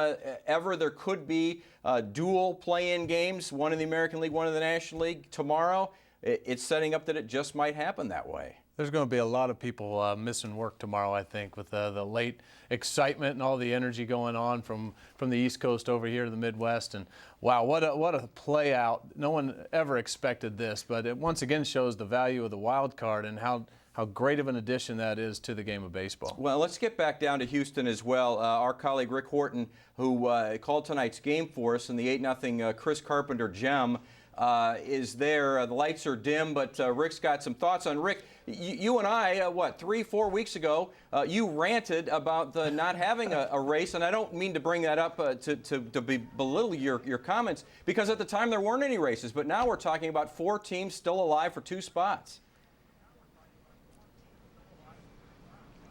ever there could be dual play-in games, one in the American League, one in the National League. Tomorrow, it's setting up that it just might happen that way. There's going to be a lot of people missing work tomorrow, I think, with the late excitement and all the energy going on from the East Coast over here to the Midwest. And wow, what a play out. No one ever expected this, but it once again shows the value of the wild card and how great of an addition that is to the game of baseball. Well, let's get back down to Houston as well. Our colleague Rick Horton, who called tonight's game for us in the 8-0 Chris Carpenter gem, is there. The lights are dim, but Rick's got some thoughts on. Rick, you and I, 3-4 weeks ago, you ranted about the not having a race, and I don't mean to bring that up to belittle your comments, because at the time there weren't any races, but now we're talking about 4 teams still alive for 2 spots.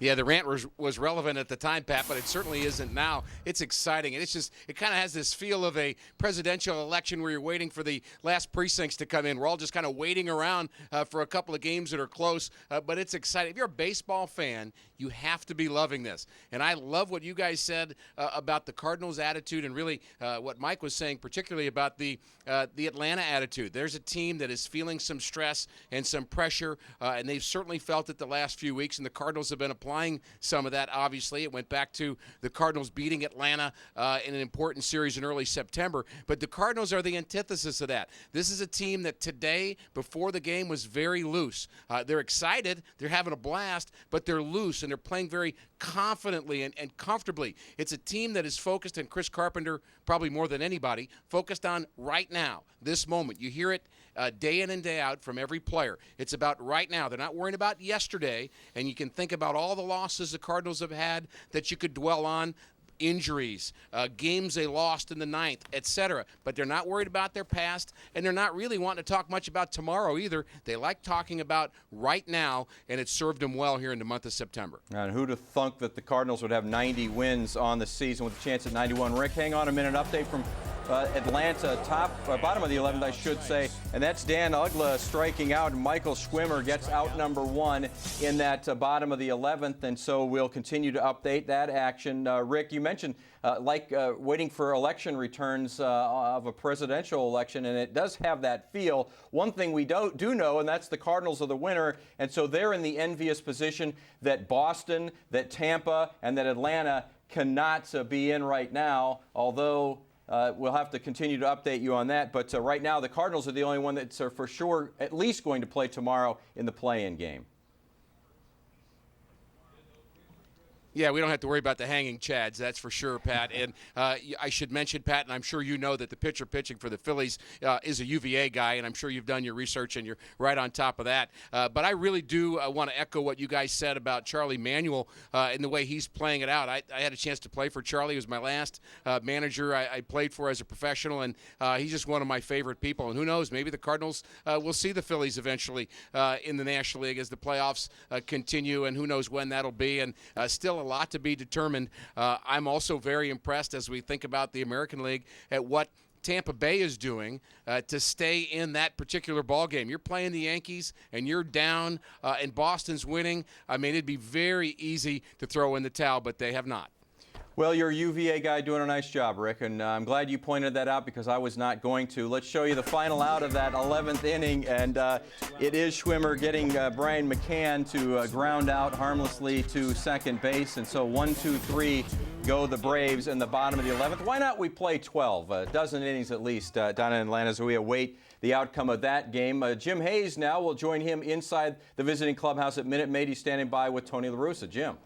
Yeah, the rant was relevant at the time, Pat, but it certainly isn't now. It's exciting, and it kind of has this feel of a presidential election where you're waiting for the last precincts to come in. We're all just kind of waiting around for a couple of games that are close, but it's exciting. If you're a baseball fan, you have to be loving this. And I love what you guys said about the Cardinals' attitude, and really what Mike was saying, particularly about the Atlanta attitude. There's a team that is feeling some stress and some pressure, and they've certainly felt it the last few weeks, and the Cardinals have been applying some of that, obviously. It went back to the Cardinals beating Atlanta in an important series in early September. But the Cardinals are the antithesis of that. This is a team that today, before the game, was very loose. They're excited. They're having a blast, but they're loose, and they're playing very confidently and comfortably. It's a team that is focused, and Chris Carpenter, probably more than anybody, focused on right now, this moment. You hear it day in and day out from every player. It's about right now. They're not worrying about yesterday, and you can think about all the losses the Cardinals have had that you could dwell on, injuries, games they lost in the 9th, etc. But they're not worried about their past, and they're not really wanting to talk much about tomorrow either. They like talking about right now, and it served them well here in the month of September. And who'd have thunk that the Cardinals would have 90 wins on the season with a chance at 91? Rick, hang on a minute. Update from Atlanta, bottom of the 11th, I should say, and that's Dan Uggla striking out, and Michael Schwimmer gets out number 1 in that bottom of the 11th, and so we'll continue to update that action. Rick, you mentioned waiting for election returns of a presidential election, and it does have that feel. One thing we do know, and that's the Cardinals are the winner, and so they're in the envious position that Boston, that Tampa, and that Atlanta cannot be in right now, although we'll have to continue to update you on that. But right now, the Cardinals are the only one that's for sure at least going to play tomorrow in the play-in game. Yeah, we don't have to worry about the hanging chads, that's for sure, Pat. And I should mention, Pat, and I'm sure you know that the pitcher pitching for the Phillies is a UVA guy, and I'm sure you've done your research and you're right on top of that. But I really do want to echo what you guys said about Charlie Manuel and the way he's playing it out. I had a chance to play for Charlie. He was my last manager I played for as a professional, and he's just one of my favorite people. And who knows, maybe the Cardinals will see the Phillies eventually in the National League as the playoffs continue, and who knows when that'll be. And still a lot to be determined. I'm also very impressed as we think about the American League at what Tampa Bay is doing to stay in that particular ball game. You're playing the Yankees and you're down and Boston's winning. I mean, it'd be very easy to throw in the towel, but they have not. Well, you're a UVA guy doing a nice job, Rick, and I'm glad you pointed that out because I was not going to. Let's show you the final out of that 11th inning, and it is Schwimmer getting Brian McCann to ground out harmlessly to second base, and so 1, 2, 3 go the Braves in the bottom of the 11th. Why not we play 12, a dozen innings at least down in Atlanta as we await the outcome of that game. Jim Hayes now will join him inside the visiting clubhouse at Minute Maid. He's standing by with Tony La Russa. Jim.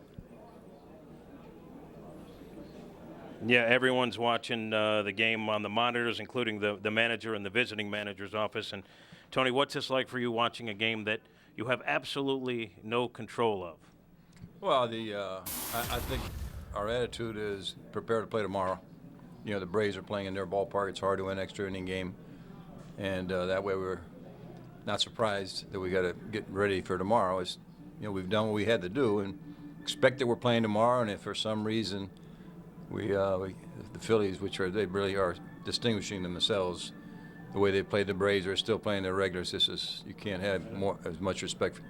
Yeah, everyone's watching the game on the monitors, including the manager and the visiting manager's office. And, Tony, what's this like for you watching a game that you have absolutely no control of? Well, I think our attitude is prepare to play tomorrow. You know, the Braves are playing in their ballpark. It's hard to win an extra inning game. And that way we're not surprised that we got to get ready for tomorrow. It's, we've done what we had to do and expect that we're playing tomorrow. And if for some reason the Phillies, they really are distinguishing themselves, the way they played the Braves, are still playing their regulars. You can't have more respect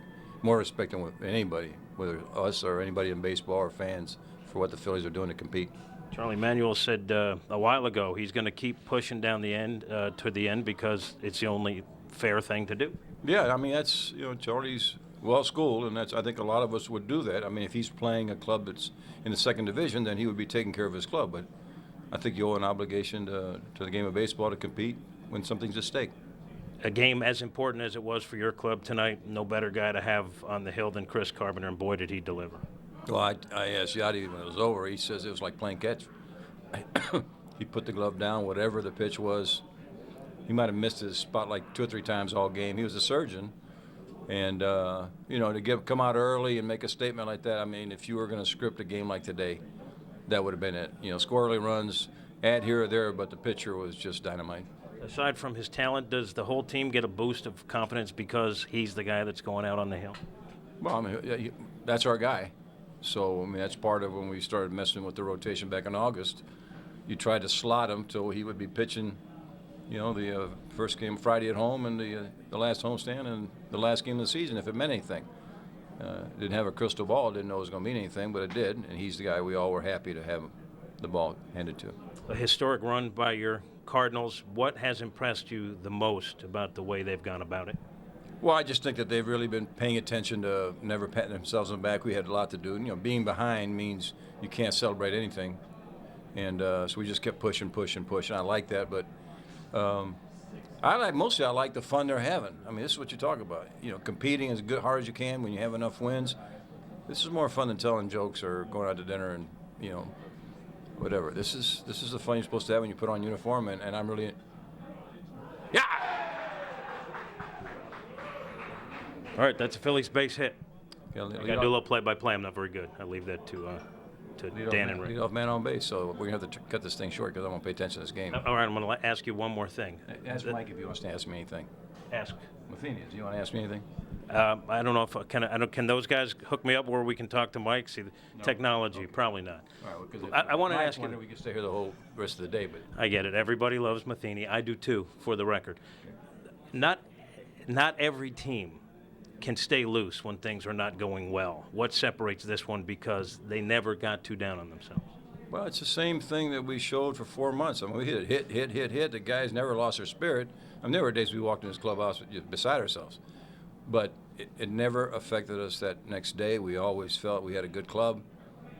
than anybody, whether us or anybody in baseball or fans, for what the Phillies are doing to compete. Charlie Manuel said a while ago he's going to keep pushing down the end to the end because it's the only fair thing to do. Yeah, I mean, that's, Charlie's well-schooled, and I think a lot of us would do that. I mean, if he's playing a club that's in the second division, then he would be taking care of his club. But I think you owe an obligation to the game of baseball to compete when something's at stake. A game as important as it was for your club tonight, no better guy to have on the hill than Chris Carpenter, and boy, did he deliver. Well, I asked Yadi when it was over. He says it was like playing catch. He put the glove down, whatever the pitch was. He might have missed his spot like 2 or 3 times all game. He was a surgeon. And, to come out early and make a statement like that, I mean, if you were going to script a game like today, that would have been it. Score early runs, add here or there, but the pitcher was just dynamite. Aside from his talent, does the whole team get a boost of confidence because he's the guy that's going out on the hill? Well, I mean, that's our guy. So, I mean, that's part of when we started messing with the rotation back in August. You tried to slot him so he would be pitching, the first game Friday at home and the last homestand and the last game of the season, if it meant anything. Didn't have a crystal ball, didn't know it was going to mean anything, but it did, and he's the guy we all were happy to have the ball handed to. A historic run by your Cardinals. What has impressed you the most about the way they've gone about it? Well, I just think that they've really been paying attention to never patting themselves on the back. We had a lot to do. Being behind means you can't celebrate anything. And so we just kept pushing. I like that, but I like the fun they're having. I mean, this is what you talk about. Competing as hard as you can when you have enough wins. This is more fun than telling jokes or going out to dinner and, whatever. This is the fun you're supposed to have when you put on uniform, and I'm really... Yeah! All right, that's a Phillies base hit. I got to do a little play-by-play. I'm not very good. I leave that to Dan and Rick. Lead off man on base, so we're going to have to cut this thing short because I won't pay attention to this game. All right, I'm going to ask you one more thing. Ask Mike if he wants to ask me anything. Ask. Matheny, do you want to ask me anything? I don't know if can those guys hook me up where we can talk to Mike? See, technology, okay. Probably not. All right, well, I want to ask you. We can stay here the whole rest of the day, but I get it. Everybody loves Matheny. I do too, for the record. Not every team can stay loose when things are not going well. What separates this one because they never got too down on themselves? Well, it's the same thing that we showed for 4 months. I mean, we hit. The guys never lost their spirit. I mean, there were days we walked in this clubhouse beside ourselves. But it never affected us that next day. We always felt we had a good club.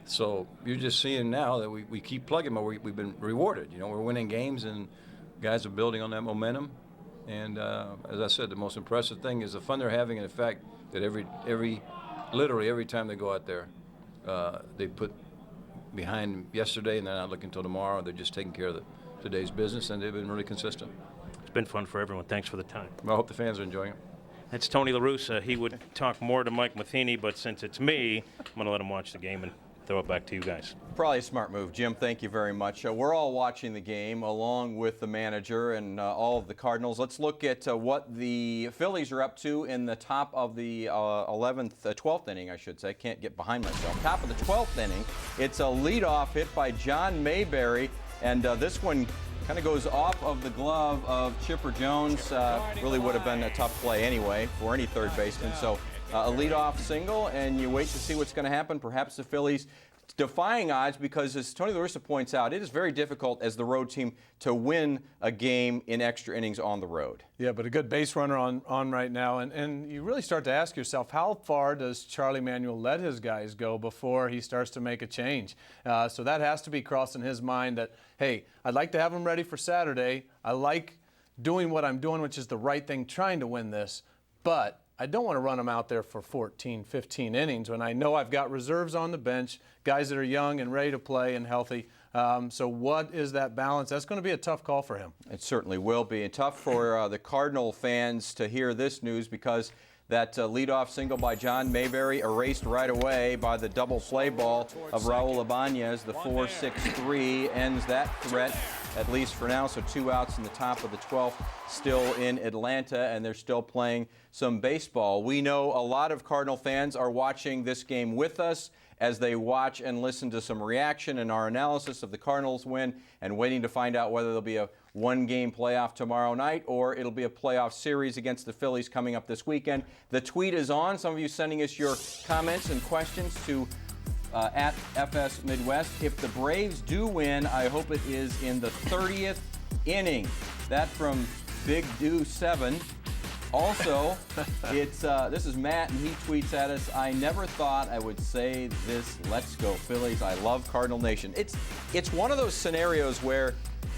So you're just seeing now that we keep plugging, but we've been rewarded. We're winning games, and guys are building on that momentum. And as I said, the most impressive thing is the fun they're having, and the fact that literally every time they go out there, they put behind yesterday, and they're not looking until tomorrow. They're just taking care of today's business, and they've been really consistent. It's been fun for everyone. Thanks for the time. Well, I hope the fans are enjoying it. That's Tony La Russa. He would talk more to Mike Matheny, but since it's me, I'm going to let him watch the game and throw it back to you guys. Probably a smart move, Jim. Thank you very much. We're all watching the game along with the manager and all of the Cardinals. Let's look at what the Phillies are up to in the top of the 12th inning, I should say. Can't get behind myself. Top of the 12th inning. It's a leadoff hit by John Mayberry, and this one kind of goes off of the glove of Chipper Jones. Really would have been a tough play anyway for any third baseman. So a leadoff single, and you wait to see what's going to happen. Perhaps the Phillies defying odds, because as Tony La Russa points out, it is very difficult as the road team to win a game in extra innings on the road. Yeah, but a good base runner on right now, and you really start to ask yourself, how far does Charlie Manuel let his guys go before he starts to make a change? So that has to be crossing his mind that, hey, I'd like to have them ready for Saturday. I like doing what I'm doing, which is the right thing, trying to win this, but I don't want to run them out there for 14, 15 innings when I know I've got reserves on the bench, guys that are young and ready to play and healthy. So what is that balance? That's going to be a tough call for him. It certainly will be. And tough for the Cardinal fans to hear this news, because that leadoff single by John Mayberry erased right away by the double play ball of Raul Ibanez. The 4-6-3 ends that threat. at least for now. So 2 outs in the top of the 12th, still in Atlanta, and they're still playing some baseball. We know a lot of Cardinal fans are watching this game with us as they watch and listen to some reaction and our analysis of the Cardinals win, and waiting to find out whether there'll be a one-game playoff tomorrow night or it'll be a playoff series against the Phillies coming up this weekend. The tweet is on. Some of you sending us your comments and questions to at FS Midwest. If the Braves do win, I hope it is in the 30th inning. That from Big Do 7. Also, this is Matt, and he tweets at us, I never thought I would say this, let's go Phillies. I love Cardinal Nation. It's one of those scenarios where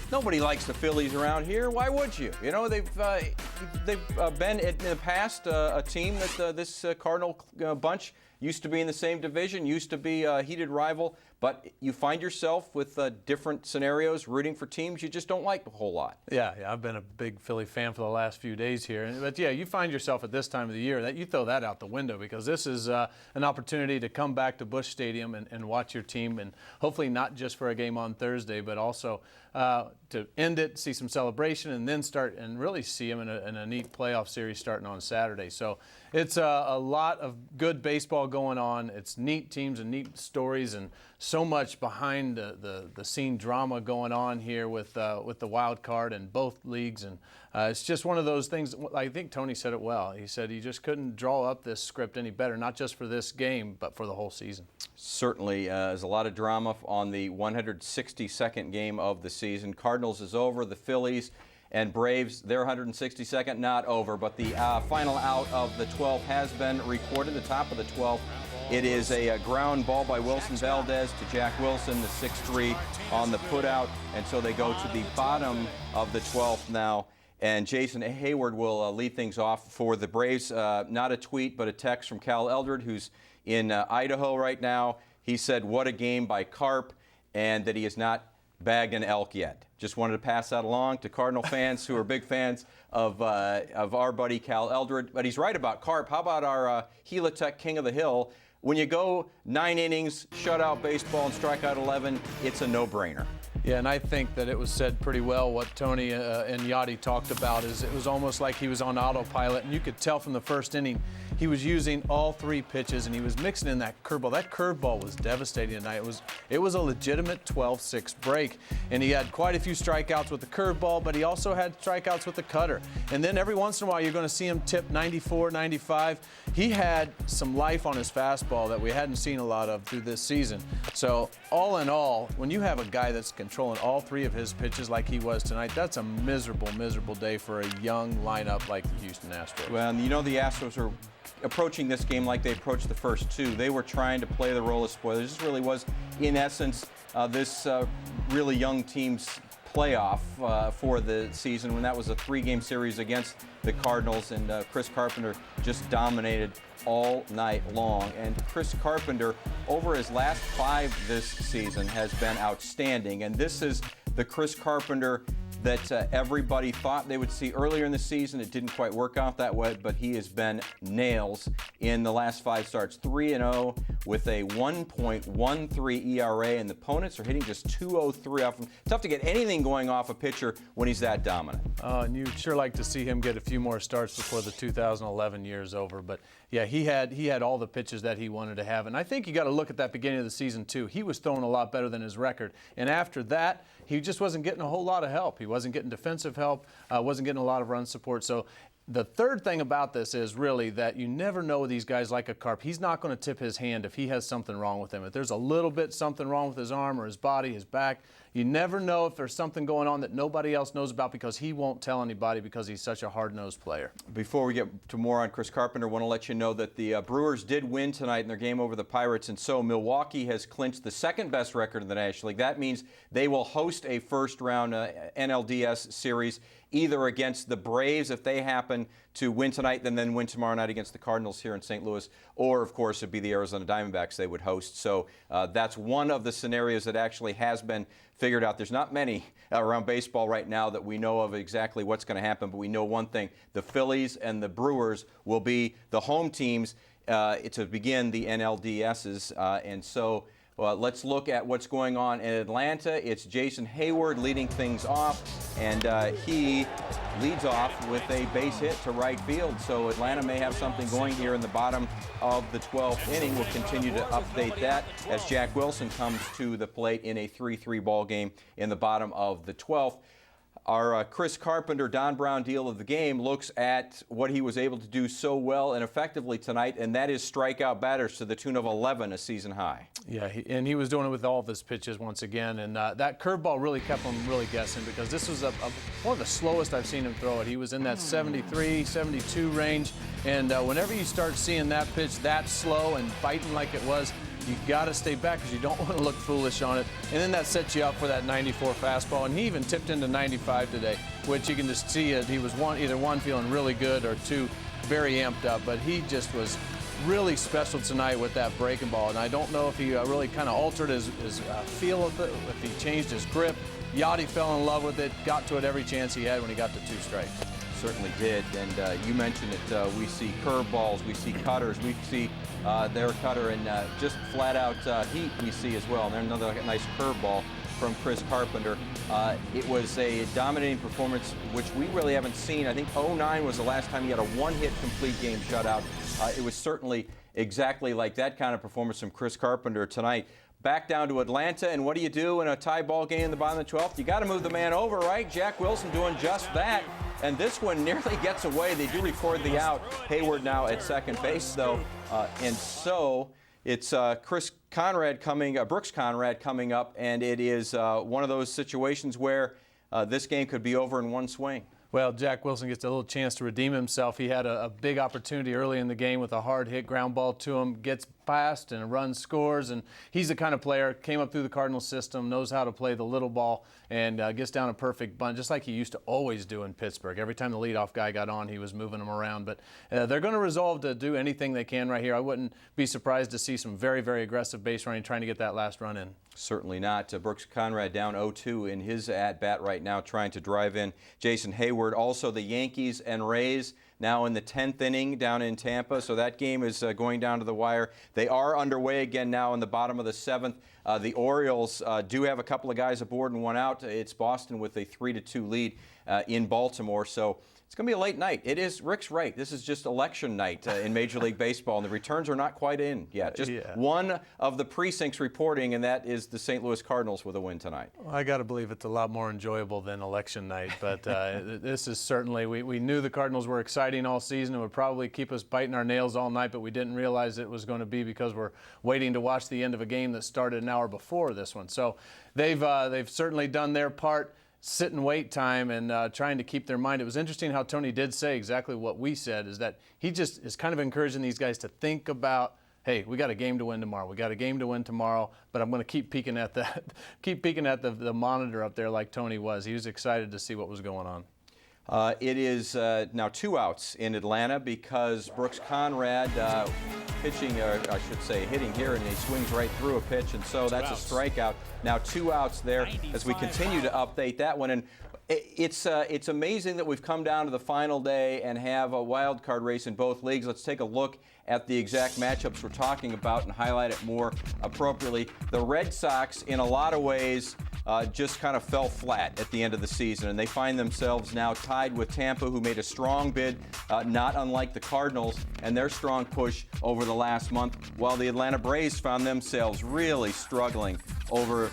nobody likes the Phillies around here. Why would you? You know, they've been in the past a team that this Cardinal bunch used to be in the same division, used to be a heated rival, but you find yourself with different scenarios rooting for teams you just don't like a whole lot. Yeah, I've been a big Philly fan for the last few days here. But yeah, you find yourself at this time of the year that you throw that out the window, because this is an opportunity to come back to Busch Stadium and watch your team, and hopefully not just for a game on Thursday, but also to end it, see some celebration, and then start and really see them in a neat playoff series starting on Saturday. So it's a lot of good baseball going on. It's neat teams and neat stories, and so much behind the scene drama going on here with the wild card in both leagues, and it's just one of those things. I think Tony said it well. He said he just couldn't draw up this script any better, not just for this game, but for the whole season. Certainly, there's a lot of drama on the 162nd game of the season. Cardinals is over. The Phillies and Braves, their 162nd not over, but the final out of the 12th has been recorded. The top of the 12th. It is a ground ball by Wilson Valdez to Jack Wilson, the 6-3 on the putout, and so they go to the bottom of the 12th now. And Jason Hayward will lead things off for the Braves. Not a tweet, but a text from Cal Eldred, who's in Idaho right now. He said, what a game by Carp, and that he has not bagged an elk yet. Just wanted to pass that along to Cardinal fans who are big fans of our buddy Cal Eldred. But he's right about Carp. How about our Gila Tech King of the Hill? When you go 9 innings, shutout baseball, and strike out 11, it's a no-brainer. Yeah, and I think that it was said pretty well. What Tony and Yachty talked about is it was almost like he was on autopilot, and you could tell from the first inning he was using all 3 pitches, and he was mixing in that curveball. That curveball was devastating tonight. It was a legitimate 12-6 break, and he had quite a few strikeouts with the curveball, but he also had strikeouts with the cutter. And then every once in a while you're going to see him tip 94, 95. He had some life on his fastball that we hadn't seen a lot of through this season. So all in all, when you have a guy that's controlling all 3 of his pitches like he was tonight, that's a miserable, miserable day for a young lineup like the Houston Astros. Well, and you know the Astros are approaching this game like they approached the first 2. They were trying to play the role of spoilers. This really was, in essence, this really young team's playoff for the season, when that was a 3-game series against the Cardinals, and Chris Carpenter just dominated all night long. And Chris Carpenter, over his last 5 this season, has been outstanding. And this is the Chris Carpenter that everybody thought they would see earlier in the season. It didn't quite work out that way, but he has been nails in the last 5 starts. 3-0 with a 1.13 ERA, and the opponents are hitting just 203 off him. Tough to get anything going off a pitcher when he's that dominant. And you'd sure like to see him get a few more starts before the 2011 year is over. But yeah, he had all the pitches that he wanted to have. And I think you got to look at that beginning of the season too. He was throwing a lot better than his record. And after that, he just wasn't getting a whole lot of help. He wasn't getting defensive help, wasn't getting a lot of run support. So the third thing about this is really that you never know with these guys like a Carp. He's not going to tip his hand if he has something wrong with him. If there's a little bit something wrong with his arm or his body, his back, you never know if there's something going on that nobody else knows about, because he won't tell anybody because he's such a hard-nosed player. Before we get to more on Chris Carpenter, I want to let you know that the Brewers did win tonight in their game over the Pirates, and so Milwaukee has clinched the second-best record in the National League. That means they will host a first-round NLDS series, either against the Braves if they happen to win tonight, then win tomorrow night against the Cardinals here in St. Louis, or, of course, it'd be the Arizona Diamondbacks they would host. So that's one of the scenarios that actually has been figured out. There's not many around baseball right now that we know of exactly what's going to happen, but we know one thing. The Phillies and the Brewers will be the home teams to begin the NLDSs, and so let's look at what's going on in Atlanta. It's Jason Hayward leading things off, and he leads off with a base hit to right field. So Atlanta may have something going here in the bottom of the 12th inning. We'll continue to update that as Jack Wilson comes to the plate in a 3-3 ball game in the bottom of the 12th. Our Chris Carpenter, Don Brown deal of the game looks at what he was able to do so well and effectively tonight, and that is strike out batters to the tune of 11, a season high. Yeah, and he was doing it with all of his pitches once again, and that curveball really kept him really guessing because this was one of the slowest I've seen him throw it. He was in that 73, 72 range, and whenever you start seeing that pitch that slow and biting like it was, you got to stay back because you don't want to look foolish on it. And then that sets you up for that 94 fastball. And he even tipped into 95 today, which you can just see it. He was either one feeling really good or two very amped up. But he just was really special tonight with that breaking ball. And I don't know if he really kind of altered his feel of it, if he changed his grip. Yachty fell in love with it, got to it every chance he had when he got to 2 strikes. Certainly did, and you mentioned it. We see curveballs, we see cutters, we see their cutter, and just flat-out heat we see as well. And there's another nice curveball from Chris Carpenter. It was a dominating performance, which we really haven't seen. I think 09 was the last time he had a one-hit complete game shutout. It was certainly exactly like that kind of performance from Chris Carpenter tonight. Back down to Atlanta, and what do you do in a tie ball game in the bottom of the 12th? You got to move the man over, right? Jack Wilson doing just that. And this one nearly gets away. They do record the out. Hayward now at second base, though. And so it's Brooks Conrad coming up, and it is one of those situations where this game could be over in one swing. Well, Jack Wilson gets a little chance to redeem himself. He had a big opportunity early in the game with a hard hit ground ball to him, gets past and a run scores, and he's the kind of player, came up through the Cardinals system, knows how to play the little ball, and gets down a perfect bunt, just like he used to always do in Pittsburgh. Every time the leadoff guy got on, he was moving him around. But they're going to resolve to do anything they can right here. I wouldn't be surprised to see some very, very aggressive base running, trying to get that last run in. Certainly not. Brooks Conrad down 0-2 in his at-bat right now, trying to drive in Jason Hayward. Also, the Yankees and Rays now in the 10th inning down in Tampa, so that game is going down to the wire. They are underway again now in the bottom of the 7th. The Orioles do have a couple of guys aboard and one out. It's Boston with a 3-2 lead in Baltimore, so it's going to be a late night. It is, Rick's right. This is just election night in Major League Baseball, and the returns are not quite in yet. Just one of the precincts reporting, and that is the St. Louis Cardinals with a win tonight. Well, I got to believe it's a lot more enjoyable than election night, but this is certainly, we knew the Cardinals were exciting all season and would probably keep us biting our nails all night, but we didn't realize it was going to be because we're waiting to watch the end of a game that started an hour before this one. So they've certainly done their part. Sit and wait time and trying to keep their mind. It was interesting how Tony did say exactly what we said, is that he just is kind of encouraging these guys to think about, hey, we got a game to win tomorrow. We got a game to win tomorrow, but I'm going to keep peeking at the monitor up there like Tony was. He was excited to see what was going on. It is now 2 outs in Atlanta because Brooks Conrad pitching, or I should say hitting here, and he swings right through a pitch, and so that's a strikeout. Now 2 outs there as we continue to update that one. And it's amazing that we've come down to the final day and have a wild card race in both leagues. Let's take a look at the exact matchups we're talking about and highlight it more appropriately. The Red Sox, in a lot of ways, just kind of fell flat at the end of the season, and they find themselves now tied with Tampa, who made a strong bid, not unlike the Cardinals, and their strong push over the last month, while the Atlanta Braves found themselves really struggling over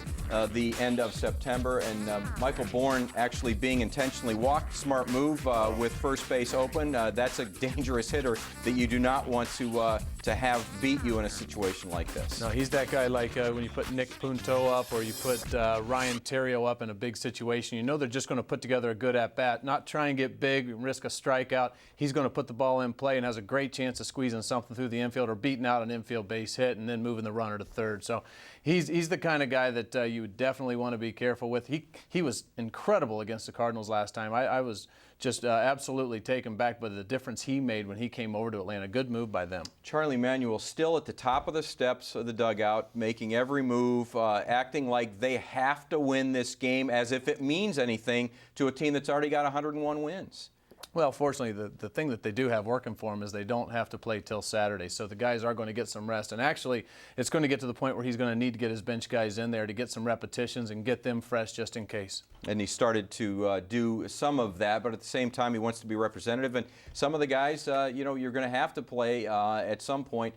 the end of September, and Michael Bourne actually being intentionally walked. Smart move with first base open. That's a dangerous hitter that you do not want to have beat you in a situation like this. No, he's that guy like when you put Nick Punto up or you put Ryan Terrio up in a big situation. You know they're just going to put together a good at-bat, not try and get big and risk a strikeout. He's going to put the ball in play and has a great chance of squeezing something through the infield or beating out an infield base hit and then moving the runner to third. So he's the kind of guy that you would definitely want to be careful with. He was incredible against the Cardinals last time. I was just absolutely taken back by the difference he made when he came over to Atlanta. Good move by them. Charlie Manuel still at the top of the steps of the dugout, making every move, acting like they have to win this game as if it means anything to a team that's already got 101 wins. Well, fortunately, the thing that they do have working for them is they don't have to play till Saturday. So the guys are going to get some rest. And actually, it's going to get to the point where he's going to need to get his bench guys in there to get some repetitions and get them fresh just in case. And he started to do some of that, but at the same time, he wants to be representative. And some of the guys, you know, you're going to have to play at some point.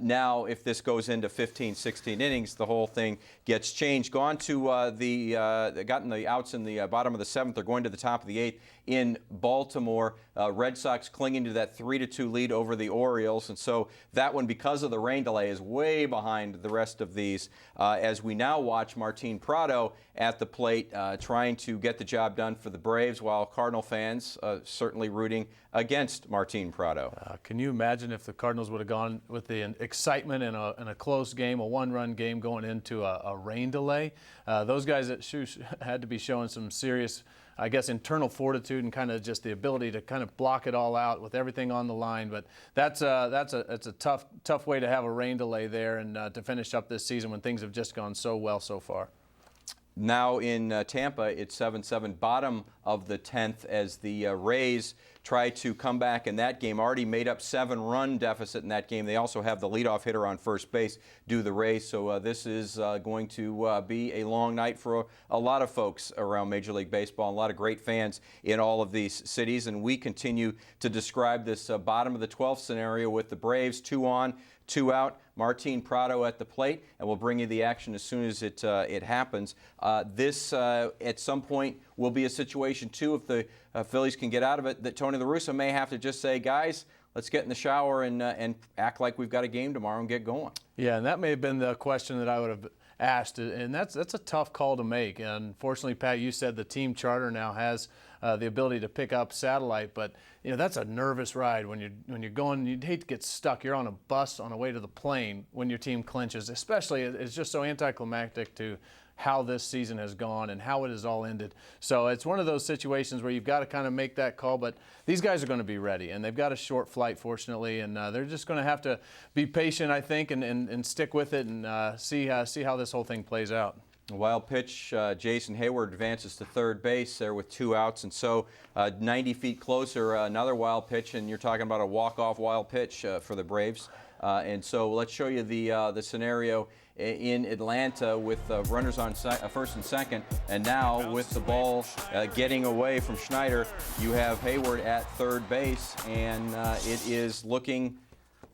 Now, if this goes into 15, 16 innings, the whole thing gets changed. Gone to gotten the outs in the bottom of the 7th. They're going to the top of the 8th in Baltimore. Red Sox clinging to that 3-2 lead over the Orioles. And so that one, because of the rain delay, is way behind the rest of these as we now watch Martin Prado at the plate trying to get the job done for the Braves, while Cardinal fans certainly rooting against Martin Prado. Can you imagine if the Cardinals would have gone with the excitement in a close game, a one-run game going into a rain delay? Those guys at Shoes had to be showing some serious, I guess, internal fortitude and kind of just the ability to kind of block it all out with everything on the line. But that's a tough way to have a rain delay there and to finish up this season when things have just gone so well so far. Now in Tampa, it's 7-7, bottom of the 10th, as the Rays try to come back in that game. Already made up 7-run deficit in that game. They also have the leadoff hitter on first base, do the Rays. So this is going to be a long night for a lot of folks around Major League Baseball, and a lot of great fans in all of these cities. And we continue to describe this bottom of the 12th scenario with the Braves, 2 on, 2 out. Martin Prado at the plate, and we'll bring you the action as soon as it happens. This, at some point, will be a situation, too, if the Phillies can get out of it, that Tony La Russa may have to just say, guys, let's get in the shower and act like we've got a game tomorrow and get going. Yeah, and that may have been the question that I would have asked, and that's a tough call to make. And unfortunately, Pat, you said the team charter now has the ability to pick up satellite, but you know that's a nervous ride when you're going. You'd hate to get stuck. You're on a bus on the way to the plane when your team clinches. Especially, it's just so anticlimactic to how this season has gone and how it has all ended. So it's one of those situations where you've got to kind of make that call, but these guys are going to be ready, and they've got a short flight, fortunately, and they're just going to have to be patient, I think, and stick with it and see how this whole thing plays out. A wild pitch, Jason Hayward advances to third base there with 2 outs, and so 90 feet closer, another wild pitch, and you're talking about a walk-off wild pitch for the Braves. And so let's show you the scenario in Atlanta with runners on first and second, and now with the ball getting away from Schneider, you have Hayward at third base, and it is looking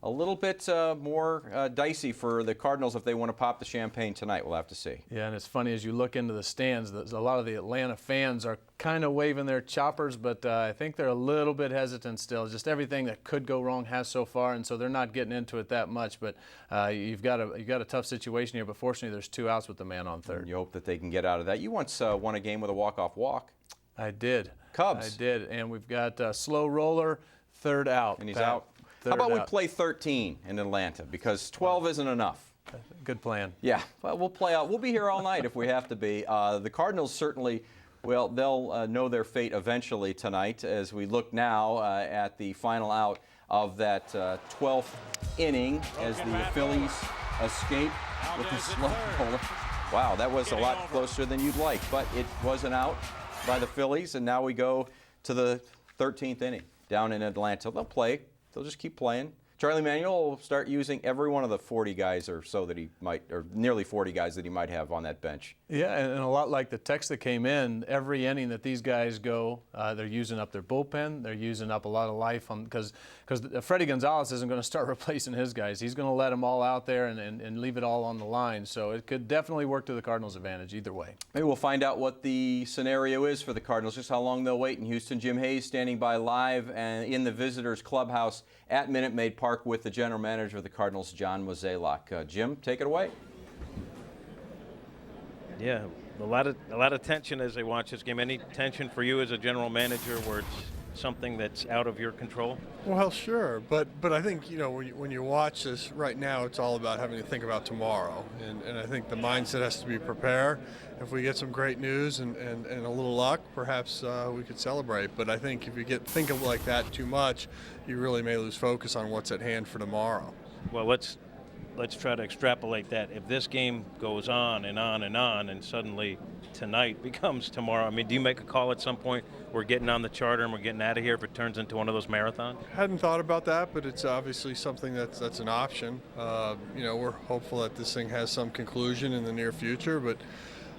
a little bit more dicey for the Cardinals if they want to pop the champagne tonight. We'll have to see. Yeah, and it's funny as you look into the stands, a lot of the Atlanta fans are kind of waving their choppers, but I think they're a little bit hesitant still. Just everything that could go wrong has so far, and so they're not getting into it that much. But you've got a tough situation here, but fortunately there's 2 outs with the man on third. And you hope that they can get out of that. You once won a game with a walk-off walk. I did. Cubs. I did, and we've got a slow roller, third out. And he's out. How about we play 13 in Atlanta, because 12 isn't enough. Good plan. Yeah, well, we'll play out. We'll be here all night if we have to be. The Cardinals certainly, well, they'll know their fate eventually tonight as we look now at the final out of that 12th inning as the Phillies escape with the slow roller. Wow, that was a lot closer than you'd like, but it was an out by the Phillies, and now we go to the 13th inning down in Atlanta. They'll play. They'll just keep playing. Charlie Manuel will start using every one of the 40 guys or so that he might, or nearly 40 guys that he might have on that bench. Yeah, and a lot like the text that came in, every inning that these guys go, they're using up their bullpen. They're using up a lot of life because Freddie Gonzalez isn't going to start replacing his guys. He's going to let them all out there and leave it all on the line. So it could definitely work to the Cardinals' advantage either way. Maybe we'll find out what the scenario is for the Cardinals, just how long they'll wait in Houston. Jim Hayes standing by live and in the visitors' clubhouse at Minute Maid Park with the general manager of the Cardinals, John Mozeliak. Jim, take it away. Yeah, a lot of tension as they watch this game. Any tension for you as a general manager where it's something that's out of your control? Well, sure, but I think, you know, when you watch this right now, it's all about having to think about tomorrow, and I think the mindset has to be prepare. If we get some great news and a little luck, perhaps we could celebrate. But I think if you think of like that too much, you really may lose focus on what's at hand for tomorrow. Well, let's let's try to extrapolate that. If this game goes on and on and on, and suddenly tonight becomes tomorrow, I mean, do you make a call at some point? We're getting on the charter and we're getting out of here if it turns into one of those marathons? Hadn't thought about that, but it's obviously something that's an option. We're hopeful that this thing has some conclusion in the near future, but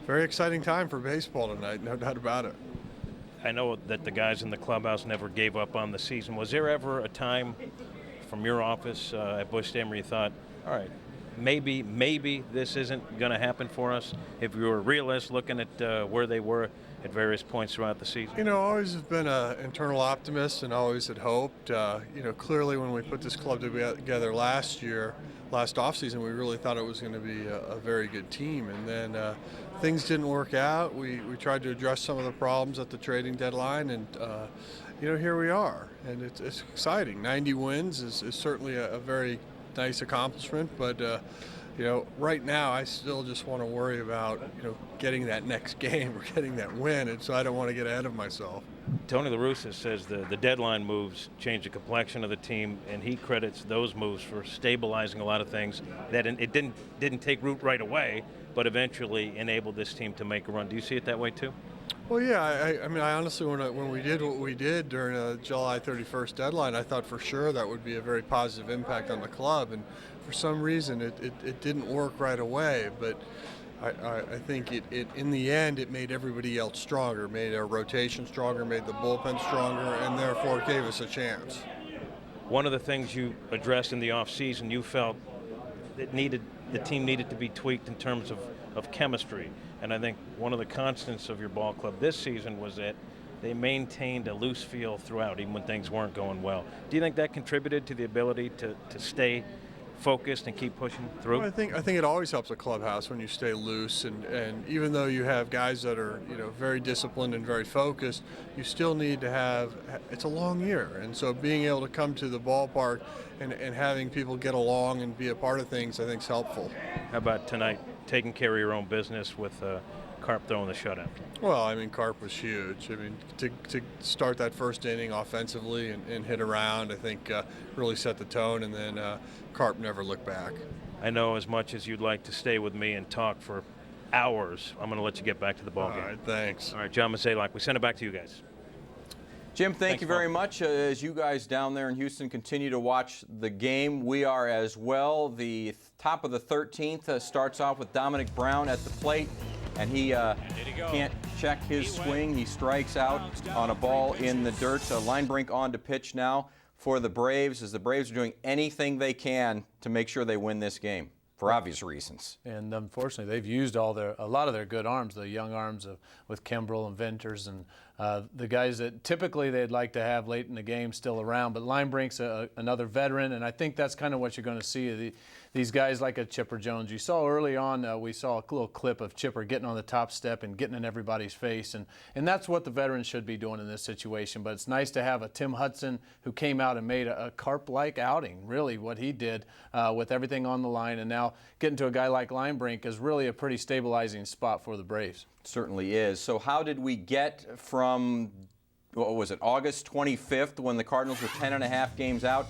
very exciting time for baseball tonight, no doubt about it. I know that the guys in the clubhouse never gave up on the season. Was there ever a time from your office at Busch Stadium where you thought, all right, maybe this isn't going to happen for us? If you were a realist looking at where they were at various points throughout the season? Always have been an internal optimist and always had hoped. Clearly when we put this club together last offseason, we really thought it was going to be a very good team. And then things didn't work out. We tried to address some of the problems at the trading deadline, and here we are. And it's exciting. 90 wins is certainly a very nice accomplishment, but right now I still just want to worry about getting that next game or getting that win, and so I don't want to get ahead of myself. Tony La Russa says the deadline moves changed the complexion of the team, and he credits those moves for stabilizing a lot of things that it didn't take root right away, but eventually enabled this team to make a run. Do you see it that way too? Well, yeah. I honestly, when we did what we did during a July 31st deadline, I thought for sure that would be a very positive impact on the club, and for some reason it didn't work right away. But I think it in the end it made everybody else stronger, made our rotation stronger, made the bullpen stronger, and therefore gave us a chance. One of the things you addressed in the offseason, you felt that the team needed to be tweaked in terms of chemistry. And I think one of the constants of your ball club this season was that they maintained a loose feel throughout, even when things weren't going well. Do you think that contributed to the ability to stay focused and keep pushing through? Well, I think it always helps a clubhouse when you stay loose, and even though you have guys that are very disciplined and very focused, you still need to have. It's a long year, and so being able to come to the ballpark and having people get along and be a part of things, I think is helpful. How about tonight, taking care of your own business with Carp throwing the shutout? Well, Carp was huge. To start that first inning offensively and hit around, I think really set the tone, and then Carp never looked back. I know as much as you'd like to stay with me and talk for hours, I'm going to let you get back to the ballgame. All right, thanks. All right, John Mozeliak, we send it back to you guys. Jim, thank you very much. As you guys down there in Houston continue to watch the game, we are as well. The top of the 13th starts off with Dominic Brown at the plate, and he can't check his swing. He strikes out on a ball in the dirt. Linebrink on to pitch now for the Braves, as the Braves are doing anything they can to make sure they win this game, for obvious reasons. And unfortunately, they've used a lot of their good arms, the young arms with Kimbrel and Venters, and the guys that typically they'd like to have late in the game still around. But Linebrink's another veteran, and I think that's kind of what you're going to see. These guys like a Chipper Jones. You saw early on, we saw a little clip of Chipper getting on the top step and getting in everybody's face, and that's what the veterans should be doing in this situation. But it's nice to have a Tim Hudson who came out and made a Carp-like outing, really what he did with everything on the line, and now getting to a guy like Linebrink is really a pretty stabilizing spot for the Braves. Certainly is. So how did we get from, what was it, August 25th when the Cardinals were 10.5 games out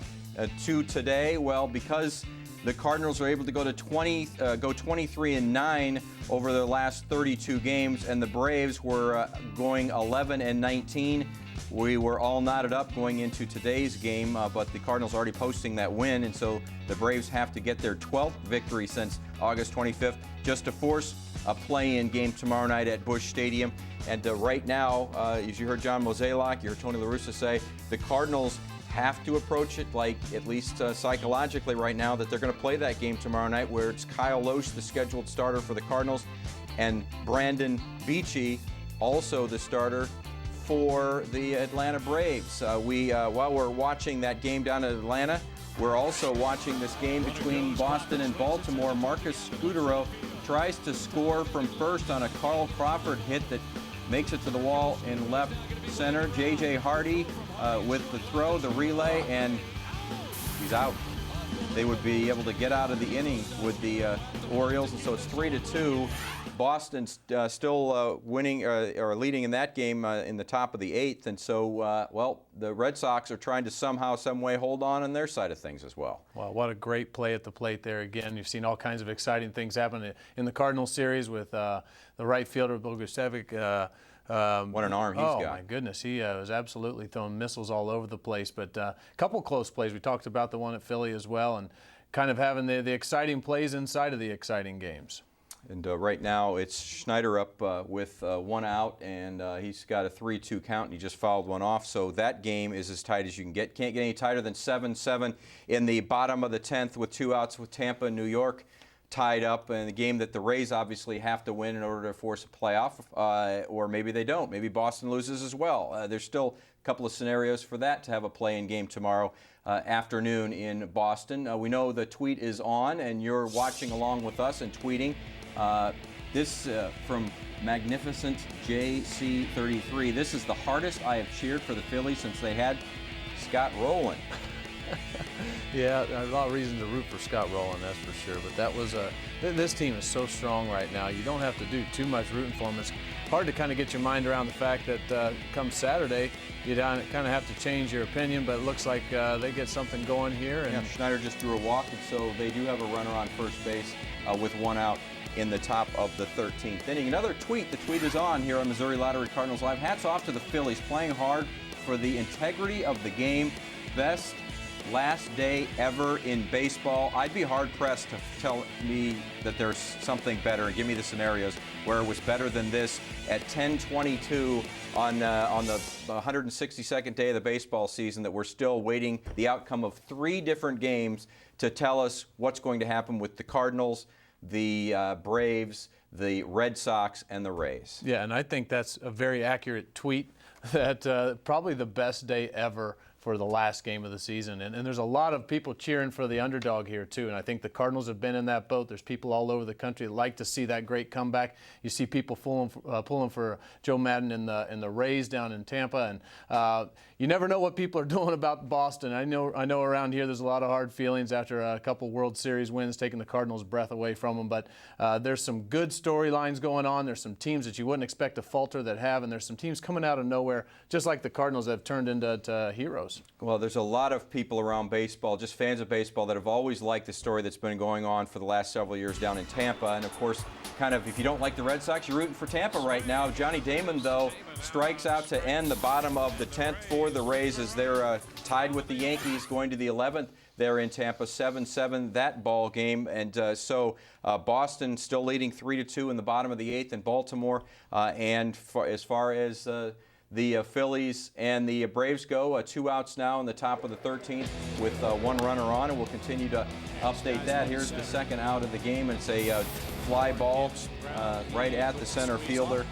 to today? Well, because the Cardinals are able to go 23-9 over their last 32 games, and the Braves were going 11-19. We were all knotted up going into today's game, but the Cardinals are already posting that win, and so the Braves have to get their 12th victory since August 25th just to force a play-in game tomorrow night at Busch Stadium. And right now, as you heard John Mozeliak, you heard Tony La Russa say, the Cardinals have to approach it like, at least psychologically right now, that they're going to play that game tomorrow night, where it's Kyle Loesch, the scheduled starter for the Cardinals, and Brandon Beachy, also the starter for the Atlanta Braves. While we're watching that game down in Atlanta, we're also watching this game between Boston and Baltimore. Marcus Scutaro tries to score from first on a Carl Crawford hit that makes it to the wall in left center. J.J. Hardy with the throw, the relay, and he's out. they would be able to get out of the inning with the Orioles, and so it's 3-2. Boston's still winning or leading in that game in the top of the 8th, and so, well, the Red Sox are trying to somehow, some way hold on their side of things as well. Well, what a great play at the plate there again. You've seen all kinds of exciting things happen in the Cardinals series with the right fielder, Bogusevic. What an arm he's got. Oh, my goodness. He was absolutely throwing missiles all over the place. But a couple close plays. We talked about the one at Philly as well, and kind of having the exciting plays inside of the exciting games. And right now it's Schneider up with 1 out, and he's got a 3-2 count, and he just fouled one off. So that game is as tight as you can get. Can't get any tighter than 7-7 in the bottom of the 10th with 2 outs with Tampa and New York tied up in a game that the Rays obviously have to win in order to force a playoff, or maybe they don't. Maybe Boston loses as well. There's still a couple of scenarios for that to have a play-in game tomorrow afternoon in Boston. We know the tweet is on, and you're watching along with us and tweeting. This from Magnificent JC33. This is the hardest I have cheered for the Phillies since they had Scott Rowland. Yeah, there's a lot of reason to root for Scott Rowland, that's for sure. But that was this team is so strong right now. You don't have to do too much rooting for them. It's hard to kind of get your mind around the fact that come Saturday, you kind of have to change your opinion. But it looks like they get something going here. And yeah, Schneider just threw a walk, and so they do have a runner on first base with 1 out in the top of the 13th inning. Another tweet. The tweet is on here on Missouri Lottery Cardinals Live. Hats off to the Phillies, playing hard for the integrity of the game. Best last day ever in baseball. I'd be hard-pressed to tell me that there's something better and give me the scenarios where it was better than this at 10:22 on the 162nd day of the baseball season, that we're still waiting the outcome of 3 different games to tell us what's going to happen with the Cardinals, the Braves, the Red Sox, and the Rays. Yeah, and I think that's a very accurate tweet, that probably the best day ever for the last game of the season. And there's a lot of people cheering for the underdog here, too. And I think the Cardinals have been in that boat. There's people all over the country that like to see that great comeback. You see people pulling for Joe Madden in the Rays down in Tampa. And you never know what people are doing about Boston. I know around here there's a lot of hard feelings after a couple World Series wins, taking the Cardinals' breath away from them. But there's some good storylines going on. There's some teams that you wouldn't expect to falter that have. And there's some teams coming out of nowhere, just like the Cardinals, that have turned into heroes. Well, there's a lot of people around baseball, just fans of baseball, that have always liked the story that's been going on for the last several years down in Tampa. And, of course, kind of if you don't like the Red Sox, you're rooting for Tampa right now. Johnny Damon, though, strikes out to end the bottom of the 10th for the Rays as they're tied with the Yankees going to the 11th. They're in Tampa, 7-7 that ball game. And so Boston still leading 3-2 in the bottom of the 8th in Baltimore. As far as the Phillies and the Braves go, 2 outs now in the top of the 13th with 1 runner on, and we'll continue to update that. Here's the second out of the game, and it's a fly ball right at the center fielder.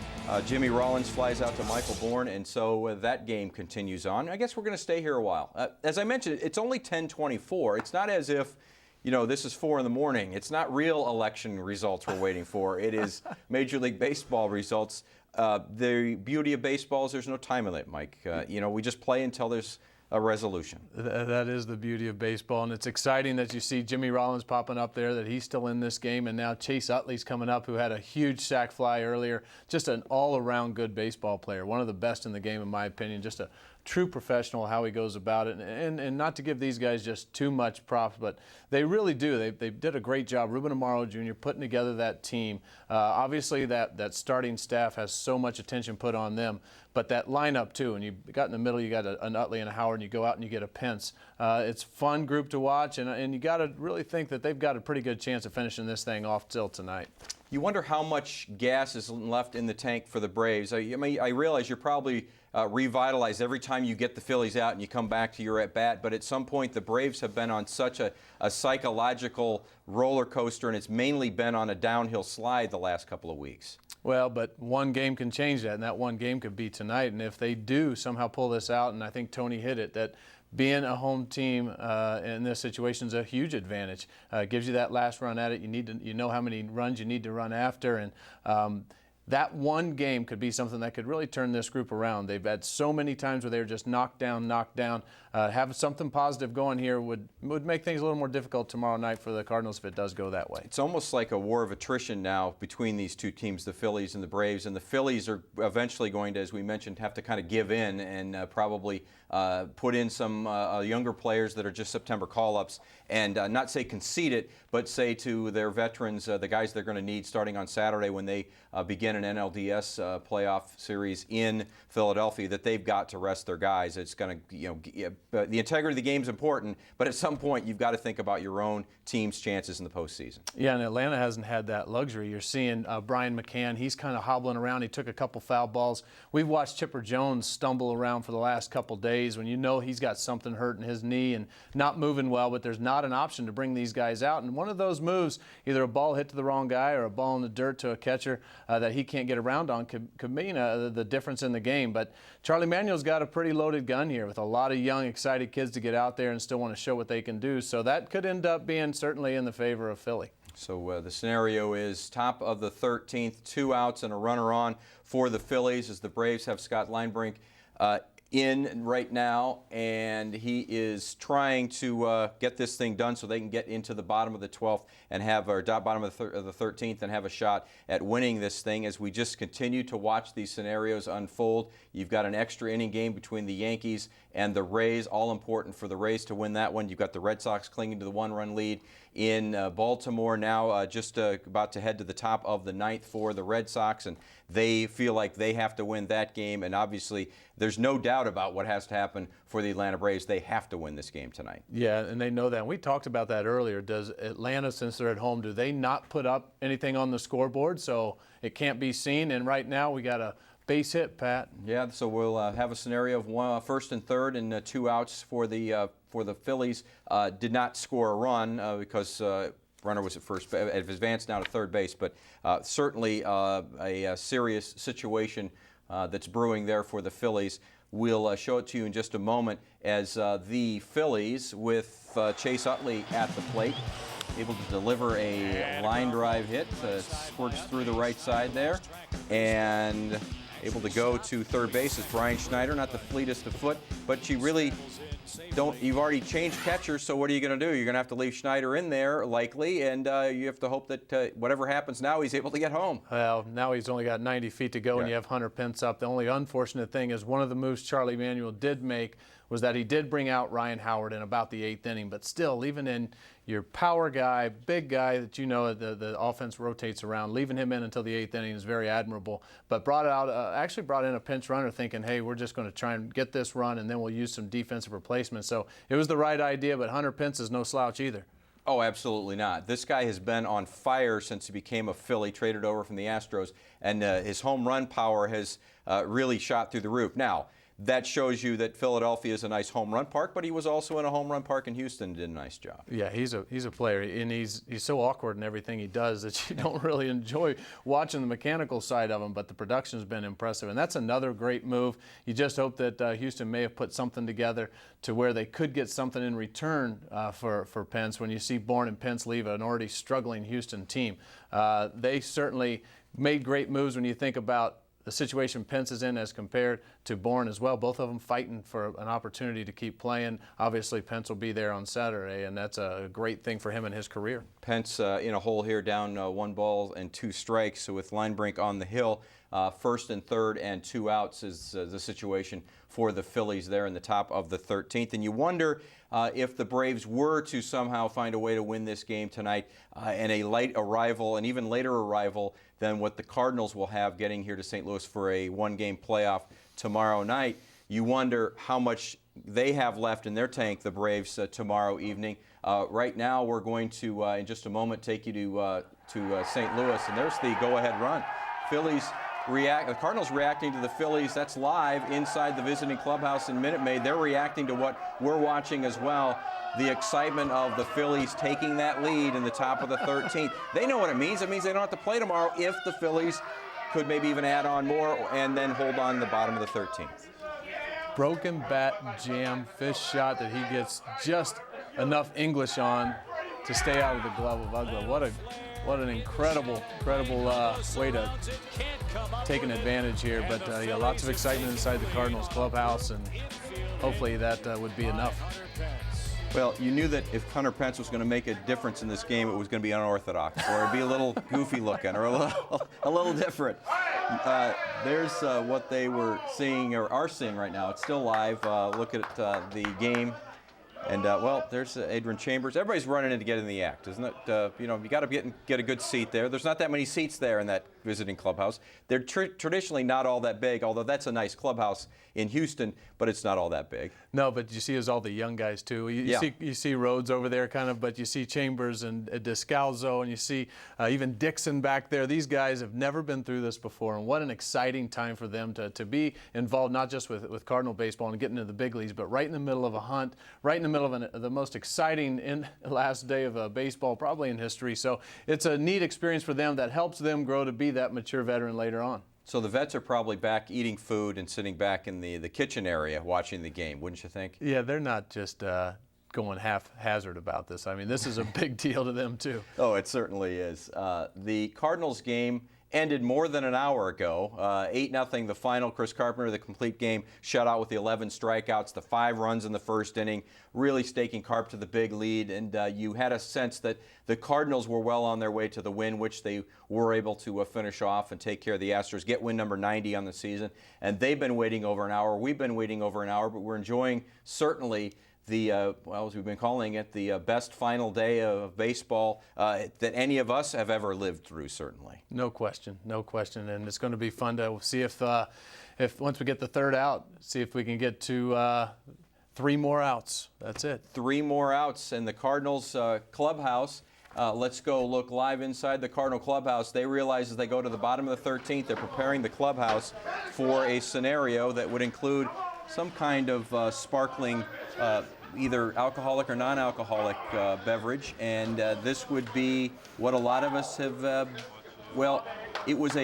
Jimmy Rollins flies out to Michael Bourne, and so that game continues on. I guess we're going to stay here a while. As I mentioned, it's only 10:24. It's not as if, you know, this is 4 in the morning. It's not real election results we're waiting for. It is Major League Baseball results. The beauty of baseball is there's no time limit, Mike. You know, we just play until there's a resolution. That is the beauty of baseball, and it's exciting that you see Jimmy Rollins popping up there, that he's still in this game, and now Chase Utley's coming up, who had a huge sac fly earlier. Just an all-around good baseball player, one of the best in the game in my opinion, just a true professional how he goes about it, and not to give these guys just too much props, but they really do. They did a great job. Ruben Amaro Jr. putting together that team. Obviously that starting staff has so much attention put on them, but that lineup too, and you got in the middle, you got an Utley and a Howard, and you go out and you get a Pence. It's a fun group to watch, and you got to really think that they've got a pretty good chance of finishing this thing off till tonight. You wonder how much gas is left in the tank for the Braves. I mean, I realize you're probably revitalized every time you get the Phillies out and you come back to your at-bat, but at some point the Braves have been on such a psychological roller coaster, and it's mainly been on a downhill slide the last couple of weeks. Well, but one game can change that, and that one game could be tonight. And if they do somehow pull this out, and I think Tony hit it, that being a home team in this situation is a huge advantage. It gives you that last run at it. You know how many runs you need to run after, and that one game could be something that could really turn this group around. They've had so many times where they were just knocked down. Have something positive going here would make things a little more difficult tomorrow night for the Cardinals if it does go that way. It's almost like a war of attrition now between these two teams, the Phillies and the Braves. And the Phillies are eventually going to, as we mentioned, have to kind of give in and probably put in some younger players that are just September call-ups and not say concede it, but say to their veterans, the guys they're going to need starting on Saturday when they begin an NLDS playoff series in Philadelphia, that they've got to rest their guys. It's going to, the integrity of the game is important, but at some point you've got to think about your own team's chances in the postseason. Yeah, and Atlanta hasn't had that luxury. You're seeing Brian McCann. He's kind of hobbling around. He took a couple foul balls. We've watched Chipper Jones stumble around for the last couple days when you know he's got something hurt in his knee and not moving well, but there's not an option to bring these guys out. And one of those moves, either a ball hit to the wrong guy or a ball in the dirt to a catcher that he can't get around on, could mean the difference in the game. But Charlie Manuel's got a pretty loaded gun here with a lot of young, excited kids to get out there and still want to show what they can do. So that could end up being certainly in the favor of Philly. So the scenario is top of the 13th, 2 outs and a runner on for the Phillies as the Braves have Scott Linebrink in right now, and he is trying to get this thing done so they can get into the bottom of the 12th and have, or bottom of the 13th and have a shot at winning this thing. As we just continue to watch these scenarios unfold, you've got an extra inning game between the Yankees and the Rays, all important for the Rays to win that one. You've got the Red Sox clinging to the 1-run lead in Baltimore now, just about to head to the top of the 9th for the Red Sox, and they feel like they have to win that game. And obviously, there's no doubt about what has to happen for the Atlanta Braves. They have to win this game tonight. Yeah, and they know that. And we talked about that earlier. Does Atlanta, since they're at home, do they not put up anything on the scoreboard so it can't be seen? And right now, we got a base hit, Pat. Yeah, so we'll have a scenario of first and third and 2 outs for the Phillies. Did not score a run because runner was at first, advanced now to third base, but certainly a serious situation that's brewing there for the Phillies. We'll show it to you in just a moment as the Phillies, with Chase Utley at the plate, able to deliver a line drive hit, squirts through the right side there, and able to go to third base is Brian Schneider, not the fleetest of foot, but you really don't. You've already changed catchers, so what are you going to do? You're going to have to leave Schneider in there, likely, and you have to hope that whatever happens now, he's able to get home. Well, now he's only got 90 feet to go, and you have Hunter Pence up. The only unfortunate thing is one of the moves Charlie Manuel did make was that he did bring out Ryan Howard in about the 8th inning, but still, leaving in your power guy, big guy that you know the offense rotates around, leaving him in until the 8th inning is very admirable. But actually brought in a pinch runner thinking, hey, we're just going to try and get this run, and then we'll use some defensive replacements. So it was the right idea, but Hunter Pence is no slouch either. Oh, absolutely not. This guy has been on fire since he became a Philly, traded over from the Astros, and his home run power has really shot through the roof. Now, that shows you that Philadelphia is a nice home run park, but he was also in a home run park in Houston and did a nice job. Yeah, he's a player, and he's so awkward in everything he does that you don't really enjoy watching the mechanical side of him, but the production's been impressive, and that's another great move. You just hope that Houston may have put something together to where they could get something in return for Pence when you see Bourne and Pence leave an already struggling Houston team. They certainly made great moves when you think about the situation Pence is in as compared to Bourne as well. Both of them fighting for an opportunity to keep playing. Obviously, Pence will be there on Saturday, and that's a great thing for him in his career. Pence in a hole here, down 1 ball and 2 strikes. So with Linebrink on the hill, first and third and 2 outs is the situation for the Phillies there in the top of the 13th. And you wonder if the Braves were to somehow find a way to win this game tonight and a late arrival, an even later arrival than what the Cardinals will have getting here to St. Louis for a 1-game playoff tomorrow night. You wonder how much they have left in their tank, the Braves, tomorrow evening. Right now, we're going to, in just a moment, take you to St. Louis, and there's the go-ahead run. The Cardinals reacting to the Phillies. That's live inside the visiting clubhouse in Minute Maid. They're reacting to what we're watching as well. The excitement of the Phillies taking that lead in the top of the 13th. They know what it means. It means they don't have to play tomorrow if the Phillies could maybe even add on more and then hold on to the bottom of the 13th. Broken bat jam, fish shot that he gets just enough English on to stay out of the glove of Ugla. What an incredible way to take an advantage here. But yeah, lots of excitement inside the Cardinals clubhouse, and hopefully that would be enough. Well, you knew that if Hunter Pence was going to make a difference in this game, it was going to be unorthodox, or it'd be a little goofy looking, or a little different. There's what they were seeing, or are seeing right now. It's still live. Look at the game. And, well, there's Adrian Chambers. Everybody's running in to get in the act, isn't it? You know, you got to get a good seat there. There's not that many seats there in that visiting clubhouse. They're traditionally not all that big, although that's a nice clubhouse in Houston, but it's not all that big. No, but you see is all the young guys, too. You see Rhodes over there, kind of, but you see Chambers and Descalzo, and you see even Dixon back there. These guys have never been through this before, and what an exciting time for them to be involved, not just with Cardinal baseball and getting into the big leagues, but right in the middle of a hunt, right in the middle of the most exciting last day of baseball probably in history. So it's a neat experience for them that helps them grow to be that mature veteran later on. So the vets are probably back eating food and sitting back in the kitchen area watching the game, wouldn't you think? Yeah, they're not just going haphazard about this. I mean, this is a big deal to them, too. Oh, it certainly is. The Cardinals game ended more than an hour ago. 8-0 the final. Chris Carpenter, the complete game shutout with the 11 strikeouts, the 5 runs in the first inning, really staking Carp to the big lead. And you had a sense that the Cardinals were well on their way to the win, which they were able to finish off and take care of the Astros, get win number 90 on the season. And they've been waiting over an hour. We've been waiting over an hour, but we're enjoying certainly the, well, as we've been calling it, the best final day of baseball that any of us have ever lived through, certainly. No question, no question. And it's going to be fun to see if once we get the third out, see if we can get to 3 more outs. That's it. 3 more outs in the Cardinals clubhouse. Let's go look live inside the Cardinal clubhouse. They realize as they go to the bottom of the 13th, they're preparing the clubhouse for a scenario that would include some kind of sparkling either alcoholic or non-alcoholic beverage, and this would be what a lot of us have, well, it was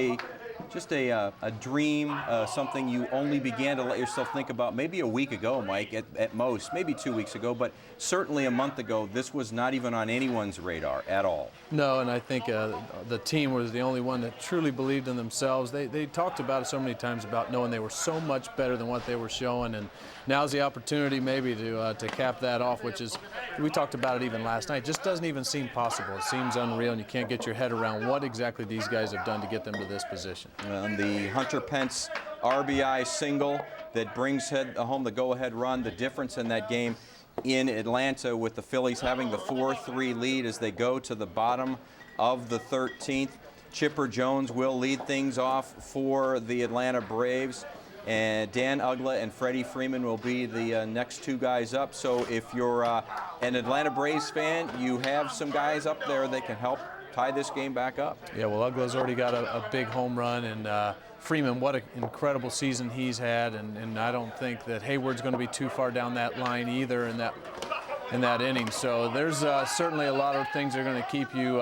just a dream, something you only began to let yourself think about maybe a week ago, Mike, at most, maybe 2 weeks ago, but certainly a month ago. This was not even on anyone's radar at all. No, and I think the team was the only one that truly believed in themselves. They talked about it so many times about knowing they were so much better than what they were showing, and now's the opportunity maybe to cap that off, which is, we talked about it even last night, just doesn't even seem possible. It seems unreal, and you can't get your head around what exactly these guys have done to get them to this position. And the Hunter Pence RBI single that brings home the go-ahead run, the difference in that game in Atlanta with the Phillies having the 4-3 lead as they go to the bottom of the 13th. Chipper Jones will lead things off for the Atlanta Braves, and Dan Ugla and Freddie Freeman will be the next 2 guys up. So if you're an Atlanta Braves fan, you have some guys up there that can help tie this game back up. Yeah, well, Ugla's already got a big home run, and Freeman, what an incredible season he's had, and I don't think that Hayward's going to be too far down that line either in that inning. So there's certainly a lot of things that are going to keep you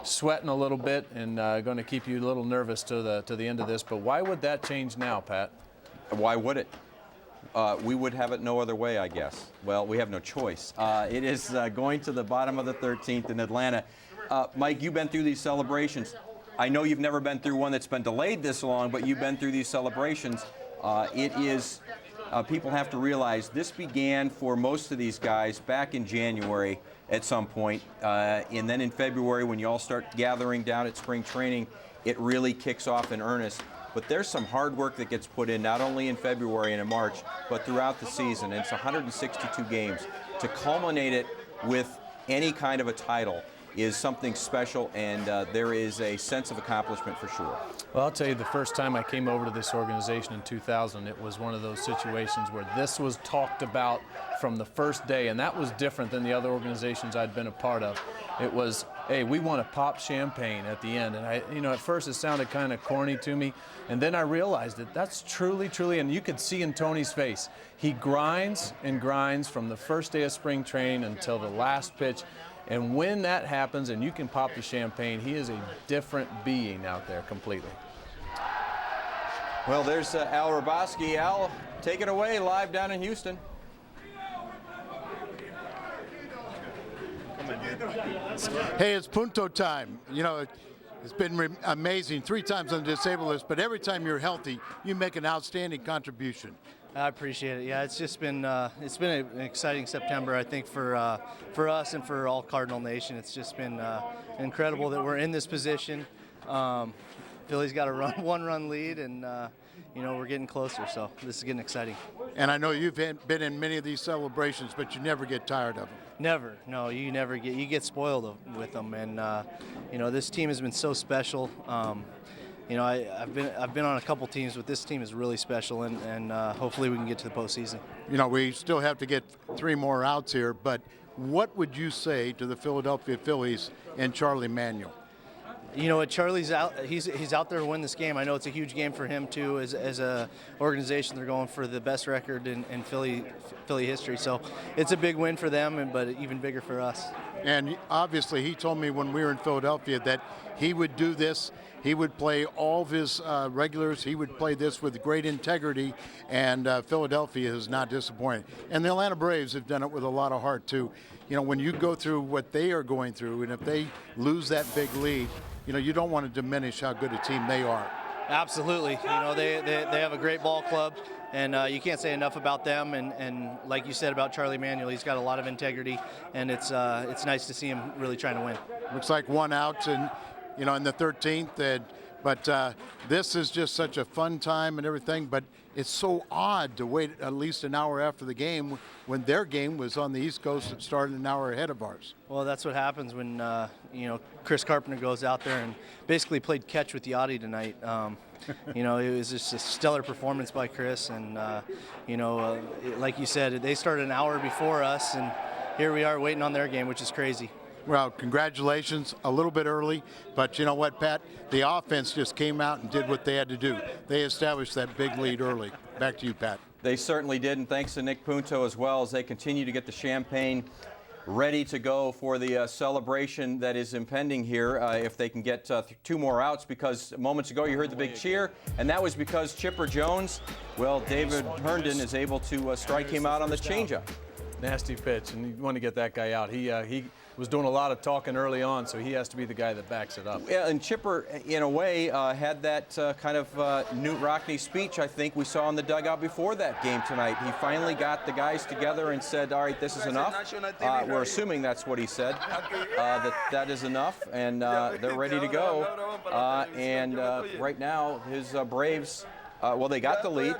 sweating a little bit and going to keep you a little nervous to the end of this. But why would that change now, Pat? Why would it? We would have it no other way, I guess. Well, we have no choice. It is going to the bottom of the 13th in Atlanta. Mike, you've been through these celebrations. I know you've never been through one that's been delayed this long, but you've been through these celebrations. It is, people have to realize this began for most of these guys back in January at some point, and then in February when you all start gathering down at spring training, it really kicks off in earnest. But there's some hard work that gets put in not only in February and in March, but throughout the season. And it's 162 games. To culminate it with any kind of a title is something special, and there is a sense of accomplishment for sure. Well, I'll tell you, the first time I came over to this organization in 2000, it was one of those situations where this was talked about from the first day, and that was different than the other organizations I'd been a part of. It was, hey, we want to pop champagne at the end. And at first it sounded kind of corny to me, and then I realized that that's truly, and you could see in Tony's face, he grinds and grinds from the first day of spring training until the last pitch. And when that happens and you can pop the champagne, he is a different being out there completely. Well, there's Al Raboski. Al, take it away live down in Houston. Hey, it's Punto time. You know, it's been amazing 3 times on the disabled list, but every time you're healthy, you make an outstanding contribution. I appreciate it. Yeah, it's just been an exciting September, I think, for us and for all Cardinal Nation. It's just been incredible that we're in this position. Philly's got a one-run lead, and we're getting closer. So this is getting exciting. And I know you've been in many of these celebrations, but you never get tired of them. Never. No, you never get. You get spoiled with them, and this team has been so special. I've been on a couple teams, but this team is really special, and hopefully we can get to the postseason. You know, we still have to get 3 more outs here, but what would you say to the Philadelphia Phillies and Charlie Manuel? You know what, Charlie's out. He's out there to win this game. I know it's a huge game for him too. As a organization, they're going for the best record in Philly history. So it's a big win for them, but even bigger for us. And obviously, he told me when we were in Philadelphia that he would do this. He would play all of his regulars. He would play this with great integrity, and Philadelphia is not disappointed. And the Atlanta Braves have done it with a lot of heart too. You know, when you go through what they are going through, and if they lose that big lead, you don't want to diminish how good a team they are. Absolutely. They have a great ball club, and you can't say enough about them. And like you said about Charlie Manuel, he's got a lot of integrity, and it's nice to see him really trying to win. Looks like 1 out, and in the 13th. But this is just such a fun time and everything. But it's so odd to wait at least an hour after the game when their game was on the East Coast and started an hour ahead of ours. Well, that's what happens when Chris Carpenter goes out there and basically played catch with Yachty tonight. It was just a stellar performance by Chris, and like you said, they started an hour before us, and here we are waiting on their game, which is crazy. Well, congratulations, a little bit early, but you know what, Pat? The offense just came out and did what they had to do. They established that big lead early. Back to you, Pat. They certainly did, and thanks to Nick Punto as well, as they continue to get the champagne ready to go for the celebration that is impending here if they can get 2 more outs, because moments ago you heard the big cheer, and that was because Chipper Jones, David Herndon is able to strike him out on the changeup. Nasty pitch, and you want to get that guy out. He was doing a lot of talking early on, so he has to be the guy that backs it up. Yeah, and Chipper, in a way, had that kind of Newt Rockne speech I think we saw in the dugout before that game tonight. He finally got the guys together and said, all right, this is enough. We're assuming that's what he said, that is enough, and they're ready to go. Right now, his Braves... they got the lead.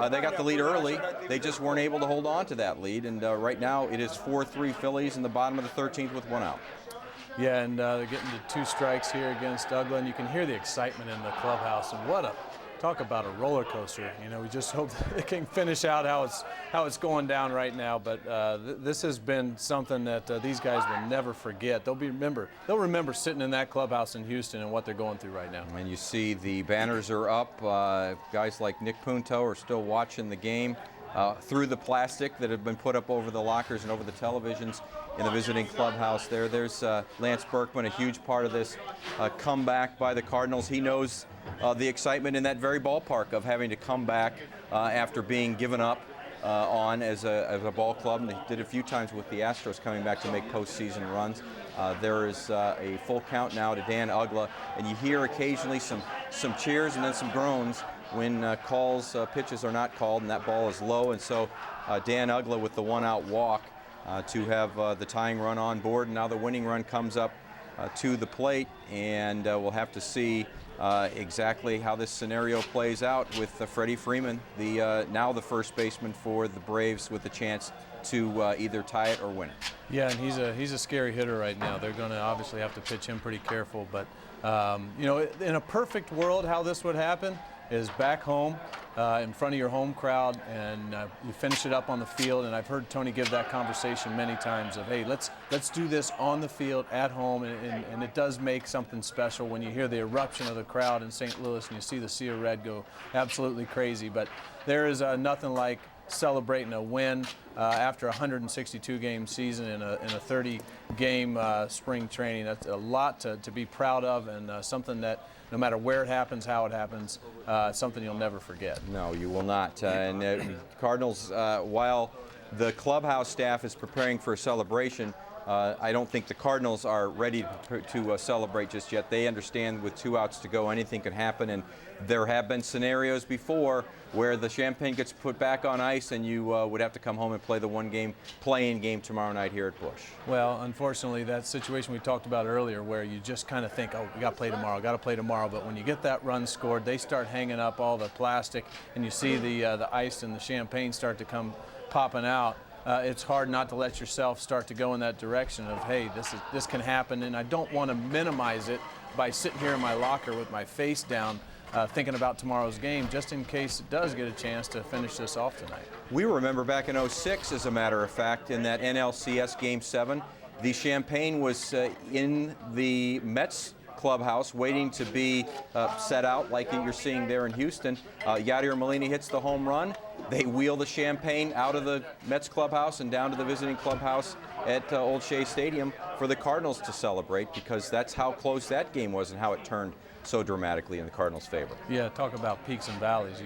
They got the lead early. They just weren't able to hold on to that lead. And right now it is 4-3 Phillies in the bottom of the 13th with 1 out. Yeah, and they're getting to 2 strikes here against Douglas. And you can hear the excitement in the clubhouse. And talk about a roller coaster. We just hope that they can finish out how it's going down right now. But this has been something that these guys will never forget. They'll remember sitting in that clubhouse in Houston and what they're going through right now. And you see the banners are up. Guys like Nick Punto are still watching the game through the plastic that have been put up over the lockers and over the televisions in the visiting clubhouse there. There's Lance Berkman, a huge part of this comeback by the Cardinals. He knows the excitement in that very ballpark of having to come back after being given up on as a ball club, and they did a few times with the Astros coming back to make postseason runs. There is a full count now to Dan Uggla, and you hear occasionally some cheers and then some groans when pitches are not called and that ball is low. And so Dan Uggla with the 1-out walk to have the tying run on board, and now the winning run comes up to the plate, and we'll have to see exactly how this scenario plays out with Freddie Freeman, now the first baseman for the Braves, with a chance to either tie it or win it. Yeah, and he's a scary hitter right now. They're going to obviously have to pitch him pretty careful. But in a perfect world, how this would happen is back home in front of your home crowd, and you finish it up on the field. And I've heard Tony give that conversation many times of, hey, let's do this on the field at home, and it does make something special when you hear the eruption of the crowd in St. Louis and you see the Sea of Red go absolutely crazy. But there is nothing like celebrating a win after a 162-game season in a 30-game spring training. That's a lot to be proud of, and something that no matter where it happens, how it happens, something you'll never forget. No, you will not. And Cardinals, while the clubhouse staff is preparing for a celebration, I don't think the Cardinals are ready to celebrate just yet. They understand with 2 outs to go, anything can happen, and there have been scenarios before where the champagne gets put back on ice and you would have to come home and play the one-game play-in game tomorrow night here at Busch. Well, unfortunately, that situation we talked about earlier where you just kind of think, oh, we got to play tomorrow, but when you get that run scored, they start hanging up all the plastic, and you see the ice and the champagne start to come popping out. It's hard not to let yourself start to go in that direction of, hey, this can happen, and I don't want to minimize it by sitting here in my locker with my face down thinking about tomorrow's game, just in case it does get a chance to finish this off tonight. We remember back in '06, as a matter of fact, in that NLCS Game 7, the champagne was in the Mets clubhouse waiting to be set out like you're seeing there in Houston. Yadier Molina hits the home run. They wheel the champagne out of the Mets clubhouse and down to the visiting clubhouse at Old Shea Stadium for the Cardinals to celebrate, because that's how close that game was and how it turned so dramatically in the Cardinals' favor. Yeah, talk about peaks and valleys.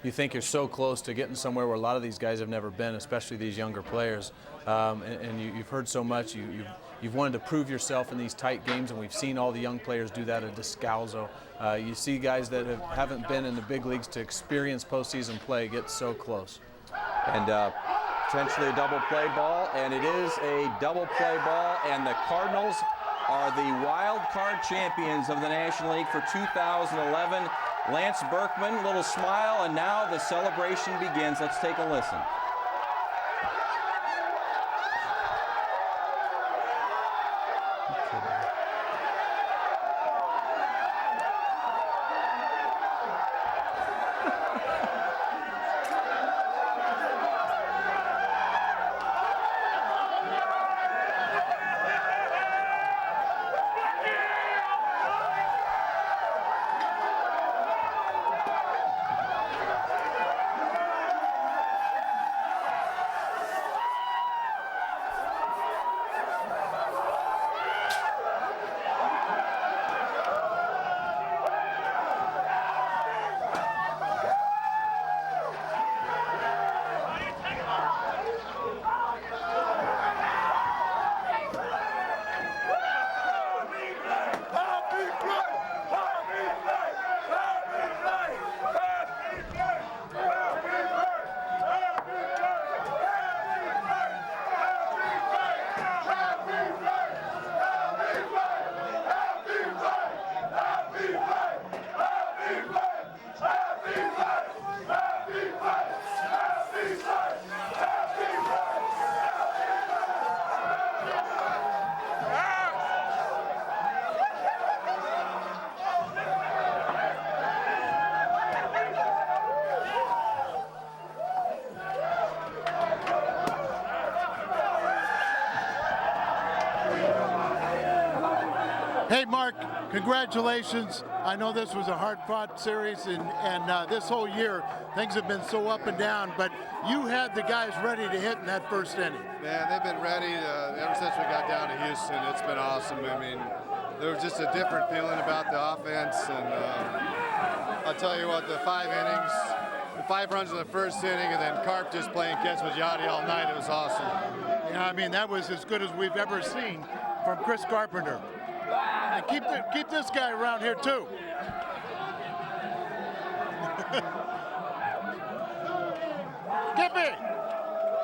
You think you're so close to getting somewhere where a lot of these guys have never been, especially these younger players, and you've heard so much. You've wanted to prove yourself in these tight games, and we've seen all the young players do that at Descalzo. You see guys that haven't been in the big leagues to experience postseason play get so close. And potentially a double play ball, and it is a double play ball, and the Cardinals are the wild card champions of the National League for 2011. Lance Berkman, little smile, and now the celebration begins. Let's take a listen. Hey, Mark, congratulations. I know this was a hard-fought series, and this whole year, things have been so up and down, but you had the guys ready to hit in that first inning. Man, they've been ready ever since we got down to Houston. It's been awesome. I mean, there was just a different feeling about the offense, and I'll tell you what, the 5 innings, the 5 runs in the first inning, and then Carp just playing catch with Yachty all night, it was awesome. Yeah, I mean, that was as good as we've ever seen from Chris Carpenter. And keep this guy around here too. Skippy!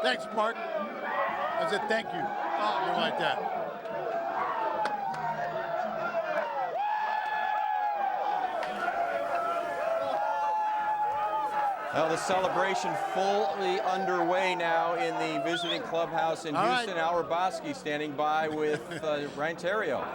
Thanks, Mark. I said thank you. You like that. Well, the celebration fully underway now in the visiting clubhouse in Houston. Right. Al Raboski standing by with Ryan Theriot.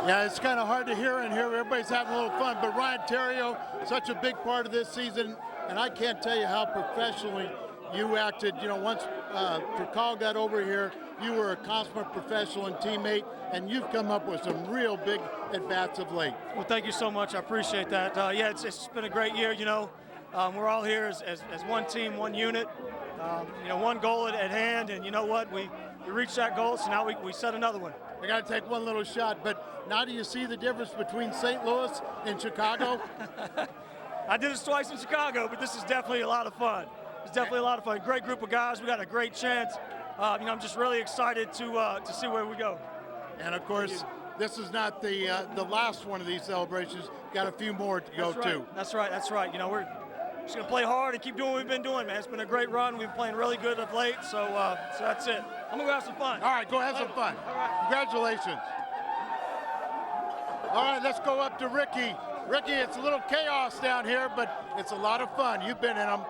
Yeah, it's kind of hard to hear in here. Everybody's having a little fun, but Ryan Theriot, such a big part of this season, and I can't tell you how professionally you acted. You know, once Percal got over here, you were a consummate professional and teammate, and you've come up with some real big at-bats of late. Well, thank you so much. I appreciate that. Yeah, it's been a great year. You know, we're all here as one team, one unit, you know, one goal at hand, and you know what? We reached that goal, so now we set another one. I got to take one little shot, but now do you see the difference between St. Louis and Chicago? I did this twice in Chicago, but this is definitely a lot of fun. It's definitely a lot of fun. Great group of guys. We got a great chance. I'm just really excited to see where we go. And of course, this is not the last one of these celebrations. Got a few more to go to. That's right. We're just gonna play hard and keep doing what we've been doing, man. It's been a great run. We've been playing really good of late, so that's it. I'm gonna go have some fun. All right, go have some fun. All right. Congratulations. All right, let's go up to Ricky. Ricky, it's a little chaos down here, but it's a lot of fun. You've been in them.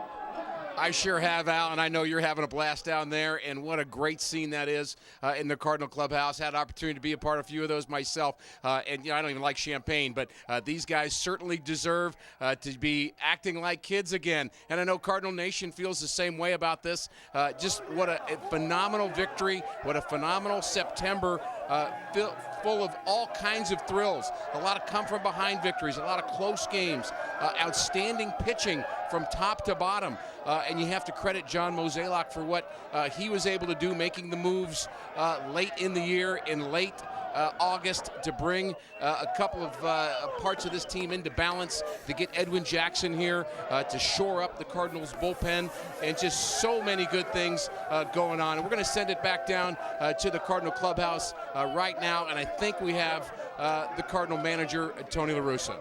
I sure have, Al, and I know you're having a blast down there, and what a great scene that is in the Cardinal Clubhouse. Had an opportunity to be a part of a few of those myself, and I don't even like champagne, but these guys certainly deserve to be acting like kids again, and I know Cardinal Nation feels the same way about this. Just what a phenomenal victory, what a phenomenal September, full of all kinds of thrills, a lot of come-from-behind victories, a lot of close games, outstanding pitching from top to bottom, and you have to credit John Mozeliak for what he was able to do, making the moves late in the year, in late August, to bring a couple of parts of this team into balance, to get Edwin Jackson here, to shore up the Cardinals bullpen, and just so many good things going on. And we're going to send it back down to the Cardinal Clubhouse right now, and I think we have the Cardinal manager, Tony La Russa.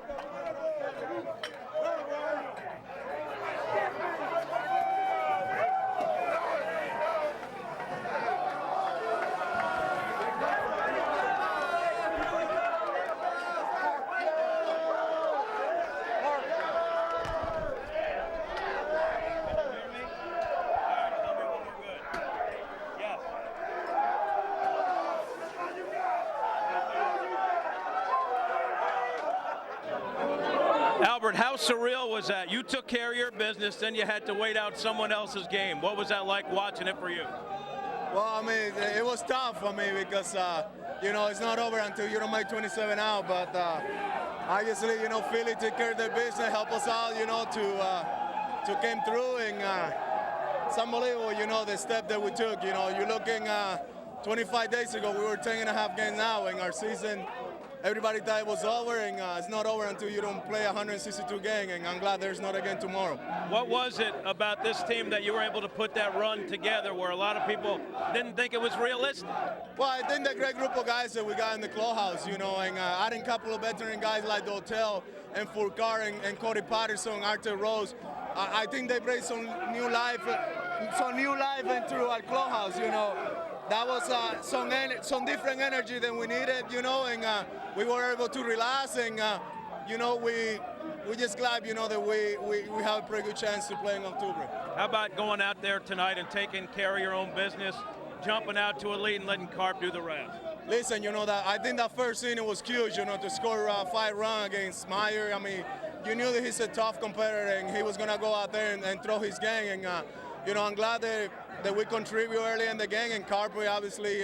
Albert, how surreal was that? You took care of your business, then you had to wait out someone else's game. What was that like watching it for you? Well, I mean, it was tough for me because, it's not over until you don't make 27 out. But obviously, Philly took care of their business, helped us out, to came through. And it's unbelievable, the step that we took. You're looking 25 days ago, we were 10.5 games now, and our season, everybody thought it was over, and it's not over until you don't play 162 games, and I'm glad there's not again tomorrow. What was it about this team that you were able to put that run together where a lot of people didn't think it was realistic? Well, I think the great group of guys that we got in the clubhouse, and adding a couple of veteran guys like Dotel and Furcar and Cody Patterson, Arthur Rose, I think they bring some new life into our clubhouse, That was some different energy than we needed, and we were able to relax, and we just glad, that we have a pretty good chance to play in October. How about going out there tonight and taking care of your own business, jumping out to a lead and letting Carp do the rest? Listen, that I think that first inning was huge, to score 5 runs against Meyer. I mean, you knew that he's a tough competitor, and he was going to go out there and throw his game, and I'm glad that we contribute early in the game, and Carper, obviously,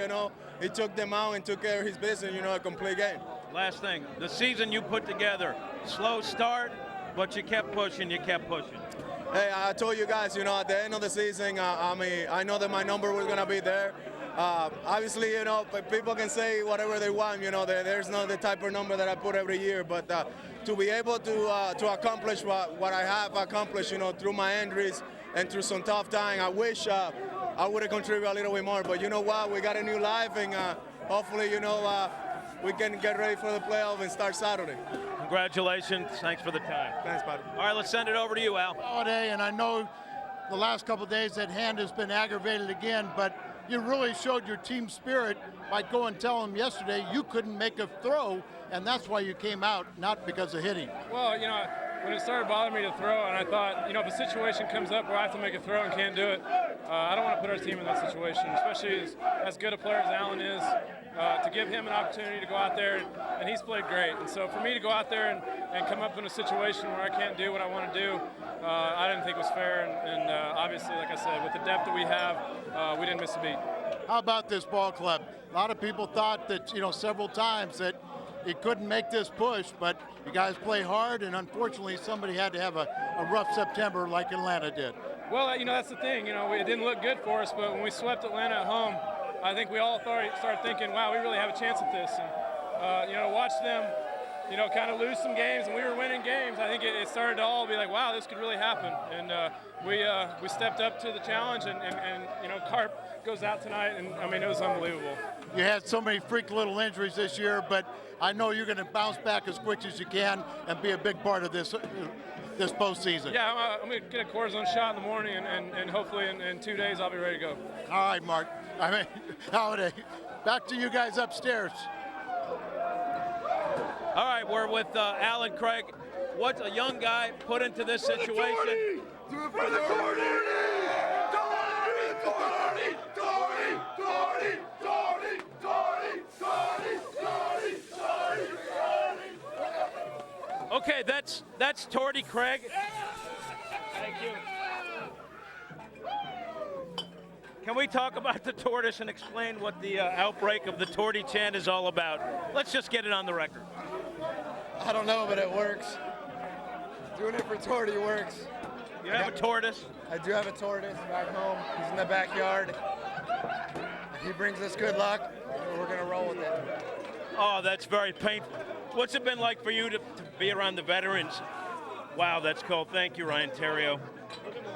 he took them out and took care of his business, a complete game. Last thing, the season you put together, slow start, but you kept pushing. Hey, I told you guys, at the end of the season, I know that my number was going to be there. Obviously, people can say whatever they want, there's not the type of number that I put every year, but to be able to accomplish what I have accomplished, through my injuries and through some tough time, I wish I would have contributed a little bit more, but you know what, we got a new life, and hopefully, we can get ready for the playoff and start Saturday. Congratulations. Thanks for the time. Thanks, buddy. All right, let's send it over to you, Al. Holiday, and I know the last couple of days that hand has been aggravated again, but you really showed your team spirit by going and telling them yesterday you couldn't make a throw, and that's why you came out, not because of hitting. Well, when it started bothering me to throw, and I thought, if a situation comes up where I have to make a throw and can't do it, I don't want to put our team in that situation, especially as good a player as Allen is, to give him an opportunity to go out there, and he's played great. And so for me to go out there and come up in a situation where I can't do what I want to do, I didn't think was fair. And obviously, like I said, with the depth that we have, we didn't miss a beat. How about this ball club? A lot of people thought that, several times that it couldn't make this push, but you guys play hard, and unfortunately somebody had to have a rough September like Atlanta did. Well, that's the thing. It didn't look good for us, but when we swept Atlanta at home, I think we all started thinking, wow, we really have a chance at this. And, watch them you know, kind of lose some games, and we were winning games. I think it started to all be like, wow, this could really happen. And we stepped up to the challenge, and you know, Carp goes out tonight, and I mean, it was unbelievable. You had so many freak little injuries this year, but I know you're going to bounce back as quick as you can and be a big part of this postseason. Yeah, I'm going to get a cortisone shot in the morning, and hopefully in 2 days I'll be ready to go. All right, Mark. I mean, Holiday, back to you guys upstairs. All right, we're with Alan Craig. What's a young guy put into this situation? Do it for the Torty! Okay, that's Torty Craig. Thank you. Can we talk about the tortoise and explain what the outbreak of the Torty chant is all about? Let's just get it on the record. I don't know, but it works. Doing it for Torty works. You have a tortoise? I do have a tortoise back home. He's in the backyard. He brings us good luck. We're going to roll with it. Oh, that's very painful. What's it been like for you to be around the veterans? Wow, that's cool. Thank you, Ryan Terrio.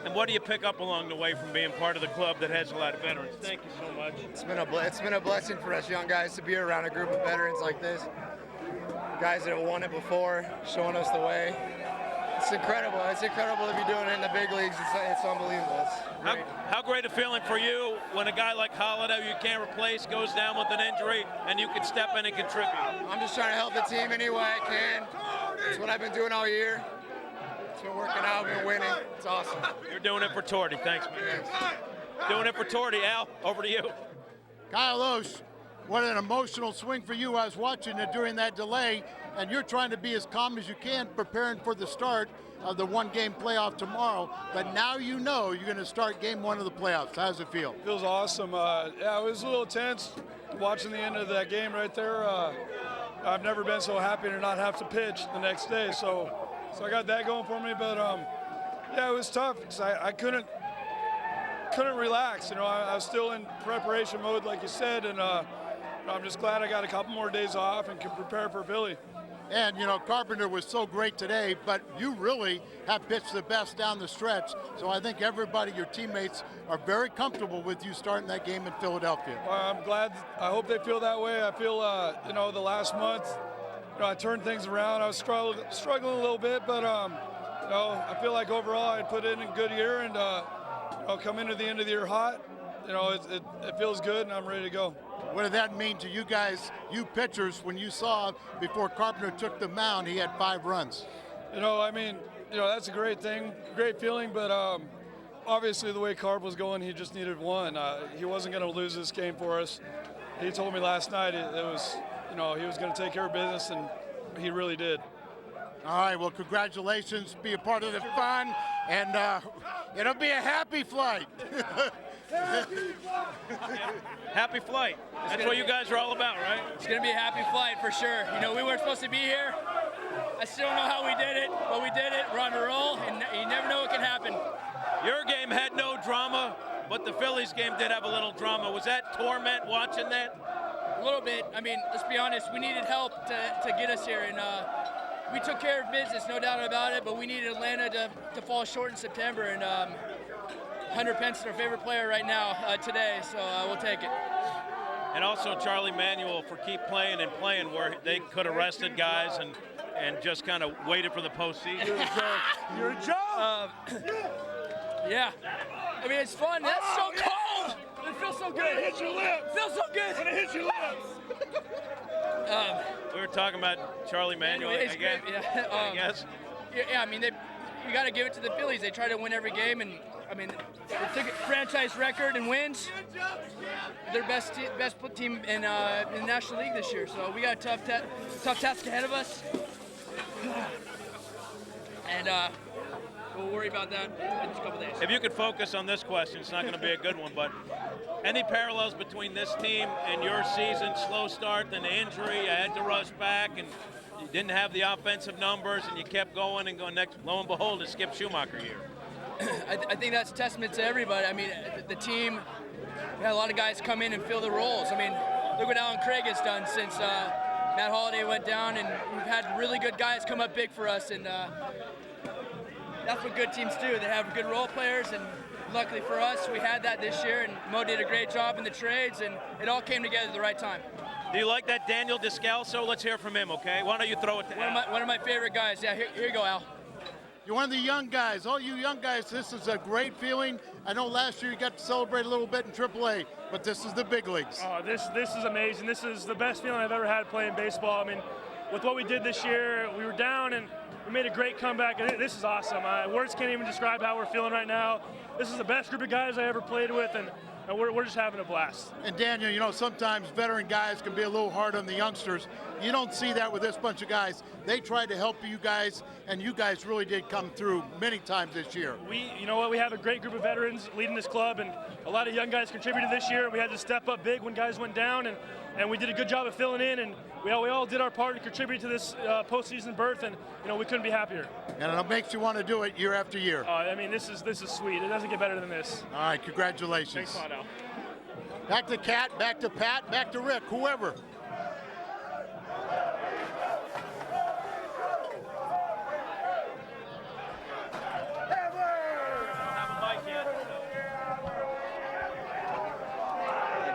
And what do you pick up along the way from being part of the club that has a lot of veterans? Thank you so much. It's been a blessing for us young guys to be around a group of veterans like this. Guys that have won it before, showing us the way. It's incredible. It's incredible to be doing it in the big leagues. It's unbelievable. It's how great a feeling for you when a guy like Holiday you can't replace goes down with an injury and you can step in and contribute? I'm just trying to help the team any way I can. It's what I've been doing all year. It's been working out, been winning. It's awesome. You're doing it for Torty. Thanks, man. Doing it for Torty. Al, over to you. Kyle Osh, what an emotional swing for you. I was watching it during that delay, and you're trying to be as calm as you can, preparing for the start of the one-game playoff tomorrow. But now you know you're going to start game one of the playoffs. How does it feel? Feels awesome. Yeah, it was a little tense watching the end of that game right there. I've never been so happy to not have to pitch the next day. So I got that going for me. But yeah, it was tough because I couldn't relax. You know, I was still in preparation mode, like you said, and I'm just glad I got a couple more days off and can prepare for Philly. And, you know, Carpenter was so great today, but you really have pitched the best down the stretch. So I think everybody, your teammates, are very comfortable with you starting that game in Philadelphia. I'm glad. I hope they feel that way. I feel, you know, the last month, you know, I turned things around. I was struggling a little bit, but, you know, I feel like overall I put in a good year and, you know, come into the end of the year hot. You know, it feels good and I'm ready to go. What did that mean to you guys, you pitchers, when you saw before Carpenter took the mound, he had 5 runs? You know, I mean, you know, that's a great thing, great feeling, but obviously the way Carp was going, he just needed 1. He wasn't going to lose this game for us. He told me last night it was, you know, he was going to take care of business, and he really did. All right, well, congratulations. Be a part of the fun, and it'll be a happy flight. Happy flight. That's what you guys are all about, right? It's going to be a happy flight for sure. You know, we weren't supposed to be here. I still don't know how we did it, but we did it. We're on a roll, and you never know what can happen. Your game had no drama, but the Phillies game did have a little drama. Was that torment watching that? A little bit. I mean, let's be honest. We needed help to get us here, and we took care of business, no doubt about it, but we needed Atlanta to fall short in September, and Hunter Pence, our favorite player right now today, so we'll take it. And also Charlie Manuel for keep playing and playing, where they could have rested guys and just kind of waited for the postseason. You're a joke. Yeah. I mean, it's fun. That's so cold. It feels so good. It hit your lips. It feels so good. When it hits your lips. We were talking about Charlie Manuel, Anyway, I guess. I guess. Yeah, I mean, you got to give it to the Phillies. They try to win every game, and I mean, they took a franchise record and wins. They're best team in the National League this year. So we got a tough task ahead of us, and we'll worry about that in a couple days. If you could focus on this question, it's not going to be a good one, but any parallels between this team and your season? Slow start, then the injury, you had to rush back, and you didn't have the offensive numbers, and you kept going and going. Next, lo and behold, it's Skip Schumacher year. I think that's a testament to everybody. I mean, the team, we had a lot of guys come in and fill the roles. I mean, look what Alan Craig has done since Matt Holliday went down, and we've had really good guys come up big for us, and that's what good teams do. They have good role players, and luckily for us, we had that this year, and Mo did a great job in the trades, and it all came together at the right time. Do you like that Daniel Descalso? Let's hear from him, okay? Why don't you throw it to Al? One of my favorite guys. Yeah, here you go, Al. You're one of the young guys. All you young guys, this is a great feeling. I know last year you got to celebrate a little bit in AAA, but this is the big leagues. Oh, this is amazing. This is the best feeling I've ever had playing baseball. I mean, with what we did this year, we were down and we made a great comeback. This is awesome. Words can't even describe how we're feeling right now. This is the best group of guys I ever played with, and we're just having a blast. And Daniel, you know, sometimes veteran guys can be a little hard on the youngsters. You don't see that with this bunch of guys. They tried to help you guys, and you guys really did come through many times this year. You know what, we have a great group of veterans leading this club, and a lot of young guys contributed this year. We had to step up big when guys went down, and we did a good job of filling in, and we all did our part to contribute to this postseason berth, and you know, we couldn't be happier. And it makes you want to do it year after year. I mean, this is sweet. It doesn't get better than this. All right, congratulations. Thanks a lot, Al. Back to Cat, back to Pat, back to Rick, whoever.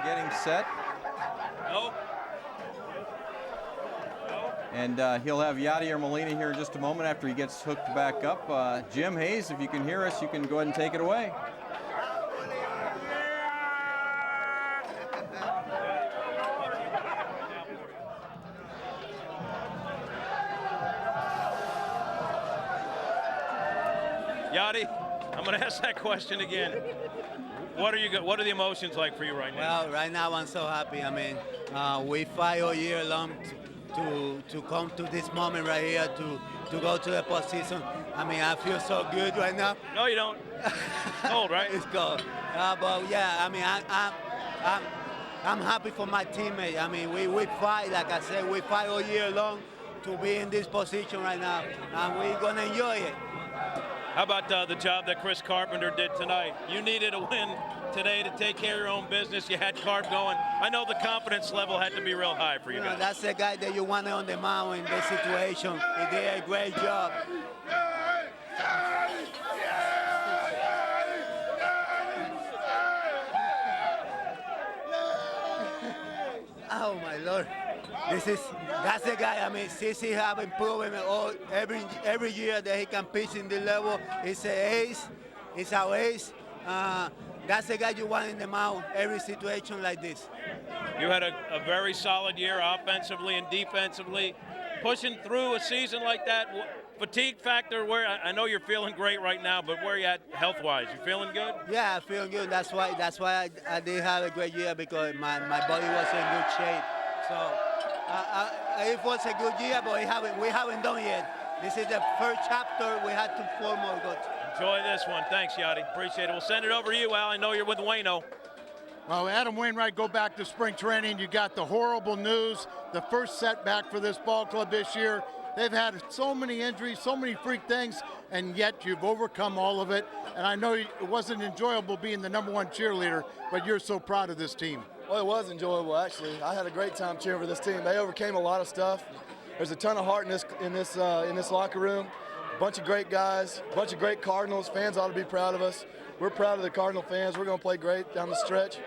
Getting set. No. And he'll have Yadier Molina here in just a moment after he gets hooked back up. Jim Hayes, if you can hear us, you can go ahead and take it away. Yadi, I'm going to ask that question again. What are the emotions like for you right now? Well, right now I'm so happy. I mean, we fight all year long to come to this moment right here to go to the postseason. I mean, I feel so good right now. No, you don't. It's cold, right? It's cold. But yeah, I mean, I'm happy for my teammate. I mean, we fight, like I said, we fight all year long to be in this position right now, and we're gonna enjoy it. How about the job that Chris Carpenter did tonight? You needed a win today to take care of your own business. You had Carp going. I know the confidence level had to be real high for you guys. That's the guy that you want on the mound in this situation. He did a great job. Oh my Lord. That's the guy. I mean, CC have improved every year that he can pitch in the level. He's an ace. He's our ace. That's the guy you want in the mound every situation like this. You had a very solid year offensively and defensively. Pushing through a season like that, fatigue factor, where I know you're feeling great right now, but where you at health-wise? You feeling good? Yeah, I feel good. That's why I did have a great year, because my body was in good shape. So it was a good year, but we haven't done yet. This is the first chapter. We had to 4 more goals. Enjoy this one. Thanks, Yadi. Appreciate it. We'll send it over to you, Al. I know you're with Wayno. Well, Adam Wainwright, go back to spring training. You got the horrible news, the first setback for this ball club this year. They've had so many injuries, so many freak things, and yet you've overcome all of it. And I know it wasn't enjoyable being the #1 cheerleader, but you're so proud of this team. Well, it was enjoyable, actually. I had a great time cheering for this team. They overcame a lot of stuff. There's a ton of heart in this locker room. A bunch of great guys, a bunch of great Cardinals. Fans ought to be proud of us. We're proud of the Cardinal fans. We're going to play great down the stretch.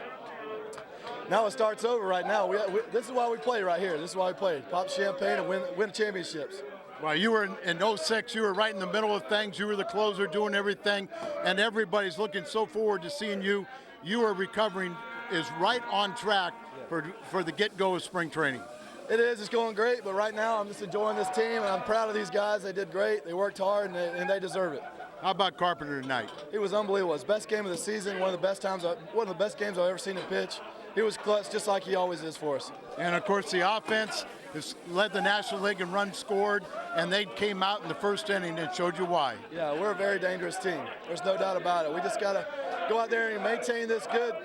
Now it starts over right now. This is why we play right here. This is why we play. Pop champagne and win championships. Well, you were in 06, you were right in the middle of things. You were the closer doing everything, and everybody's looking so forward to seeing you. You are recovering, is right on track for the get-go of spring training. It is. It's going great, but right now I'm just enjoying this team, and I'm proud of these guys. They did great. They worked hard, and they deserve it. How about Carpenter tonight? It was unbelievable. His best game of the season, one of the best games I've ever seen him pitch. He was clutch, just like he always is for us. And of course, the offense has led the National League in runs scored, and they came out in the first inning and showed you why. Yeah, we're a very dangerous team. There's no doubt about it. We just got to go out there and maintain this good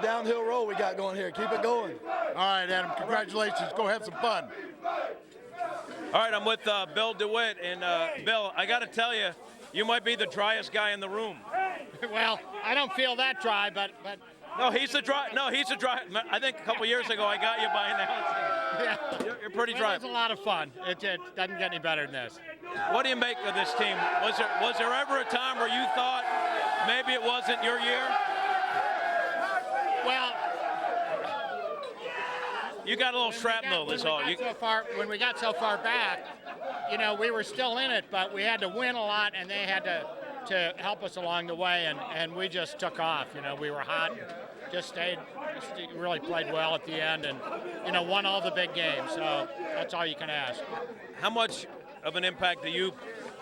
downhill roll we got going here. Keep it going. All right, Adam, congratulations. Go have some fun. All right, I'm with Bill DeWitt, and Bill, I got to tell you, you might be the driest guy in the room. Well, I don't feel that dry, but No, he's a dry. No, he's a dry. I think a couple years ago I got you by announcing. Yeah. You're pretty dry. It was a lot of fun. It doesn't get any better than this. What do you make of this team? Was there ever a time where you thought maybe it wasn't your year? Well, you got a little shrapnel. Is all. When we got so far back, you know, we were still in it, but we had to win a lot, and they had to help us along the way, and we just took off. You know, we were hot, and just really played well at the end, and you know, won all the big games. So that's all you can ask. How much of an impact do you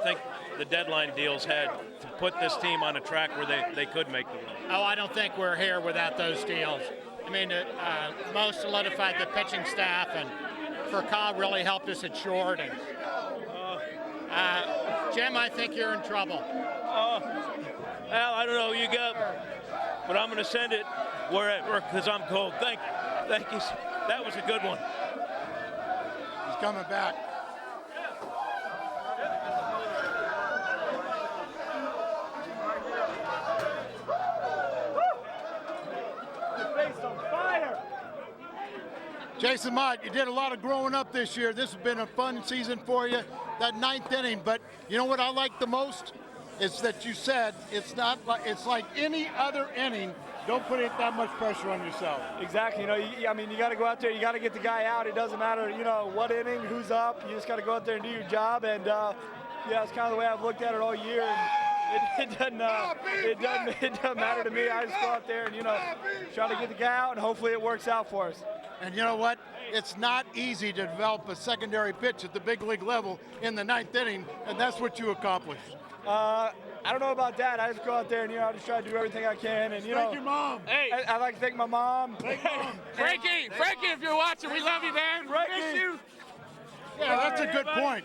think the deadline deals had to put this team on a track where they could make the run? Oh, I don't think we're here without those deals. I mean, most solidified the pitching staff, and Furcal really helped us at short. And Jim, I think you're in trouble. Al, I don't know who you got, but I'm going to send it where because I'm cold. Thank you. That was a good one. He's coming back. Jason Mott, you did a lot of growing up this year. This has been a fun season for you, that ninth inning. But you know what I like the most is that you said it's like any other inning. Don't put that much pressure on yourself. Exactly. You know, I mean, you got to go out there. You got to get the guy out. It doesn't matter, you know, what inning, who's up. You just got to go out there and do your job. And yeah, it's kind of the way I've looked at it all year. And it doesn't matter to me. I just go out there and, you know, try to get the guy out, and hopefully it works out for us. And you know what? It's not easy to develop a secondary pitch at the big league level in the ninth inning, and that's what you accomplished. I don't know about that. I just go out there and, you know, I just try to do everything I can. And, you know, thank your mom. Hey, I'd like to thank my mom. Frankie, if you're watching, we love you, man. Frankie. Yeah, that's a good point.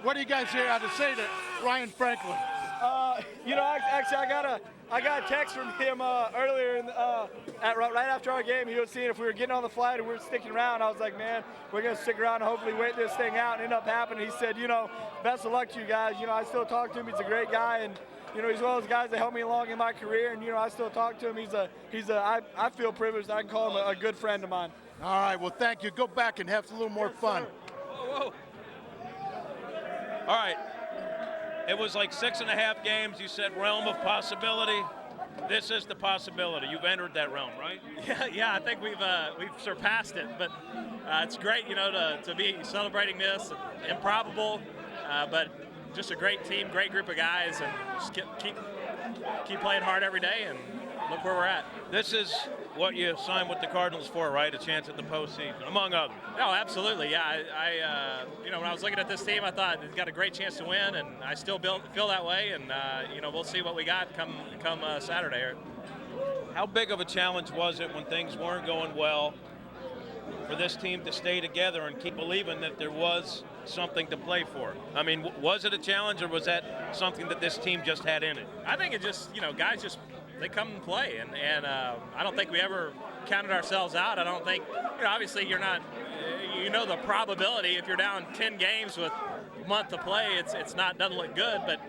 What do you guys have to say to Ryan Franklin? You know, actually, I got a text from him earlier right after our game. He was seeing if we were getting on the flight or we were sticking around. I was like, man, we're going to stick around and hopefully wait this thing out, and end up happening. He said, you know, best of luck to you guys. You know, I still talk to him. He's a great guy, and you know, he's one of those guys that helped me along in my career, and you know, I still talk to him. I feel privileged. I can call him a good friend of mine. All right, well, thank you. Go back and have a little more fun. Whoa. All right. It was like 6.5 games. You said realm of possibility. This is the possibility. You've entered that realm, right? Yeah. I think we've surpassed it. But it's great, you know, to be celebrating this. Improbable, but just a great team, great group of guys, and just keep playing hard every day and look where we're at. This is what you signed with the Cardinals for, right? A chance at the postseason, among others. Oh, absolutely. Yeah, I you know, when I was looking at this team, I thought they've got a great chance to win, and I still feel that way. And you know, we'll see what we got come Saturday. How big of a challenge was it when things weren't going well for this team to stay together and keep believing that there was something to play for? I mean, was it a challenge, or was that something that this team just had in it? I think it just, you know, guys just, they come and play, and I don't think we ever counted ourselves out. I don't think, you know, obviously you're not, you know, the probability if you're down 10 games with a month to play, doesn't look good, but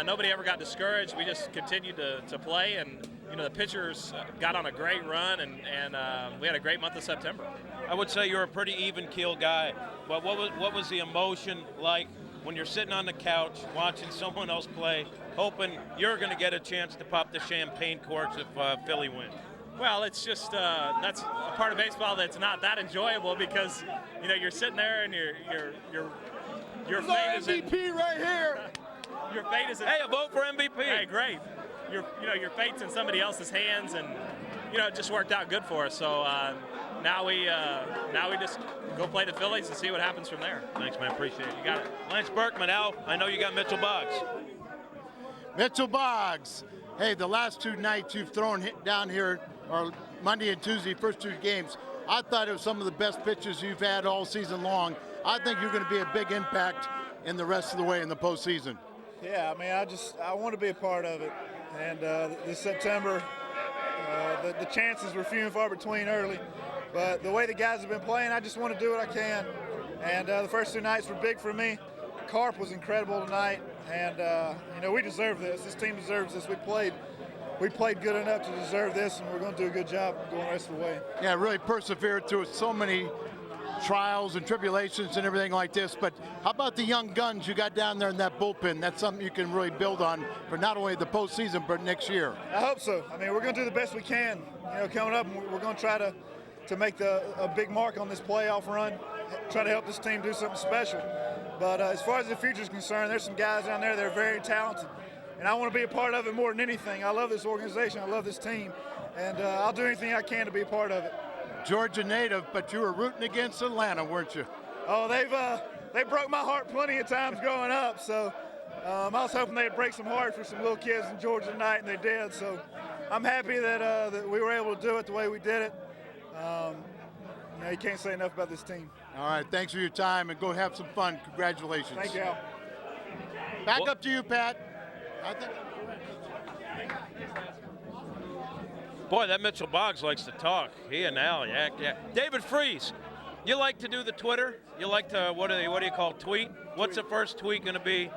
nobody ever got discouraged. We just continued to play, and you know, the pitchers got on a great run, and we had a great month of September. I would say you're a pretty even-keeled guy, but what was the emotion like when you're sitting on the couch watching someone else play, hoping you're going to get a chance to pop the champagne corks if Philly wins? Well, it's just that's a part of baseball that's not that enjoyable, because you know, you're sitting there and your fate is MVP right here. Your fate is in, hey, a vote for MVP. Hey, great. Your fate's in somebody else's hands, and you know, it just worked out good for us. So now we just go play the Phillies and see what happens from there. Thanks, man. Appreciate it. You got it. Lance Berkman, Al, I know you got Mitchell Boggs. Mitchell Boggs. Hey, the last two nights you've thrown down here, or Monday and Tuesday, first two games, I thought it was some of the best pitches you've had all season long. I think you're going to be a big impact in the rest of the way in the postseason. Yeah, I mean, I want to be a part of it. And this September, the chances were few and far between early. But the way the guys have been playing, I just want to do what I can. And the first two nights were big for me. Carp was incredible tonight. And, you know, we deserve this. This team deserves this. We played we played good enough to deserve this, and we're going to do a good job going the rest of the way. Yeah, really persevered through so many trials and tribulations and everything like this. But how about the young guns you got down there in that bullpen? That's something you can really build on for not only the postseason, but next year. I hope so. I mean, we're going to do the best we can, coming up, and we're going to try to make a big mark on this playoff run, try to help this team do something special. But as far as the future is concerned, there's some guys down there that are very talented, and I want to be a part of it more than anything. I love this organization. I love this team, and I'll do anything I can to be a part of it. Georgia native, but you were rooting against Atlanta, weren't you? Oh, they broke my heart plenty of times growing up, so I was hoping they'd break some hearts for some little kids in Georgia tonight, and they did. So I'm happy that we were able to do it the way we did it. You can't say enough about this team. All right, thanks for your time, and go have some fun. Congratulations. Thank you, Al. Back up to you, Pat. Boy, that Mitchell Boggs likes to talk. He and Al, yeah. David Freese, you like to do the Twitter? You like to, what do you call tweet? What's the first tweet going to be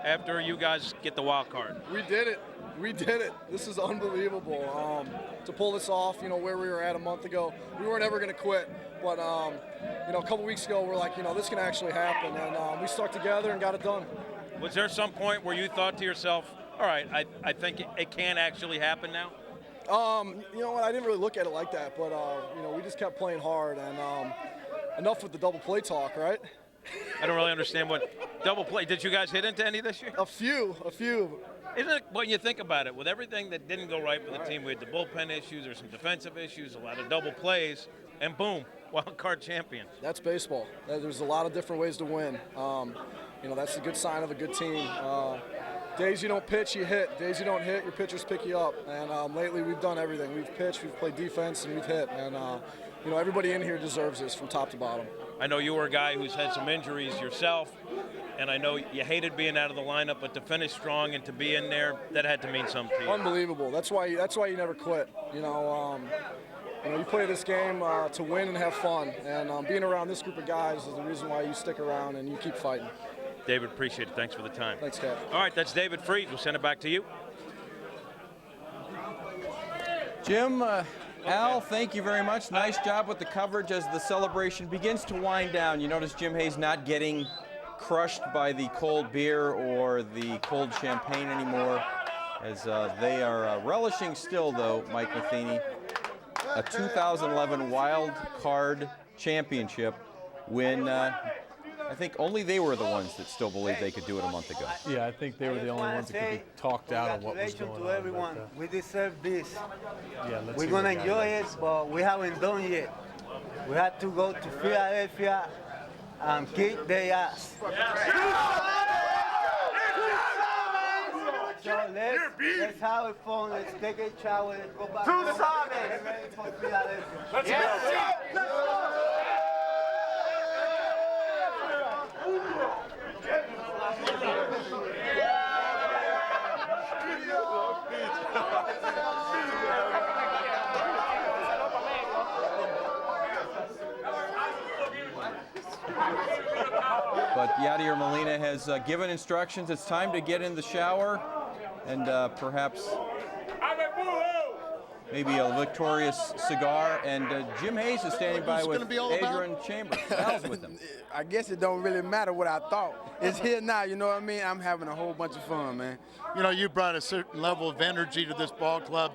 after you guys get the wild card? We did it. We did it. This is unbelievable. To pull this off, where we were at a month ago, we weren't ever going to quit. But, a couple weeks ago, we're like, this can actually happen. And we stuck together and got it done. Was there some point where you thought to yourself, all right, I think it can actually happen now? You know what? I didn't really look at it like that, but we just kept playing hard, and enough with the double play talk, right? I don't really understand what double play. Did you guys hit into any this year? A few. Isn't it, when you think about it, with everything that didn't go right for the team, we had the bullpen issues, there's some defensive issues, a lot of double plays, and boom, wild card champion. That's baseball. There's a lot of different ways to win. That's a good sign of a good team. Days you don't pitch, you hit. Days you don't hit, your pitchers pick you up. And lately we've done everything. We've pitched, we've played defense, and we've hit. And, everybody in here deserves this from top to bottom. I know you were a guy who's had some injuries yourself, and I know you hated being out of the lineup, but to finish strong and to be in there, that had to mean something to you. Unbelievable. That's why you never quit. You play this game to win and have fun. And being around this group of guys is the reason why you stick around and you keep fighting. David, appreciate it. Thanks for the time. Thanks, Cap. All right, that's David Freese. We'll send it back to you. Jim, Al, thank you very much. Nice job with the coverage as the celebration begins to wind down. You notice Jim Hayes not getting crushed by the cold beer or the cold champagne anymore, as they are relishing still, though, Mike Matheny, a 2011 Wild Card Championship when I think only they were the ones that still believed they could do it a month ago. Yeah, I think they were the only ones that could be talked out of what was going on. To everyone. We deserve this. Yeah, we're going to enjoy it, but we haven't done yet. We have to go to Philadelphia and kick their ass. So let's have fun. Let's take a shower. Let's go back. Get ready for Philadelphia. But Yadier Molina has given instructions. It's time to get in the shower and perhaps maybe a victorious cigar. And Jim Hayes is standing by with Adrian Chambers. Al's with him. I guess it don't really matter what I thought. It's here now, you know what I mean? I'm having a whole bunch of fun, man. You brought a certain level of energy to this ball club.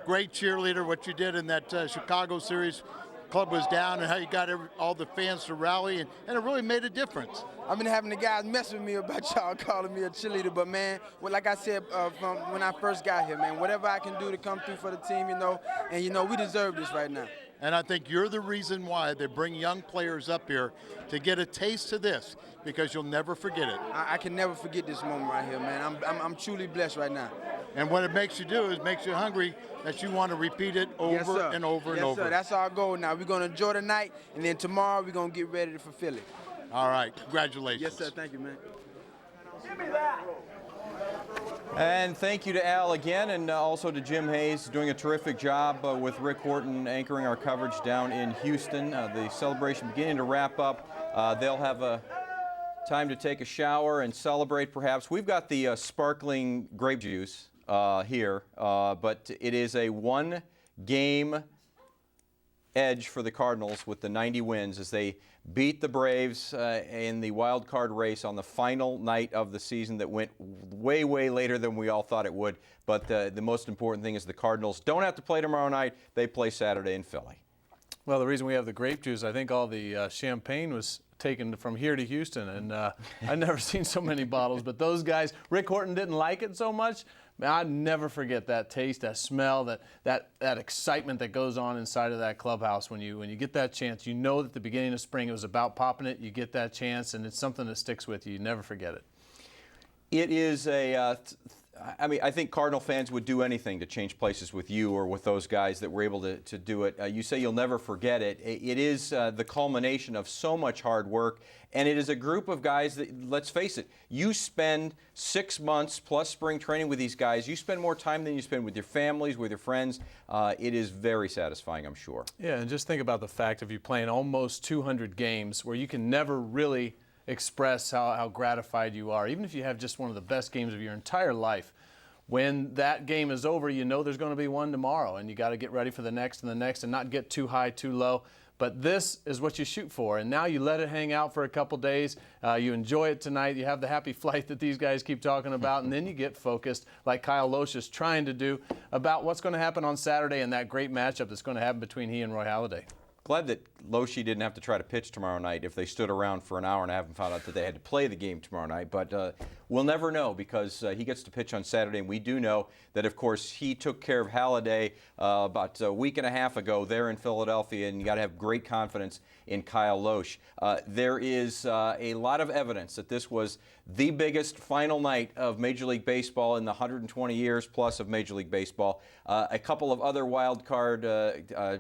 Great cheerleader, what you did in that Chicago series. Club was down, and how you got all the fans to rally, and it really made a difference. I've been having the guys mess with me about y'all calling me a cheerleader, but man, like I said from when I first got here, man, whatever I can do to come through for the team, and we deserve this right now. And I think you're the reason why they bring young players up here to get a taste of this, because you'll never forget it. I can never forget this moment right here, man. I'm truly blessed right now. And what it makes you do is makes you hungry that you want to repeat it over and over and over. Yes, sir. That's our goal now. We're going to enjoy the night, and then tomorrow we're going to get ready to fulfill it. All right. Congratulations. Yes, sir. Thank you, man. Give me that. And thank you to Al again, and also to Jim Hayes, doing a terrific job with Rick Horton anchoring our coverage down in Houston. The celebration beginning to wrap up. They'll have a time to take a shower and celebrate, perhaps. We've got the sparkling grape juice here, but it is a one-game edge for the Cardinals with the 90 wins as they beat the Braves in the wild card race on the final night of the season that went way, way later than we all thought it would. But the most important thing is the Cardinals don't have to play tomorrow night. They play Saturday in Philly. Well, the reason we have the grape juice, I think all the champagne was taken from here to Houston, and I've never seen so many bottles. But those guys, Rick Horton didn't like it so much. I'd never forget that taste, that smell, that excitement that goes on inside of that clubhouse when you get that chance. You know that at the beginning of spring it was about popping it. You get that chance, and it's something that sticks with you. You never forget it. It is I think Cardinal fans would do anything to change places with you or with those guys that were able to do it. You say you'll never forget it. It is the culmination of so much hard work, and it is a group of guys that, let's face it, you spend 6 months plus spring training with these guys. You spend more time than you spend with your families, with your friends. It is very satisfying, I'm sure. Yeah, and just think about the fact of you playing almost 200 games where you can never really express how gratified you are, even if you have just one of the best games of your entire life. When that game is over, you know there's going to be one tomorrow, and you got to get ready for the next and the next and not get too high, too low. But this is what you shoot for, and now you let it hang out for a couple days. You enjoy it tonight. You have the happy flight that these guys keep talking about, and then you get focused, like Kyle Loesch is trying to do, about what's going to happen on Saturday and that great matchup that's going to happen between he and Roy Halladay. Glad that Loesch didn't have to try to pitch tomorrow night if they stood around for an hour and a half and found out that they had to play the game tomorrow night. But we'll never know because he gets to pitch on Saturday, and we do know that, of course, he took care of Halladay about a week and a half ago there in Philadelphia, and you got to have great confidence in Kyle Loesch. There is a lot of evidence that this was the biggest final night of Major League Baseball in the 120 years plus of Major League Baseball. A couple of other wild card, a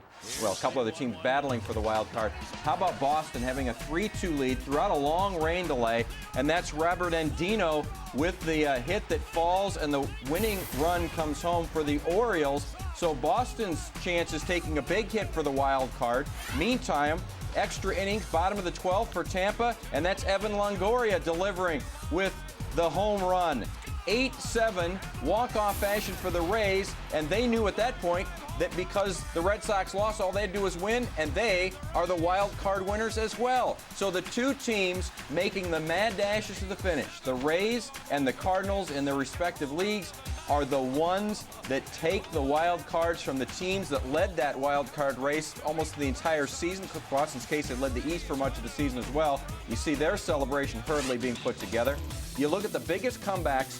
couple other teams battling for the wild card. How about Boston having a 3-2 lead throughout a long rain delay, and that's Robert Andino with the hit that falls, and the winning run comes home for the Orioles. So Boston's chance is taking a big hit for the wild card. Meantime, extra innings, bottom of the 12th for Tampa, and that's Evan Longoria delivering with the home run. 8-7 walk-off fashion for the Rays, and they knew at that point that because the Red Sox lost, all they had to do was win, and they are the wild card winners as well. So the two teams making the mad dashes to the finish, the Rays and the Cardinals in their respective leagues, are the ones that take the wild cards from the teams that led that wild card race almost the entire season. Boston's case, it led the East for much of the season as well. You see their celebration hurriedly being put together. You look at the biggest comebacks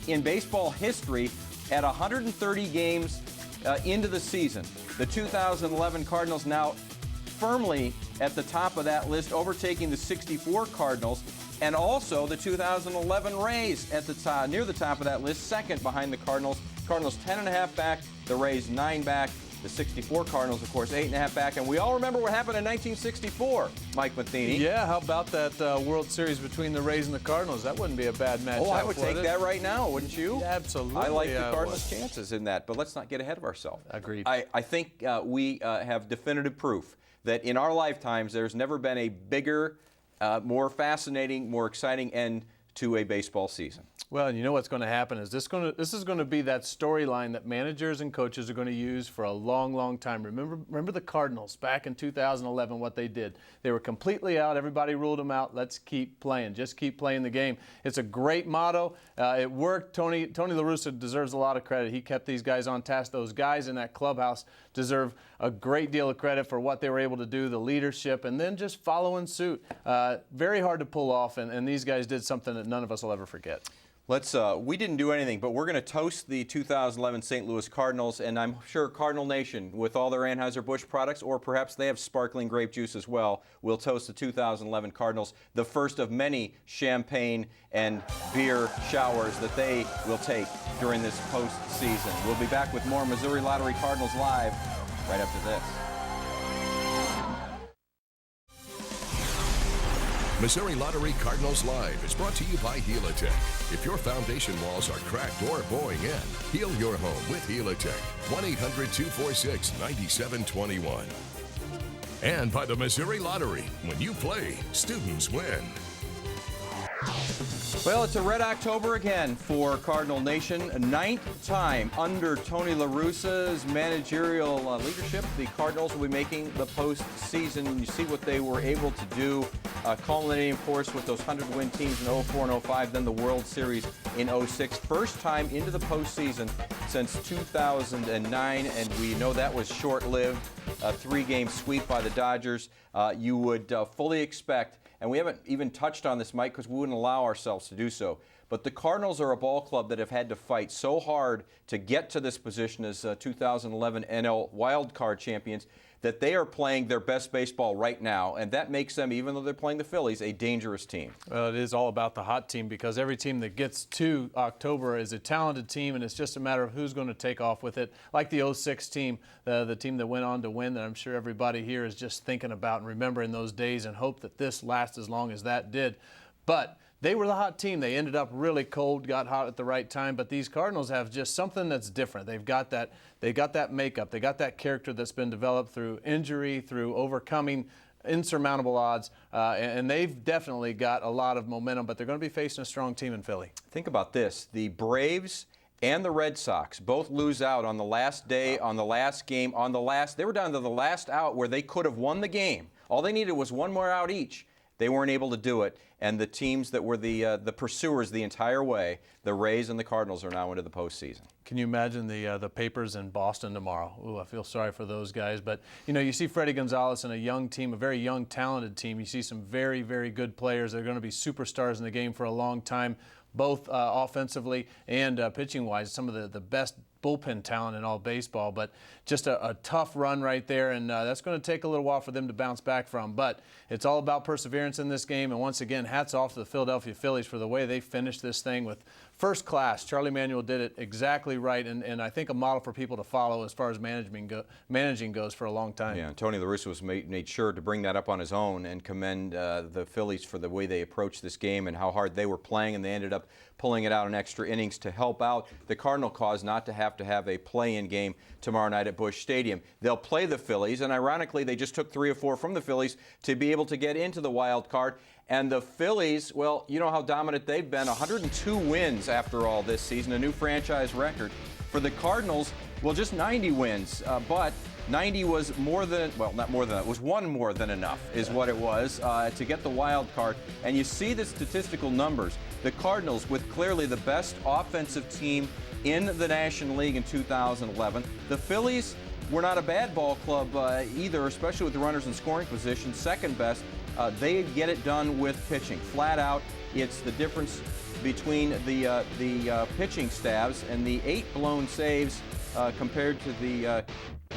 in baseball history at 130 games into the season. The 2011 Cardinals now firmly at the top of that list, overtaking the 64 Cardinals, and also the 2011 Rays at the top, near the top of that list, second behind the Cardinals. Cardinals 10.5 back, the Rays 9 back, the 64 Cardinals, of course, 8.5 back. And we all remember what happened in 1964, Mike Matheny. Yeah, how about that World Series between the Rays and the Cardinals? That wouldn't be a bad match. Oh, I would take that right now, wouldn't you? Absolutely. I like the Cardinals' chances in that, but let's not get ahead of ourselves. Agreed. I think we have definitive proof that in our lifetimes there's never been a bigger, more fascinating, more exciting end to a baseball season. Well, and you know what's going to happen is this is going to be that storyline that managers and coaches are going to use for a long, long time. Remember the Cardinals back in 2011, what they did. They were completely out. Everybody ruled them out. Let's keep playing. Just keep playing the game. It's a great motto. It worked. Tony La Russa deserves a lot of credit. He kept these guys on task. Those guys in that clubhouse deserve a great deal of credit for what they were able to do, the leadership, and then just following suit. Very hard to pull off, and these guys did something that none of us will ever forget. We didn't do anything, but we're going to toast the 2011 St. Louis Cardinals, and I'm sure Cardinal Nation, with all their Anheuser-Busch products, or perhaps they have sparkling grape juice as well, will toast the 2011 Cardinals, the first of many champagne and beer showers that they will take during this postseason. We'll be back with more Missouri Lottery Cardinals Live right after this. Missouri Lottery Cardinals Live is brought to you by Helitech. If your foundation walls are cracked or boring in, heal your home with Helitech. 1-800-246-9721. And by the Missouri Lottery. When you play, students win. Well, it's a red October again for Cardinal Nation. A 9th time under Tony La Russa's managerial leadership. The Cardinals will be making the postseason. You see what they were able to do, culminating, of course, with those 100-win teams in 04 and 05, then the World Series in 06. First time into the postseason since 2009, and we know that was short-lived. A 3-game sweep by the Dodgers. You would fully expect, and we haven't even touched on this, Mike, because we wouldn't allow ourselves to do so. But the Cardinals are a ball club that have had to fight so hard to get to this position as 2011 NL wildcard champions that they are playing their best baseball right now, and that makes them, even though they're playing the Phillies, a dangerous team. Well, it is all about the hot team, because every team that gets to October is a talented team, and it's just a matter of who's going to take off with it. Like the 06 team, the team that went on to win, that I'm sure everybody here is just thinking about and remembering those days and hope that this lasts as long as that did. But they were the hot team. They ended up really cold, got hot at the right time. But these Cardinals have just something that's different. They've got that makeup. They got that character that's been developed through injury, through overcoming insurmountable odds, and they've definitely got a lot of momentum. But they're going to be facing a strong team in Philly. Think about this: the Braves and the Red Sox both lose out on the last day, on the last game, they were down to the last out where they could have won the game. All they needed was one more out each. They weren't able to do it, and the teams that were the pursuers the entire way, the Rays and the Cardinals, are now into the postseason. Can you imagine the papers in Boston tomorrow? Ooh, I feel sorry for those guys. But, you know, you see Freddie Gonzalez and a young team, a very young, talented team. You see some very, very good players. They're going to be superstars in the game for a long time, both offensively and pitching-wise. Some of the best bullpen talent in all baseball, but just a tough run right there, and that's going to take a little while for them to bounce back from. But it's all about perseverance in this game, and once again, hats off to the Philadelphia Phillies for the way they finished this thing with first class. Charlie Manuel did it exactly right, and I think a model for people to follow as far as managing goes for a long time. Yeah, and Tony La Russa was made sure to bring that up on his own and commend the Phillies for the way they approached this game and how hard they were playing, and they ended up pulling it out in extra innings to help out the Cardinal cause not to have a play-in game tomorrow night at Busch Stadium. They'll play the Phillies, and ironically, they just took 3 or 4 from the Phillies to be able to get into the wild card. And the Phillies, well, you know how dominant they've been. 102 wins after all this season, a new franchise record. For the Cardinals, well, just 90 wins, but 90 was more than, well, not more than that, it was one more than enough is what it was to get the wild card. And you see the statistical numbers. The Cardinals, with clearly the best offensive team in the National League in 2011. The Phillies were not a bad ball club either, especially with the runners in scoring position, second best. They get it done with pitching. Flat out, it's the difference between the pitching staffs, and the 8 blown saves compared to the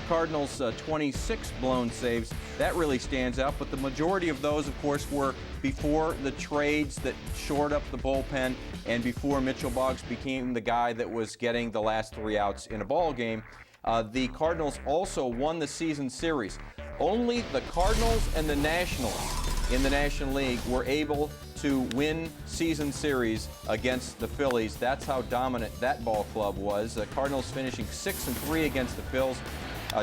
Cardinals' 26 blown saves. That really stands out, but the majority of those, of course, were before the trades that shored up the bullpen and before Mitchell Boggs became the guy that was getting the last 3 outs in a ball game. The Cardinals also won the season series. Only the Cardinals and the Nationals in the National League were able to win season series against the Phillies. That's how dominant that ball club was. The Cardinals finishing 6-3 against the Phils.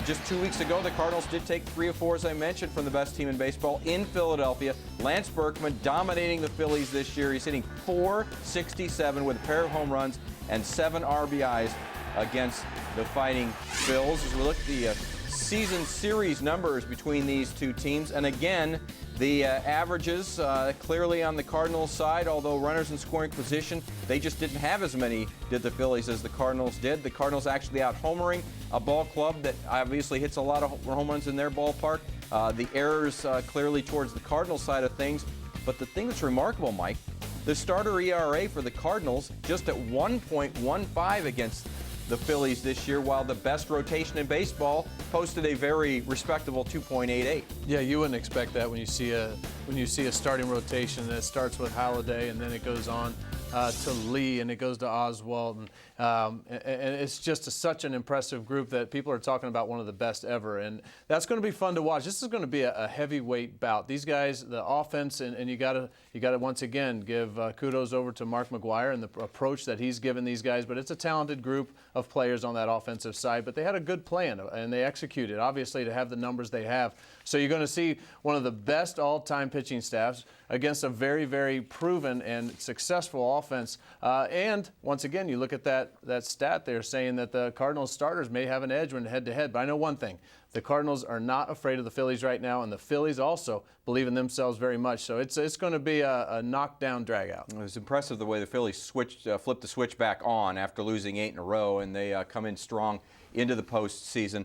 Just 2 weeks ago, the Cardinals did take 3 of 4, as I mentioned, from the best team in baseball in Philadelphia. Lance Berkman dominating the Phillies this year. He's hitting .467 with a pair of home runs and 7 RBIs against the Fighting Phils. As we look at the season series numbers between these two teams, and again, the averages clearly on the Cardinals side, although runners in scoring position, they just didn't have as many, did the Phillies, as the Cardinals did. The Cardinals actually out-homering a ball club that obviously hits a lot of home runs in their ballpark. The errors clearly towards the Cardinals side of things. But the thing that's remarkable, Mike, the starter ERA for the Cardinals just at 1.15 against the Phillies this year, while the best rotation in baseball posted a very respectable 2.88. Yeah, you wouldn't expect that when you see a starting rotation that starts with Halladay and then it goes on to Lee and it goes to Oswalt, and it's just such an impressive group that people are talking about one of the best ever, and that's going to be fun to watch. This is going to be a heavyweight bout. These guys, the offense, and you got to once again give kudos over to Mark McGwire and the approach that he's given these guys. But it's a talented group of players on that offensive side. But they had a good plan and they executed, obviously, to have the numbers they have. So you're going to see one of the best all-time pitching staffs against a very, very proven and successful offense. And once again, you look at that stat there saying that the Cardinals starters may have an edge when head-to-head. But I know one thing. The Cardinals are not afraid of the Phillies right now, and the Phillies also believe in themselves very much. So it's going to be a knockdown dragout. It was impressive the way the Phillies flipped the switch back on after losing 8 in a row, and they come in strong into the postseason.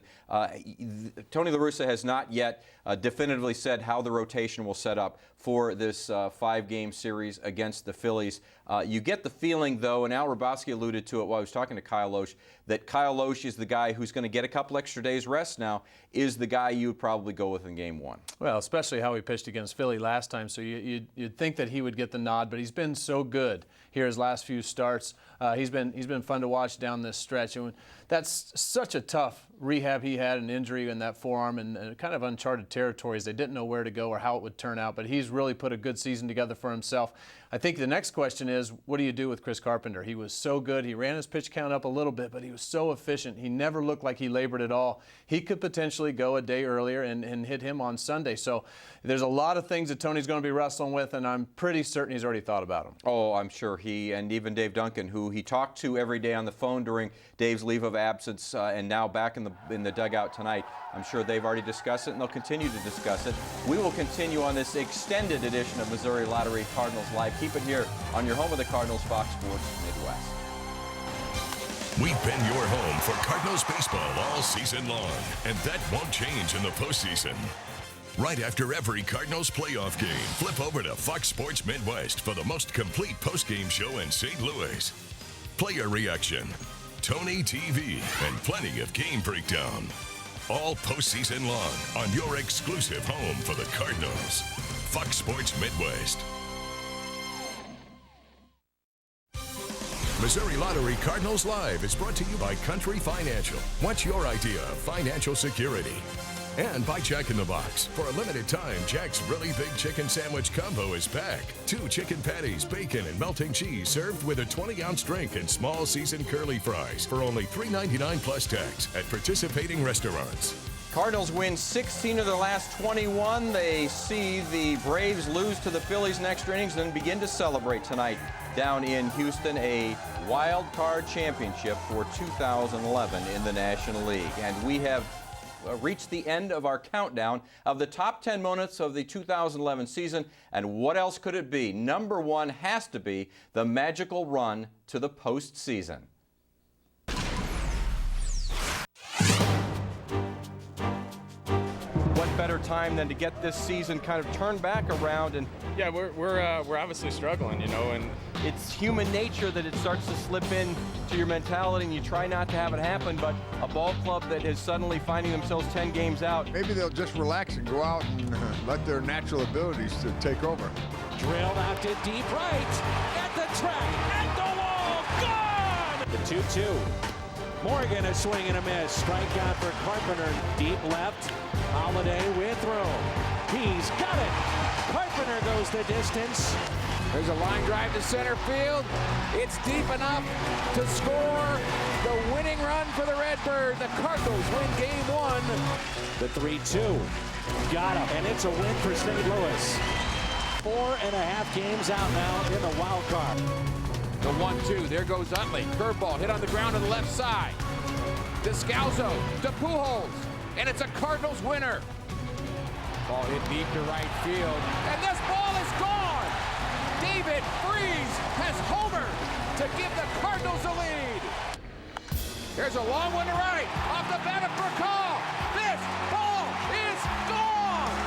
Tony La Russa has not yet definitively said how the rotation will set up for this 5-game series against the Phillies. You get the feeling, though, and Al Raboski alluded to it while I was talking to Kyle Loesch, that Kyle Loesch is the guy who's going to get a couple extra days rest now, is the guy you would probably go with in Game 1. Well, especially how he pitched against Philly last time, so you'd think that he would get the nod, but he's been so good here his last few starts. He's been fun to watch down this stretch, and that's such a tough rehab he had, an injury in that forearm, and kind of uncharted territories. They didn't know where to go or how it would turn out, but he's really put a good season together for himself. I think the next question is, what do you do with Chris Carpenter? He was so good. He ran his pitch count up a little bit, but he was so efficient. He never looked like he labored at all. He could potentially go a day earlier and hit him on Sunday. So there's a lot of things that Tony's going to be wrestling with, and I'm pretty certain he's already thought about them. Oh, I'm sure he, and even Dave Duncan, who he talked to every day on the phone during Dave's leave of absence, and now back in the dugout tonight. I'm sure they've already discussed it, and they'll continue to discuss it. We will continue on this extended edition of Missouri Lottery Cardinals Live. Keep it here on your home of the Cardinals, Fox Sports Midwest. We've been your home for Cardinals baseball all season long, and that won't change in the postseason. Right after every Cardinals playoff game, flip over to Fox Sports Midwest for the most complete postgame show in St. Louis. Player reaction, Tony TV, and plenty of game breakdown. All postseason long on your exclusive home for the Cardinals, Fox Sports Midwest. Missouri Lottery Cardinals Live is brought to you by Country Financial. What's your idea of financial security? And by Jack in the Box. For a limited time, Jack's Really Big Chicken Sandwich Combo is back. 2 chicken patties, bacon, and melting cheese served with a 20-ounce drink and small seasoned curly fries for only $3.99 plus tax at participating restaurants. Cardinals win 16 of their last 21. They see the Braves lose to the Phillies in extra innings, then begin to celebrate tonight down in Houston, a wild card championship for 2011 in the National League. And we have reached the end of our countdown of the top 10 moments of the 2011 season. And what else could it be? Number 1 has to be the magical run to the postseason. What better time than to get this season kind of turned back around? And yeah, we're obviously struggling, you know, and it's human nature that it starts to slip in to your mentality, and you try not to have it happen. But a ball club that is suddenly finding themselves 10 games out, maybe they'll just relax and go out and let their natural abilities to take over. Drilled out to deep right, at the track, at the wall, gone! The 2-2. Morgan a swing and a miss. Strikeout for Carpenter. Deep left. Holiday with room. He's got it. Carpenter goes the distance. There's a line drive to center field. It's deep enough to score the winning run for the Redbird. The Cardinals win Game 1. The 3-2. Got him. And it's a win for St. Louis. 4.5 games out now in the wild card. The 1-2, there goes Utley. Curveball hit on the ground on the left side. Descalzo to Pujols, and it's a Cardinals winner. Ball hit deep to right field, and this ball is gone. David Freese has homered to give the Cardinals a lead. There's a long one to right, off the bat of Burkall. This ball is gone.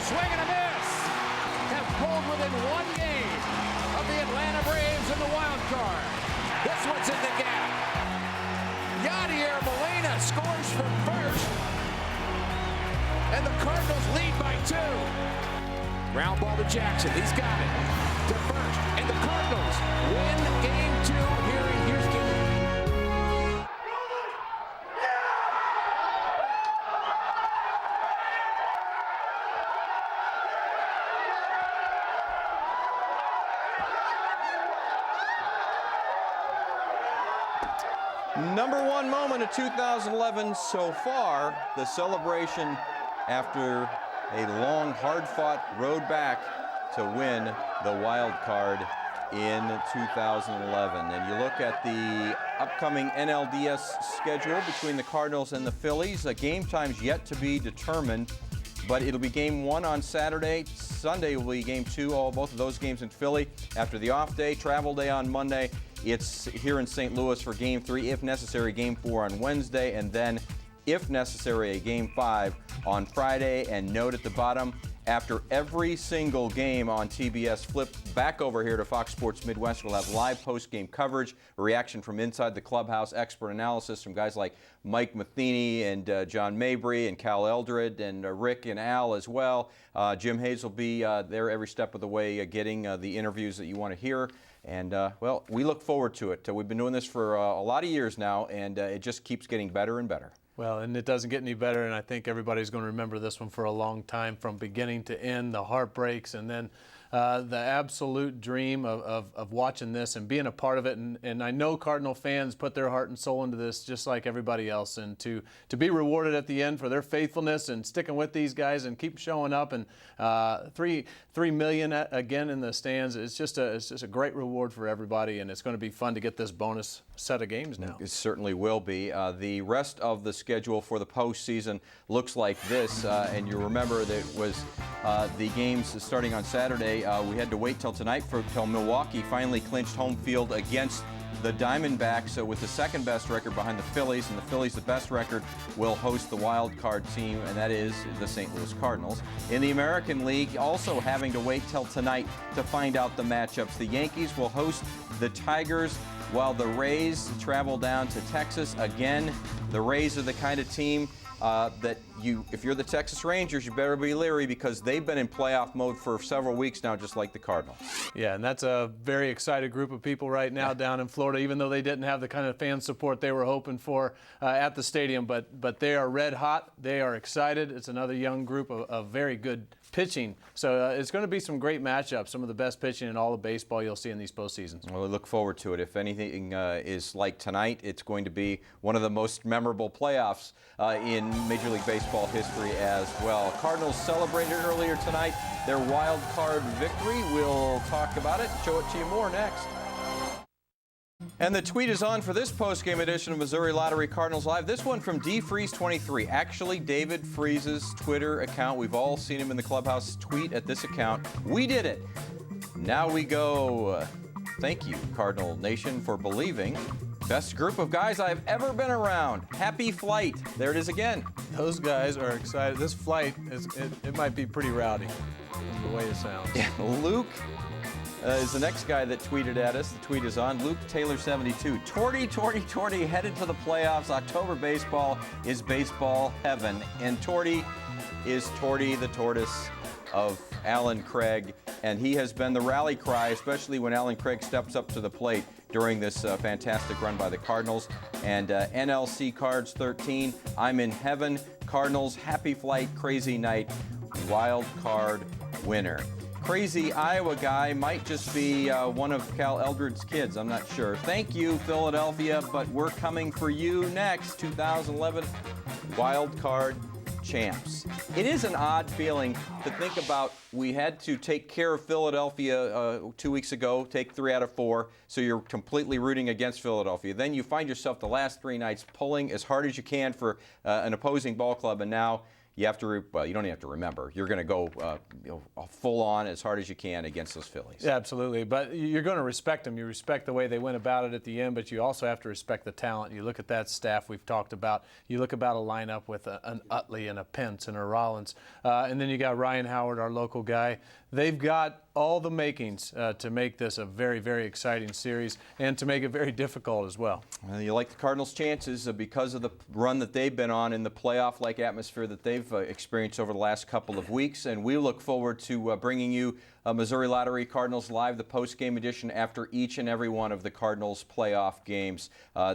Swing and a miss. Have pulled within 1 game of the Atlanta Braves in the wild card. This one's in the gap. Yadier Molina scores from first, and the Cardinals lead by 2. Ground ball to Jackson. He's got it to first, and the Cardinals win Game 2 here in Houston. Number 1 moment of 2011 so far, the celebration after a long, hard-fought road back to win the wild card in 2011. And you look at the upcoming NLDS schedule between the Cardinals and the Phillies. Game time's yet to be determined, but it'll be game 1 on Saturday. Sunday will be game 2, both of those games in Philly. After the off day, travel day on Monday, it's here in St. Louis for game 3, if necessary, game 4 on Wednesday, and then, if necessary, a game 5 on Friday. And note at the bottom, after every single game on TBS, flip back over here to Fox Sports Midwest. We'll have live post-game coverage, a reaction from inside the clubhouse, expert analysis from guys like Mike Matheny and John Mabry and Cal Eldred and Rick and Al as well. Jim Hayes will be there every step of the way, getting the interviews that you want to hear. And, well, we look forward to it. We've been doing this for a lot of years now, and it just keeps getting better and better. Well, and it doesn't get any better, and I think everybody's going to remember this one for a long time, from beginning to end, the heartbreaks, and then the absolute dream of watching this and being a part of it. And I know Cardinal fans put their heart and soul into this just like everybody else, and to be rewarded at the end for their faithfulness and sticking with these guys and keep showing up, and 3 million again in the stands, it's just a great reward for everybody, and it's going to be fun to get this bonus set of games now. It certainly will be. The rest of the schedule for the postseason looks like this, and you remember that it was the games starting on Saturday. We had to wait till tonight till Milwaukee finally clinched home field against the Diamondbacks with the second best record behind the Phillies, and the Phillies, the best record, will host the wild card team, and that is the St. Louis Cardinals. In the American League, also having to wait till tonight to find out the matchups. The Yankees will host the Tigers, while the Rays travel down to Texas. Again, the Rays are the kind of team that if you're the Texas Rangers, you better be leery, because they've been in playoff mode for several weeks now, just like the Cardinals. Yeah, and that's a very excited group of people right now down in Florida, even though they didn't have the kind of fan support they were hoping for at the stadium. But they are red hot. They are excited. It's another young group of very good pitching. So it's going to be some great matchups, some of the best pitching in all of baseball you'll see in these postseasons. Well, we look forward to it. If anything is like tonight, it's going to be one of the most memorable playoffs in Major League Baseball history as well. Cardinals celebrated earlier tonight their wild card victory. We'll talk about it, show it to you more next. And the tweet is on for this post-game edition of Missouri Lottery Cardinals Live. This one from DFreeze23. Actually, David Freeze's Twitter account. We've all seen him in the clubhouse tweet at this account. We did it. Now we go. Thank you, Cardinal Nation, for believing. Best group of guys I've ever been around. Happy flight. There it is again. Those guys are excited. This flight, it might be pretty rowdy, the way it sounds. Yeah, Luke is the next guy that tweeted at us. The tweet is on. Luke Taylor 72. Torty, headed to the playoffs. October baseball is baseball heaven. And Torty is Torty the tortoise of Alan Craig. And he has been the rally cry, especially when Alan Craig steps up to the plate during this fantastic run by the Cardinals. And NLC Cards 13, I'm in heaven. Cardinals, happy flight, crazy night, wild card winner. Crazy Iowa guy might just be one of Cal Eldred's kids. I'm not sure. Thank you, Philadelphia, but we're coming for you next. 2011 wild card champs. It is an odd feeling to think about. We had to take care of Philadelphia 2 weeks ago, take 3 out of 4, so you're completely rooting against Philadelphia. Then you find yourself the last 3 nights pulling as hard as you can for an opposing ball club, and now you have to, well, you don't even have to remember. You're going to go full on as hard as you can against those Phillies. Yeah, absolutely. But you're going to respect them. You respect the way they went about it at the end, but you also have to respect the talent. You look at that staff we've talked about. You look about a lineup with an Utley and a Pence and a Rollins. And then you got Ryan Howard, our local guy. They've got all the makings to make this a very, very exciting series and to make it very difficult as well. Well, you like the Cardinals' chances because of the run that they've been on in the playoff-like atmosphere that they've experienced over the last couple of weeks. And we look forward to bringing you Missouri Lottery Cardinals Live, the post-game edition after each and every one of the Cardinals' playoff games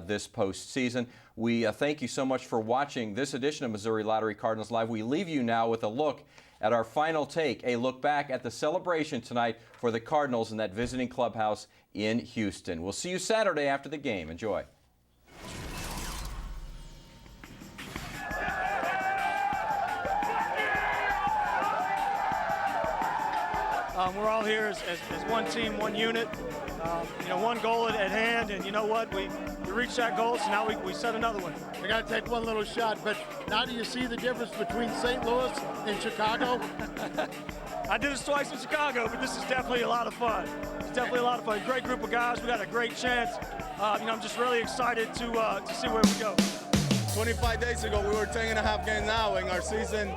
this postseason. We thank you so much for watching this edition of Missouri Lottery Cardinals Live. We leave you now with a look at our final take, a look back at the celebration tonight for the Cardinals in that visiting clubhouse in Houston. We'll see you Saturday after the game. Enjoy. We're all here as one team, one unit, one goal at hand, and you know what? We reached that goal, so now we set another one. I got to take one little shot, but now do you see the difference between St. Louis and Chicago? I did this twice in Chicago, but this is definitely a lot of fun. It's definitely a lot of fun. Great group of guys. We got a great chance. I'm just really excited to see where we go. 25 days ago, we were 10.5 games now in our season.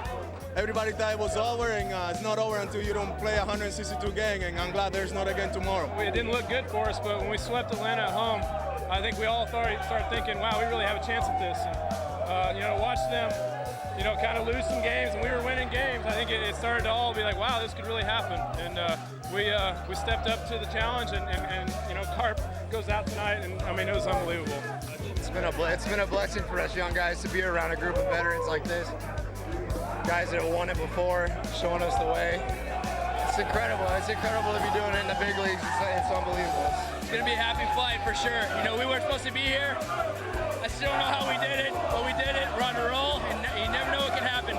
Everybody thought it was over, and it's not over until you don't play 162 games, and I'm glad there's not again tomorrow. It didn't look good for us, but when we swept Atlanta at home, I think we all started thinking, wow, we really have a chance at this. And, watch them, kind of lose some games, and we were winning games. I think it started to all be like, wow, this could really happen. And we stepped up to the challenge, and Carp goes out tonight, and I mean, it was unbelievable. It's been a blessing for us young guys to be around a group of veterans like this. Guys that have won it before, showing us the way. It's incredible. It's incredible to be doing it in the big leagues. It's unbelievable. It's going to be a happy flight for sure. We weren't supposed to be here. I still don't know how we did it, but we did it. We're on a roll, and you never know what can happen.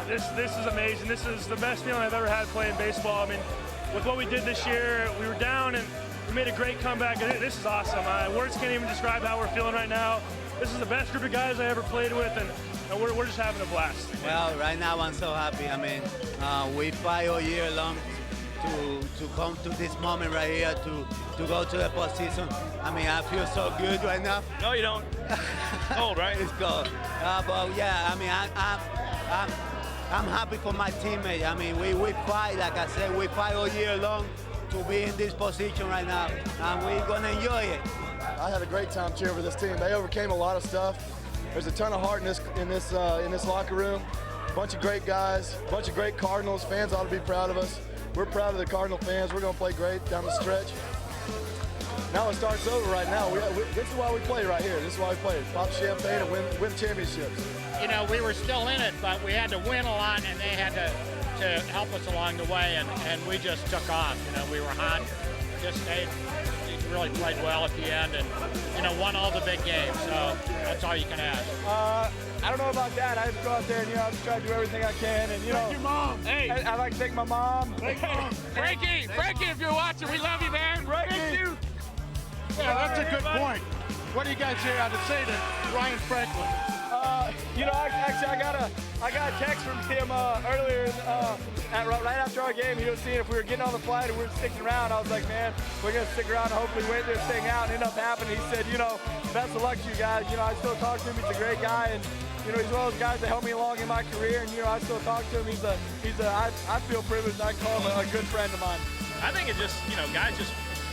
This is amazing. This is the best feeling I've ever had playing baseball. I mean, with what we did this year, we were down, and we made a great comeback. This is awesome. Words can't even describe how we're feeling right now. This is the best group of guys I ever played with, and we're just having a blast. Well, right now I'm so happy. I mean, we fight all year long to come to this moment right here to go to the postseason. I mean, I feel so good right now. No, you don't. Cold, right? It's cold. But yeah, I mean, I'm happy for my teammates. I mean, we fight, like I said, we fight all year long to be in this position right now, and we're gonna enjoy it. I had a great time cheering for this team. They overcame a lot of stuff. There's a ton of heart in this locker room. A bunch of great guys, a bunch of great Cardinals fans ought to be proud of us. We're proud of the Cardinal fans. We're going to play great down the stretch. Now it starts over right now. This is why we play right here. This is why we play. Pop champagne and win championships. We were still in it, but we had to win a lot, and they had to help us along the way, and we just took off. We were hot, just stayed. Really played well at the end, and won all the big games. So that's all you can ask. I don't know about that. I just go out there and I just try to do everything I can. And thank your mom. Hey, I like to thank my mom. Thank mom. Frankie, if you're watching, we love you, man. Thank you. Yeah, that's a good point. What do you guys here have to say to Ryan Franklin? I got a text from him earlier right after our game. He was seeing if we were getting on the flight or we were sticking around. I was like, man, we're going to stick around and hopefully wait there, staying out. And ended up happening. He said, best of luck to you guys. I still talk to him. He's a great guy. And, he's one of those guys that helped me along in my career. And, I still talk to him. I feel privileged. I call him a good friend of mine. I think it just, guys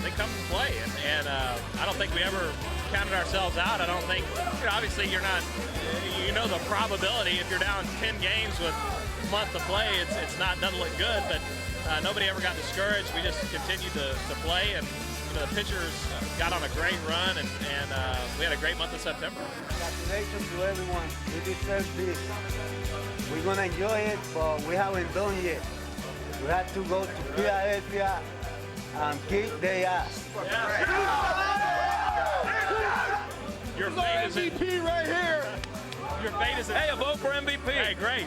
they come and play. And I don't think we ever counted ourselves out. I don't think, obviously you're not, the probability if you're down 10 games with a month to play, doesn't look good, but nobody ever got discouraged. We just continued to play, and the pitchers got on a great run, and we had a great month of September. Congratulations to everyone. We deserve this. We're gonna enjoy it, but we haven't done yet. We have to go to Philadelphia and kick their ass. Your fate is MVP right here. Your fate is. Hey, a vote for MVP. Hey, great.